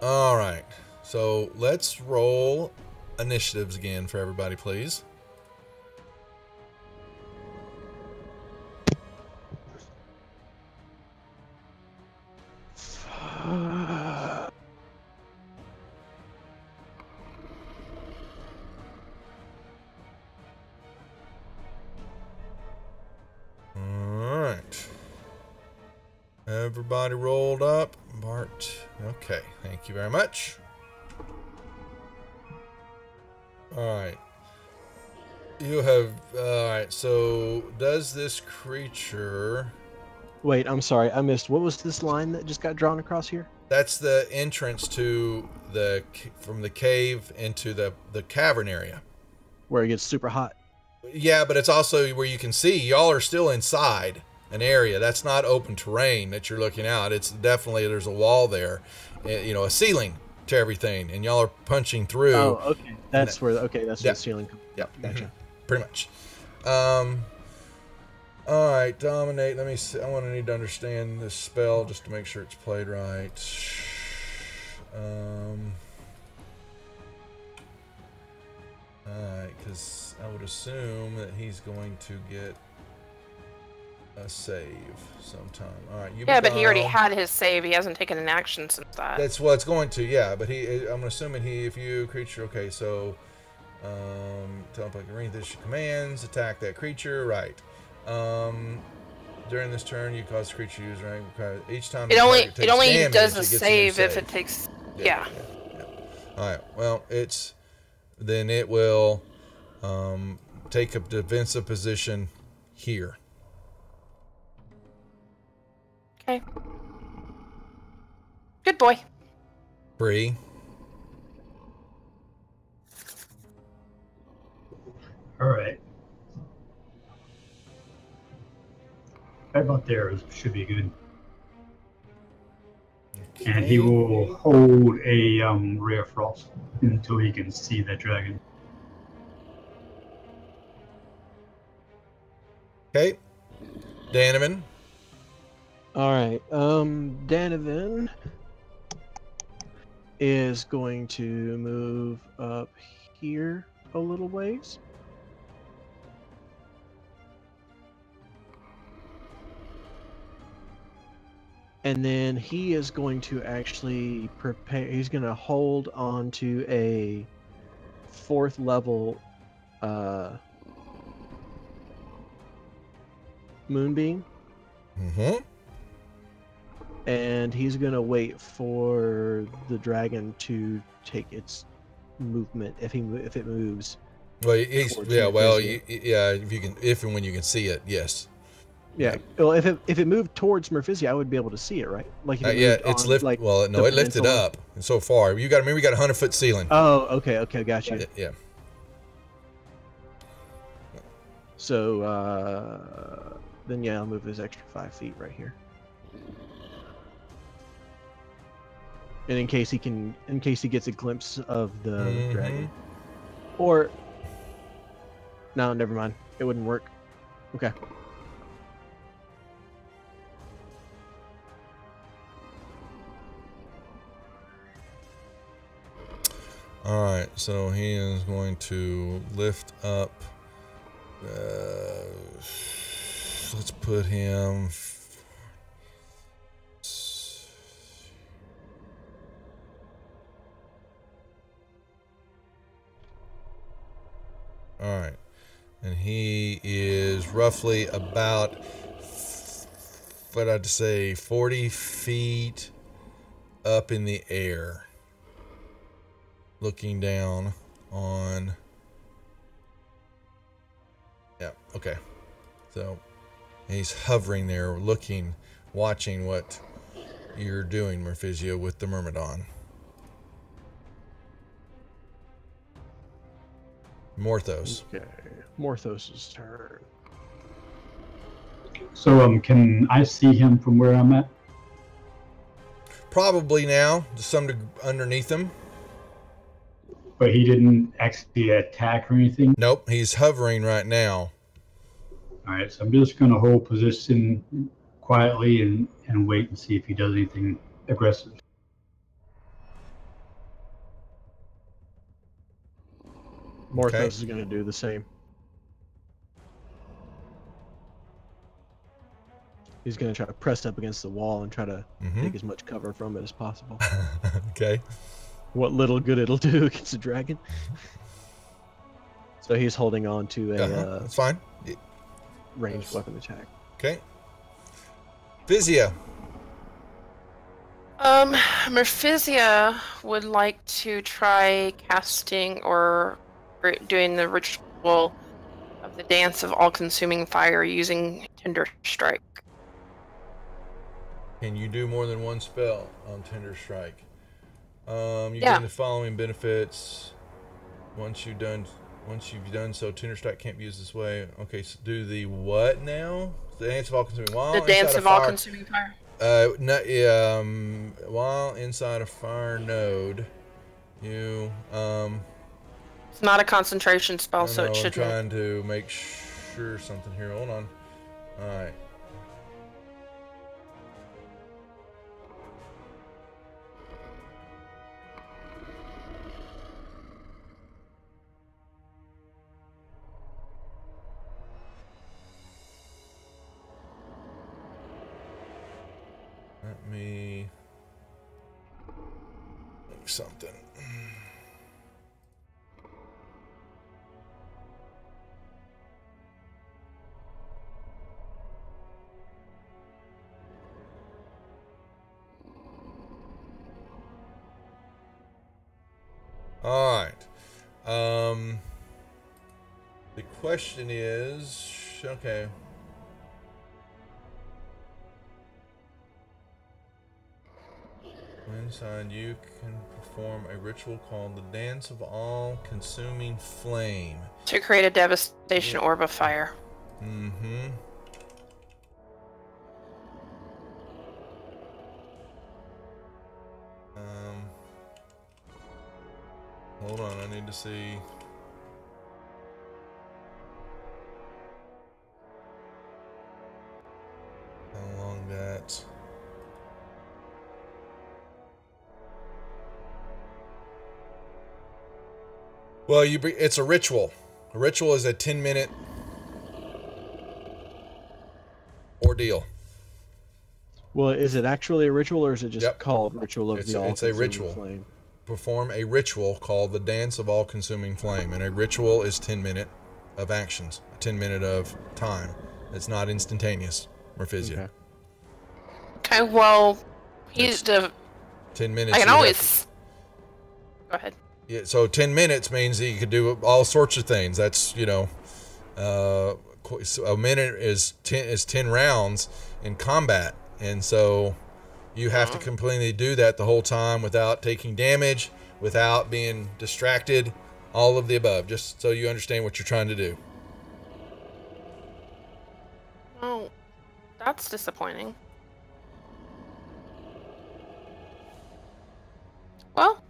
All right, so let's roll initiatives again for everybody, please. Alright. Everybody rolled up. Bart. Okay. Thank you very much. Alright. You have... Alright, so does this creature... Wait, I'm sorry, I missed. What was this line that just got drawn across here? That's the entrance to from the cave into the cavern area. Where it gets super hot. Yeah, but it's also where you can see y'all are still inside an area. That's not open terrain that you're looking out. It's definitely, there's a wall there, a ceiling to everything, and y'all are punching through. Oh, okay. That's where the ceiling comes. Yep. Gotcha. Mm-hmm. Pretty much. All right, dominate. Let me see. I want to need to understand this spell just to make sure it's played right. Alright, because I would assume that he's going to get a save sometime. Alright, you. Yeah, but he already had his save. He hasn't taken an action since that. That's what it's going to, yeah. But I'm assuming if you creature, okay, so teleport can read this commands, attack that creature, right. During this turn, you cause the creature to use rank. Each time it only damage, does a save if it takes. Yeah. All right. Well, then it will take a defensive position here. Okay. Good boy. Bree. All right. Right about there should be good. Okay. And he will hold a ray of frost until he can see that dragon. Okay. Danovan. All right. Danovan is going to move up here a little ways. And then he is going to actually prepare. He's going to hold on to a 4th level moonbeam. Mm-hmm. And he's going to wait for the dragon to take its movement if it moves. Well, if and when you can see it, yes. Yeah. Well, if it moved towards Merphisia, I would be able to see it, right? Like it's lifted. Like, well, no, it lifted up, and so far you got to remember we got 100-foot ceiling. Oh, okay, gotcha. Yeah. So then I'll move this extra 5 feet right here. And in case he gets a glimpse of the dragon, or no, never mind, it wouldn't work. Okay. All right, so he is going to lift up. Let's put him. All right. And he is roughly about, what I'd say, 40 feet up in the air, looking down on. Yeah, okay. So he's hovering there, looking, watching what you're doing, Merfizio, with the Myrmidon. Morthos. Okay. Morthos' turn. So, can I see him from where I'm at? Probably now, to some underneath him. But he didn't actually attack or anything? Nope, he's hovering right now. All right, so I'm just going to hold position quietly and wait and see if he does anything aggressive. Morthos is going to do the same. He's going to try to press up against the wall and try to take as much cover from it as possible. Okay. What little good it'll do against a dragon. So he's holding on to a That's fine. ranged weapon attack. Okay. Physia. Merfizia would like to try casting or doing the ritual of the Dance of All-Consuming Fire using Tender Strike. Can you do more than one spell on Tender Strike? You Yeah. gain the following benefits once you've done so. Tender Strike can't be used this way. Okay, so do the what now? The Dance of All-Consuming. The Dance of All-Consuming Fire. While inside a fire node, you It's not a concentration spell, so it shouldn't. I'm trying to make sure something here. Hold on. All right. Let me make something. All right. The question is, okay. Inside, you can perform a ritual called the Dance of All-Consuming Flame. To create a devastation orb of fire. Mm-hmm. Hold on, I need to see. How long that. Well, it's a ritual. A ritual is a 10-minute ordeal. Well, is it actually a ritual, or is it just Yep. called Ritual of It's the a All-Consuming ritual. Flame? Perform a ritual called the Dance of All-Consuming Flame. And a ritual is 10-minute of actions, 10-minute of time. It's not instantaneous, Merfizia. Okay, well, he's the. 10 minutes. I can you have always. Go ahead. Yeah, so 10 minutes means that you could do all sorts of things. That's, so a minute is 10 rounds in combat. And so you have to completely do that the whole time without taking damage, without being distracted, all of the above, just so you understand what you're trying to do. Oh, that's disappointing. Well,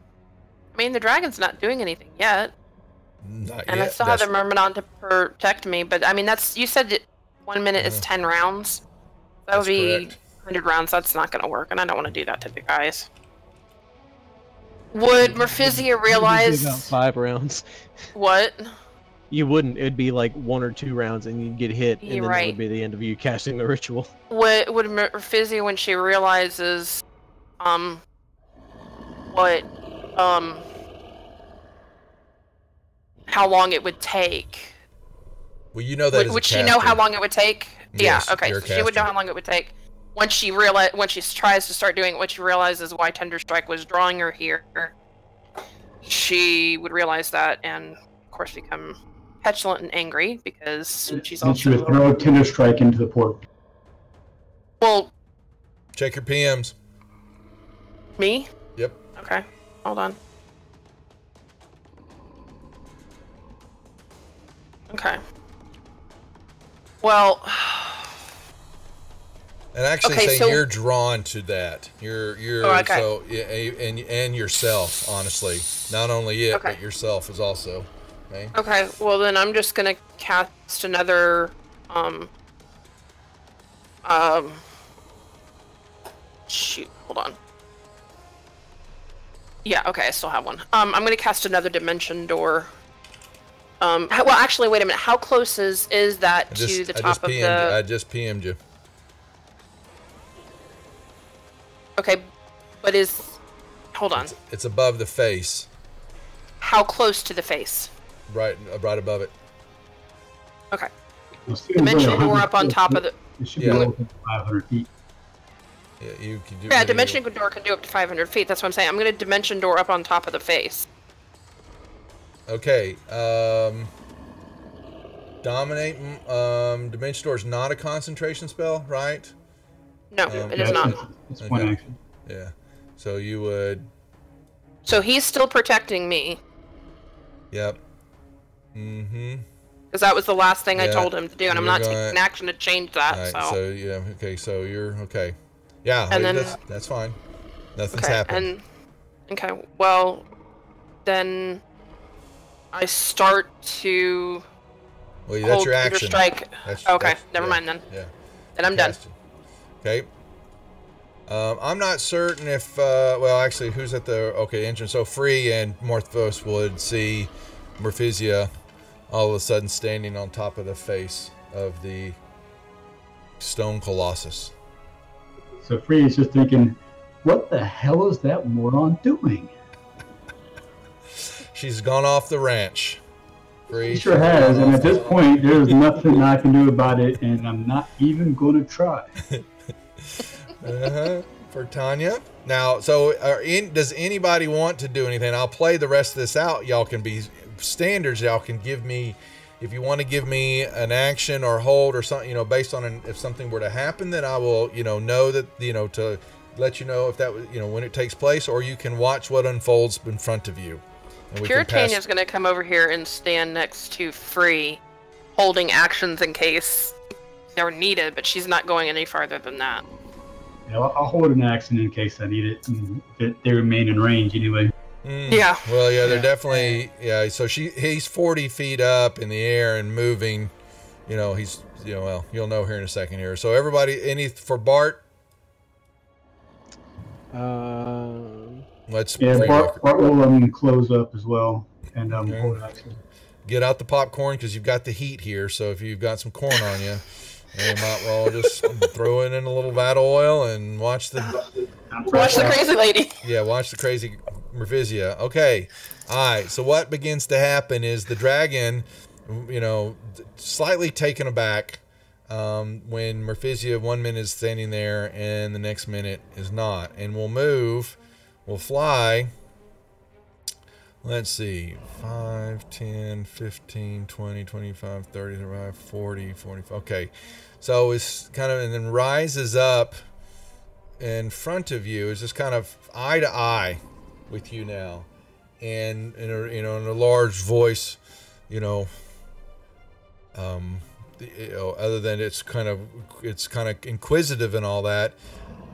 I mean, the dragon's not doing anything yet. Not And yet. I still have the Myrmidon to protect me, but I mean, you said that 1 minute is 10 rounds. That would That's be correct. 100 rounds. That's not going to work, and I don't want to do that to the guys. Would Merfizia About realize 5 rounds. what? You wouldn't. It'd be like 1 or 2 rounds, and you'd get hit, and You're then that right. would be the end of you casting the ritual. Would Merfizia, when she realizes, what, how long it would take. Well, you know that. Would she know how long it would take? Yes, yeah. Okay. you're a So she would know caster. how long it would take. When she tries to start doing it, when she realizes why Tender Strike was drawing her here, she would realize that, and of course become petulant and angry because she's And she would also. throw Tender Strike into the portal. Well, Check your PMs. me? Yep. Okay. Hold on. Okay. Well, And actually, Okay, say so- you're drawn to that. You're Oh, okay. so yeah, and yourself. Honestly, not only it, Okay. but yourself is also. Okay. okay. Well, then I'm just gonna cast another. Shoot. Hold on. Yeah. Okay. I still have one. I'm gonna cast another dimension door. Well, actually, wait a minute. How close is that to the top of the? I just PM'd you. Okay, but is. Hold on. It's above the face, How close to the face? right above it. Okay. Well, still Dimension really door 100 up on top of the. It should Yeah. be over 500 feet. Yeah, you can do. Yeah, dimension door can do up to 500 feet. That's what I'm saying. I'm gonna dimension door up on top of the face. Okay. Dominate. Dimension door is not a concentration spell, right? No, it is Yeah, not. It's one Okay. action. Yeah. So you would. So he's still protecting me Yep. Mm-hmm. because that was the last thing I Yeah, told him to do, and I'm you're not gonna- taking action to change that. All right. so. So yeah. Okay. So you're okay. Yeah. And then- that's fine. Nothing's Okay, happened. okay. Well, then I start to Well, that's hold your Thunder action. Strike. That's, Okay, that's- never yeah, mind then. Yeah. Then I'm done. Casting. Okay. I'm not certain if, well, actually, who's at the, okay, entrance. So Free and Morthos would see Morphisia all of a sudden standing on top of the face of the stone colossus. So Free is just thinking, what the hell is that moron doing? She's gone off the ranch. Free. He sure has, and at this point, there's nothing I can do about it, and I'm not even going to try. For Tanya. Now, so does anybody want to do anything? I'll play the rest of this out. Y'all can be standards. Y'all can give me, if you want to give me an action or hold or something, based on if something were to happen, then I will, know that, to let you know if that was, when it takes place, or you can watch what unfolds in front of you. And we can pass- Puritania's gonna come over here and stand next to Free, holding actions in case they're needed, but she's not going any farther than that. I'll hold an action in case I need it, and they remain in range anyway. Yeah. Well, yeah, they're definitely, yeah. So he's 40 feet up in the air and moving. He's, well, you'll know here in a second here. So everybody, for Bart, let's Yeah, free Bart walk. will close up as well, and Okay. hold an action. Get out the popcorn because you've got the heat here. So if you've got some corn on you, you might well just throw it in a little vat of oil and watch the Watch the crazy lady. watch the crazy Mervisia. Okay. All right. So what begins to happen is the dragon, slightly taken aback when Mervisia 1 minute is standing there and the next minute is not. And we'll fly. Let's see. 5, 10, 15, 20, 25, 30, 35, 40, 45. Okay. So it's kind of, and then rises up in front of you, is just kind of eye to eye with you now, and in a large voice, other than it's kind of inquisitive and all that.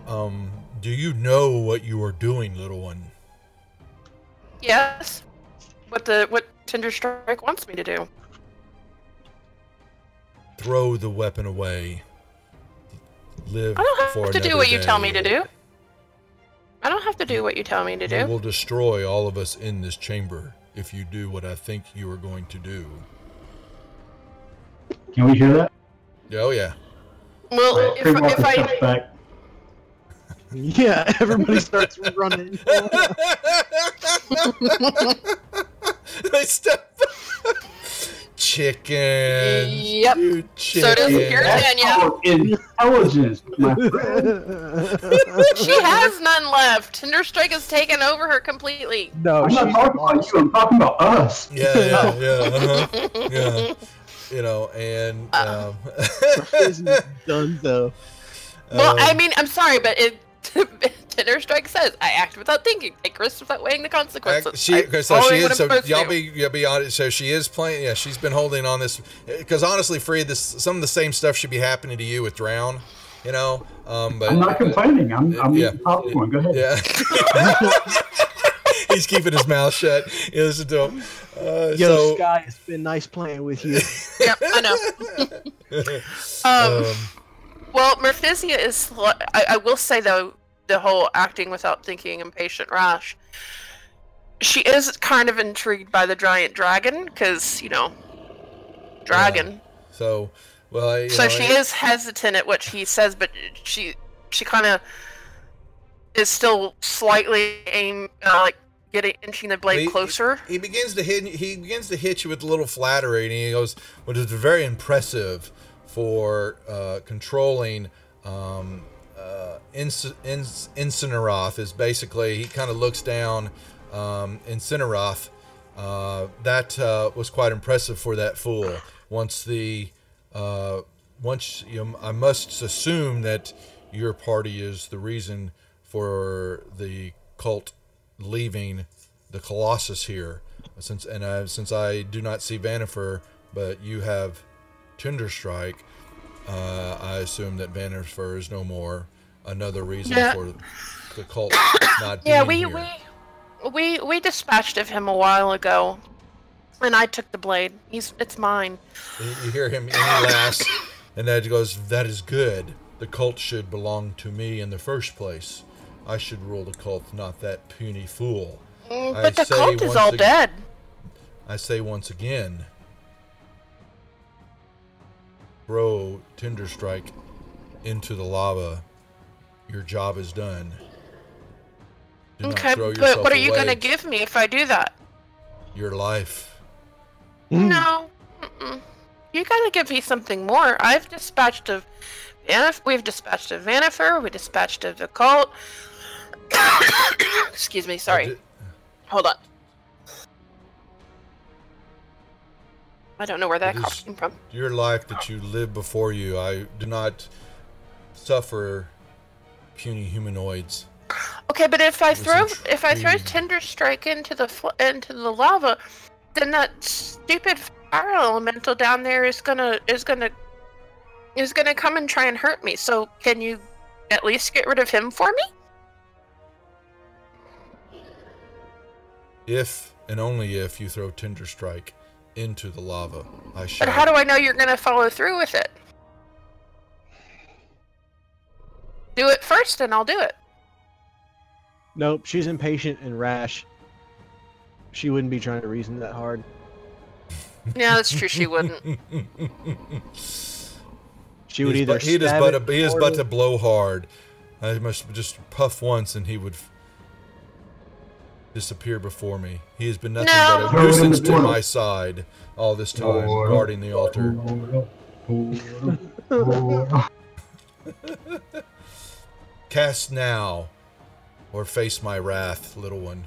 Do you know what you are doing, little one? Yes. What Tender Strike wants me to do. Throw the weapon away. Live I don't for have to do another what you tell day. me to do. I don't have to do what you tell me to You do. will destroy all of us in this chamber if you do what I think you are going to do. Can we hear that? Oh yeah. Well, Right, Free Walker if steps I back. Yeah, everybody starts running. They step. chicken. Yep. You chicken. So does Puritania. Oh, intelligence, my friend. She has none left. Tinderstrike has taken over her completely. No, I'm not she's talking about you. I'm talking about us. Yeah, uh-huh. Yeah. You know, and done though. Well, I mean, I'm sorry, but Tinderstrike says, "I act without thinking, take risks without weighing the consequences." So Following she what is. I'm So supposed to do. you'll be honest. So she is playing. Yeah, she's been holding on this because honestly, Free, some of the same stuff should be happening to you with Drown. You know, but I'm not complaining. I'm yeah. eating popcorn. Go ahead. Yeah. He's keeping his mouth shut. You listen to him. Yo, Sky, it's been nice playing with you. Yep, I know. Well, Merphisia is. I will say though, the whole acting without thinking, impatient rash. She is kind of intrigued by the giant dragon because dragon. Yeah. So, well, So she is hesitant at what he says, but she kind of is still slightly inching the blade closer. He begins to hit you with a little flattery, and he goes, "Well, it's very impressive for controlling Incineroth." Is basically, he kind of looks down. Incineroth, that was quite impressive for that fool. I must assume that your party is the reason for the cult leaving the Colossus here. Since I do not see Vanifer, but you have Tinderstrike, I assume that Vanifer is no more. Another reason for the cult not being here. We dispatched of him a while ago, and I took the blade. It's mine. You hear him, and he laughs, and then he goes, "That is good. The cult should belong to me in the first place. I should rule the cult, not that puny fool." But the cult is all dead. I say once again, throw Tinderstrike into the lava. Your job is done. Do Okay, but what are you going to give me if I do that? Your life. No. You got to give me something more. We've dispatched of Vanifer, we dispatched of the cult. Excuse me, sorry. Hold on. I don't know where that cough came from. Your life that you live before you. I do not suffer puny humanoids. Okay, but if I throw Tinderstrike into the lava, then that stupid fire elemental down there is gonna come and try and hurt me. So can you at least get rid of him for me? If and only if you throw Tinderstrike into the lava, I shall. But how do I know you're gonna follow through with it? Do it first, and I'll do it. Nope, she's impatient and rash. She wouldn't be trying to reason that hard. Yeah, that's true. She wouldn't. She would either. He is but to blow hard. I must just puff once, and he would disappear before me. He has been nothing but a nuisance to my side all this time, guarding the altar. Cast now, or face my wrath, little one.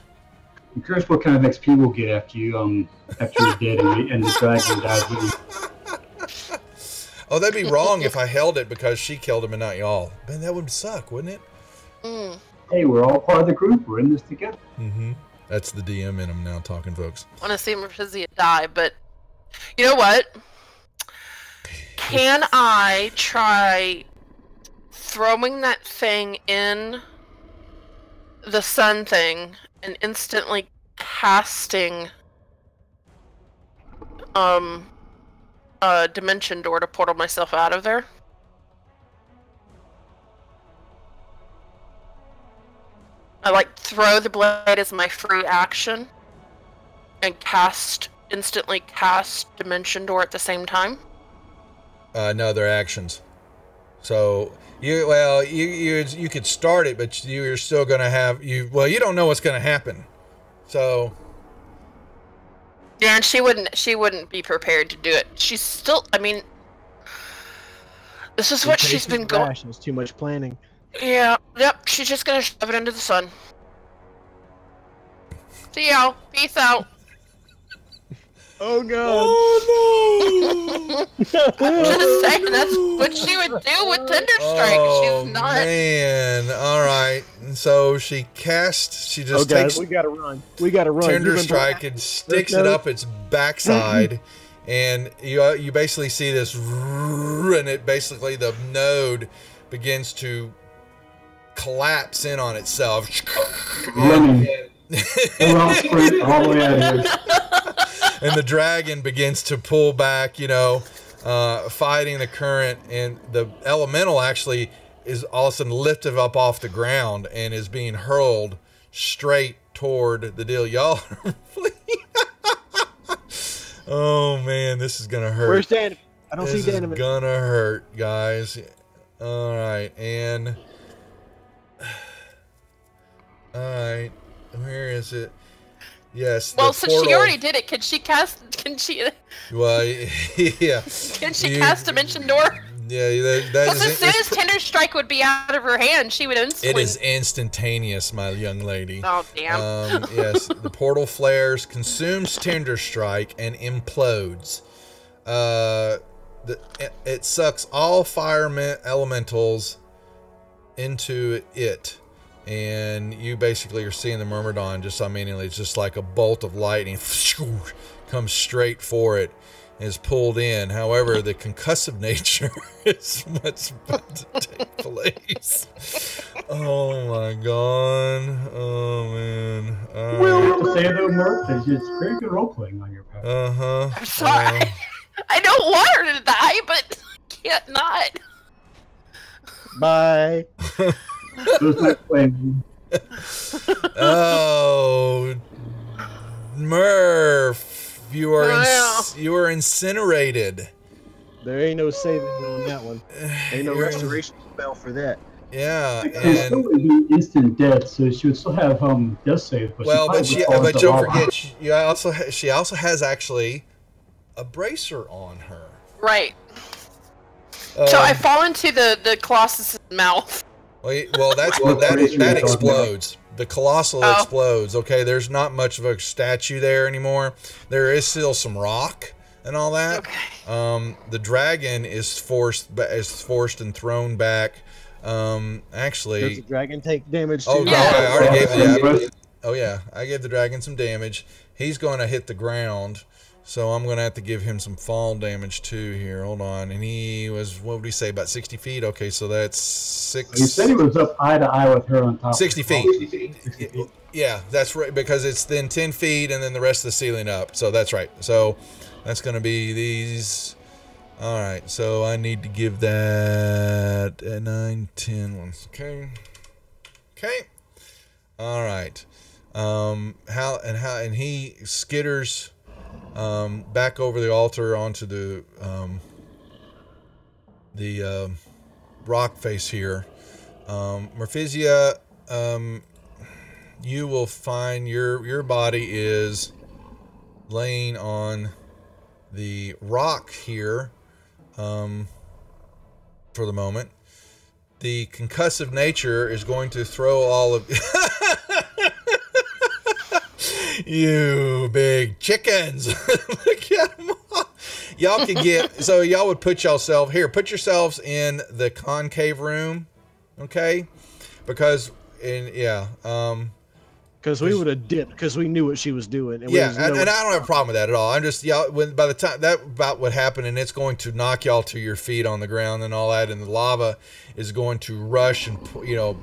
I'm curious what kind of XP we'll get after you're dead and the dragon dies with you. Oh, that'd be wrong if I held it because she killed him and not y'all. Man, that would suck, wouldn't it? Hey, we're all part of the group. We're in this together. Mm-hmm. That's the DM in him now talking, folks. I want to see Merphisia die, but you know what? Can I try throwing that thing in the sun thing and instantly casting a dimension door to portal myself out of there? I throw the blade as my free action and instantly cast dimension door at the same time. No, they're actions. So you could start it, but you're still gonna have you don't know what's gonna happen. So Yeah, and she wouldn't be prepared to do it. She's still, I mean, this is what she's been going. It's too much planning. Yeah, yep, she's just gonna shove it into the sun. See y'all. Peace out. Oh god. Oh I'm just saying, that's what she would do with Thunderstrike. Oh She's not. man! All right. So she casts. She just guys, takes we gotta run. We gotta run. Thunderstrike and sticks it up its backside, and you basically see this, and it basically the node begins to collapse in on itself. Running. All the way out of here. And the dragon begins to pull back, fighting the current, and the elemental actually is all of a sudden lifted up off the ground and is being hurled straight toward the deal. Y'all are oh man, this is gonna hurt. Where's Dan? I don't This see Dan. is gonna hurt, guys. All right, and all right, where is it? Yes. Well, since she already did it, can she cast? Can she? Well, yeah. Can she cast Dimension Door? Yeah, that Because is. as soon as Thunderstrike would be out of her hand, she would instantly. It is instantaneous, my young lady. Oh damn! Yes, the portal flares, consumes Thunderstrike, and implodes. It sucks all fire elementals into it. And you basically are seeing the Myrmidon just immediately. It's just like a bolt of lightning comes straight for it and is pulled in. However, the concussive nature is what's about to take place. Oh my god. Oh man. Well, say though, Mark, it's very good role playing on your part. I'm sorry. I don't want her to die, but I can't not. Bye. Oh, Murph, you are incinerated. There ain't no saving on that one. Ain't no restoration spell for that. Yeah, It still would be instant death, so she would still have death save. But she don't forget, she also has actually a bracer on her. Right. So I fall into the Colossus' mouth. Well, that explodes. The colossal explodes. Okay, there's not much of a statue there anymore. There is still some rock and all that. Okay. The dragon is forced and thrown back. Actually, does the dragon take damage too? Oh no, I already gave the. Oh yeah, I gave the dragon some damage. He's going to hit the ground. So I'm going to have to give him some fall damage too here. Hold on. And he was, what would he say, about 60 feet? Okay, so that's 6... He said he was up eye to eye with her on top. 60 feet. 60 feet. Yeah, that's right, because it's then 10 feet and then the rest of the ceiling up. So that's right. So that's going to be these... All right, so I need to give that 9, 10 ones. Okay. Okay. All right. And he skitters... back over the altar onto the rock face here. Murphisia, you will find your body is laying on the rock here for the moment. The concussive nature is going to throw all of... You big chickens. Look at them all. Y'all can get, so y'all would put yourselves in the concave room, okay? Because, because we would have dipped because we knew what she was doing. And and I don't have a problem with that at all. I'm just, by the time that about what happened, and it's going to knock y'all to your feet on the ground and all that, and the lava is going to rush and,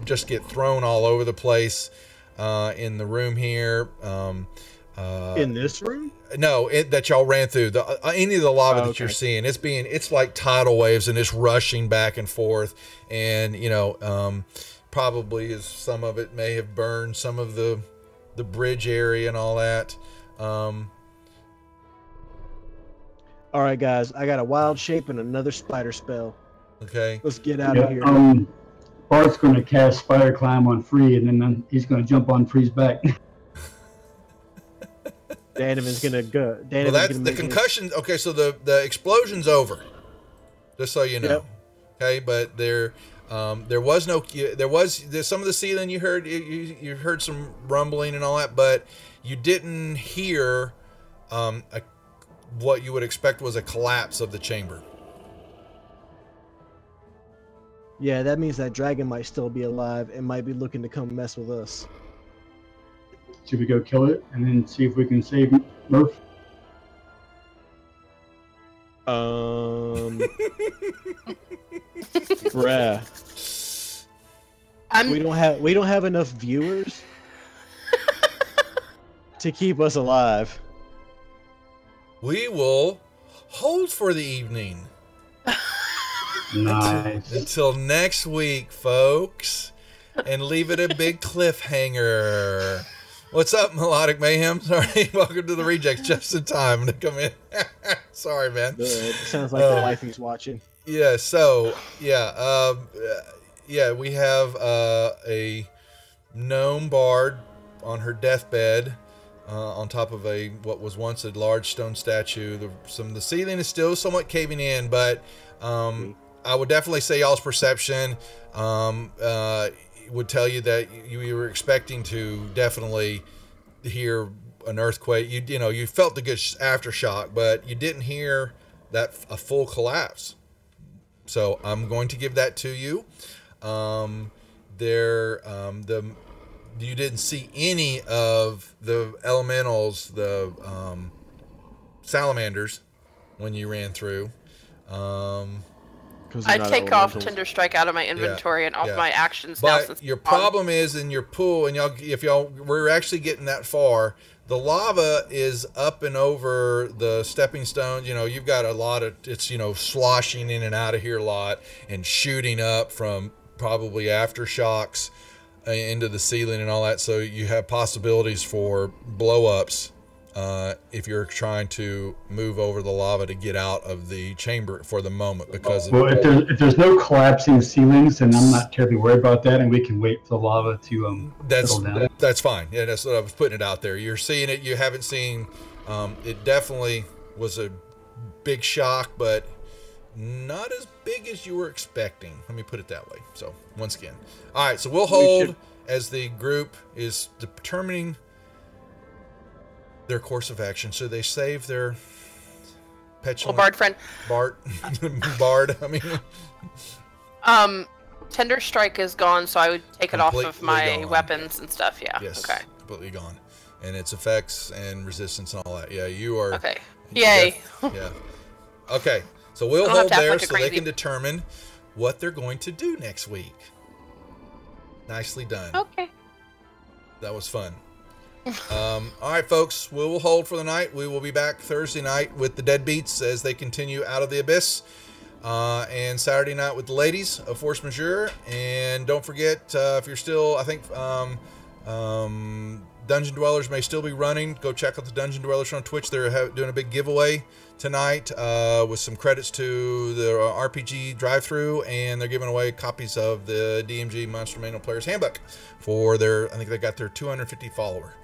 just get thrown all over the place. In the room here. In this room? No, that y'all ran through. Any of the lava that you're seeing, it's like tidal waves and it's rushing back and forth. And, probably some of it may have burned some of the bridge area and all that. All right, guys. I got a wild shape and another spider spell. Okay. Let's get out of here. Bart's going to cast Spider Climb on Free, and then he's going to jump on Free's back. Danovan's gonna go. Well, that's the concussion. Okay, so the explosion's over. Just so you know. Yep. Okay, but there's some of the ceiling you heard. You heard some rumbling and all that, but you didn't hear what you would expect was a collapse of the chamber. Yeah, that means that dragon might still be alive and might be looking to come mess with us. Should we go kill it and then see if we can save Murph? Bruh. We don't have enough viewers to keep us alive. We will hold for the evening. Nice. Until next week, folks. And leave it a big cliffhanger. What's up, Melodic Mayhem? Sorry, welcome to the Rejects just in time to come in. Sorry, man. It sounds like the wife he's watching. Yeah, so, yeah, we have a gnome bard on her deathbed on top of what was once a large stone statue. The ceiling is still somewhat caving in, but I would definitely say y'all's perception would tell you that you were expecting to definitely hear an earthquake. You felt the good aftershock, but you didn't hear a full collapse. So I'm going to give that to you. You didn't see any of the elementals, the salamanders, when you ran through. I take off Tender Strike out of my inventory and off my actions now. But your problem is in your pool, and if y'all we're actually getting that far, the lava is up and over the stepping stones. You've got a lot of it's sloshing in and out of here a lot and shooting up from probably aftershocks into the ceiling and all that. So you have possibilities for blow-ups if you're trying to move over the lava to get out of the chamber for the moment. Because if there's no collapsing ceilings, then I'm not terribly worried about that, and we can wait for the lava to settle down. That's fine. Yeah, that's what I was putting it out there. You're seeing it. You haven't seen. It definitely was a big shock, but not as big as you were expecting. Let me put it that way. So once again, all right. So we'll hold as the group is determining their course of action. So they save their petulant Bard friend. Bard. I mean. Tender Strike is gone, so I would take it off of my weapons and stuff. Yeah. Yes. Okay. Completely gone, and its effects and resistance and all that. Yeah, you are. Okay. Yay. Yeah. Okay. So we'll hold there so they can determine what they're going to do next week. Nicely done. Okay. That was fun. All right, folks, we will hold for the night. We will be back Thursday night with the Deadbeats as they continue Out of the Abyss. And Saturday night with the ladies of Force Majeure. And don't forget, if you're still, I think Dungeon Dwellers may still be running. Go check out the Dungeon Dwellers on Twitch. They're doing a big giveaway tonight with some credits to the RPG drive-thru, and they're giving away copies of the DMG Monster Manual Player's Handbook for I think they got their 250 follower.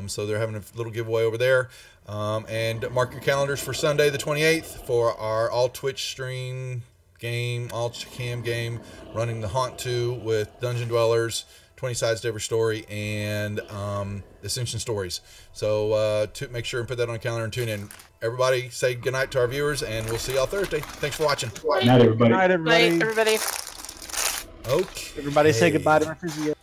So they're having a little giveaway over there. And mark your calendars for Sunday the 28th for our all Twitch stream game, all cam game, running the Haunt 2 with Dungeon Dwellers, 20 Sides to Every Story, and Ascension Stories. So make sure and put that on the calendar and tune in. Everybody say goodnight to our viewers, and we'll see y'all Thursday. Thanks for watching. Good night, everybody. Good night, everybody. Okay. Everybody say goodbye to our physio.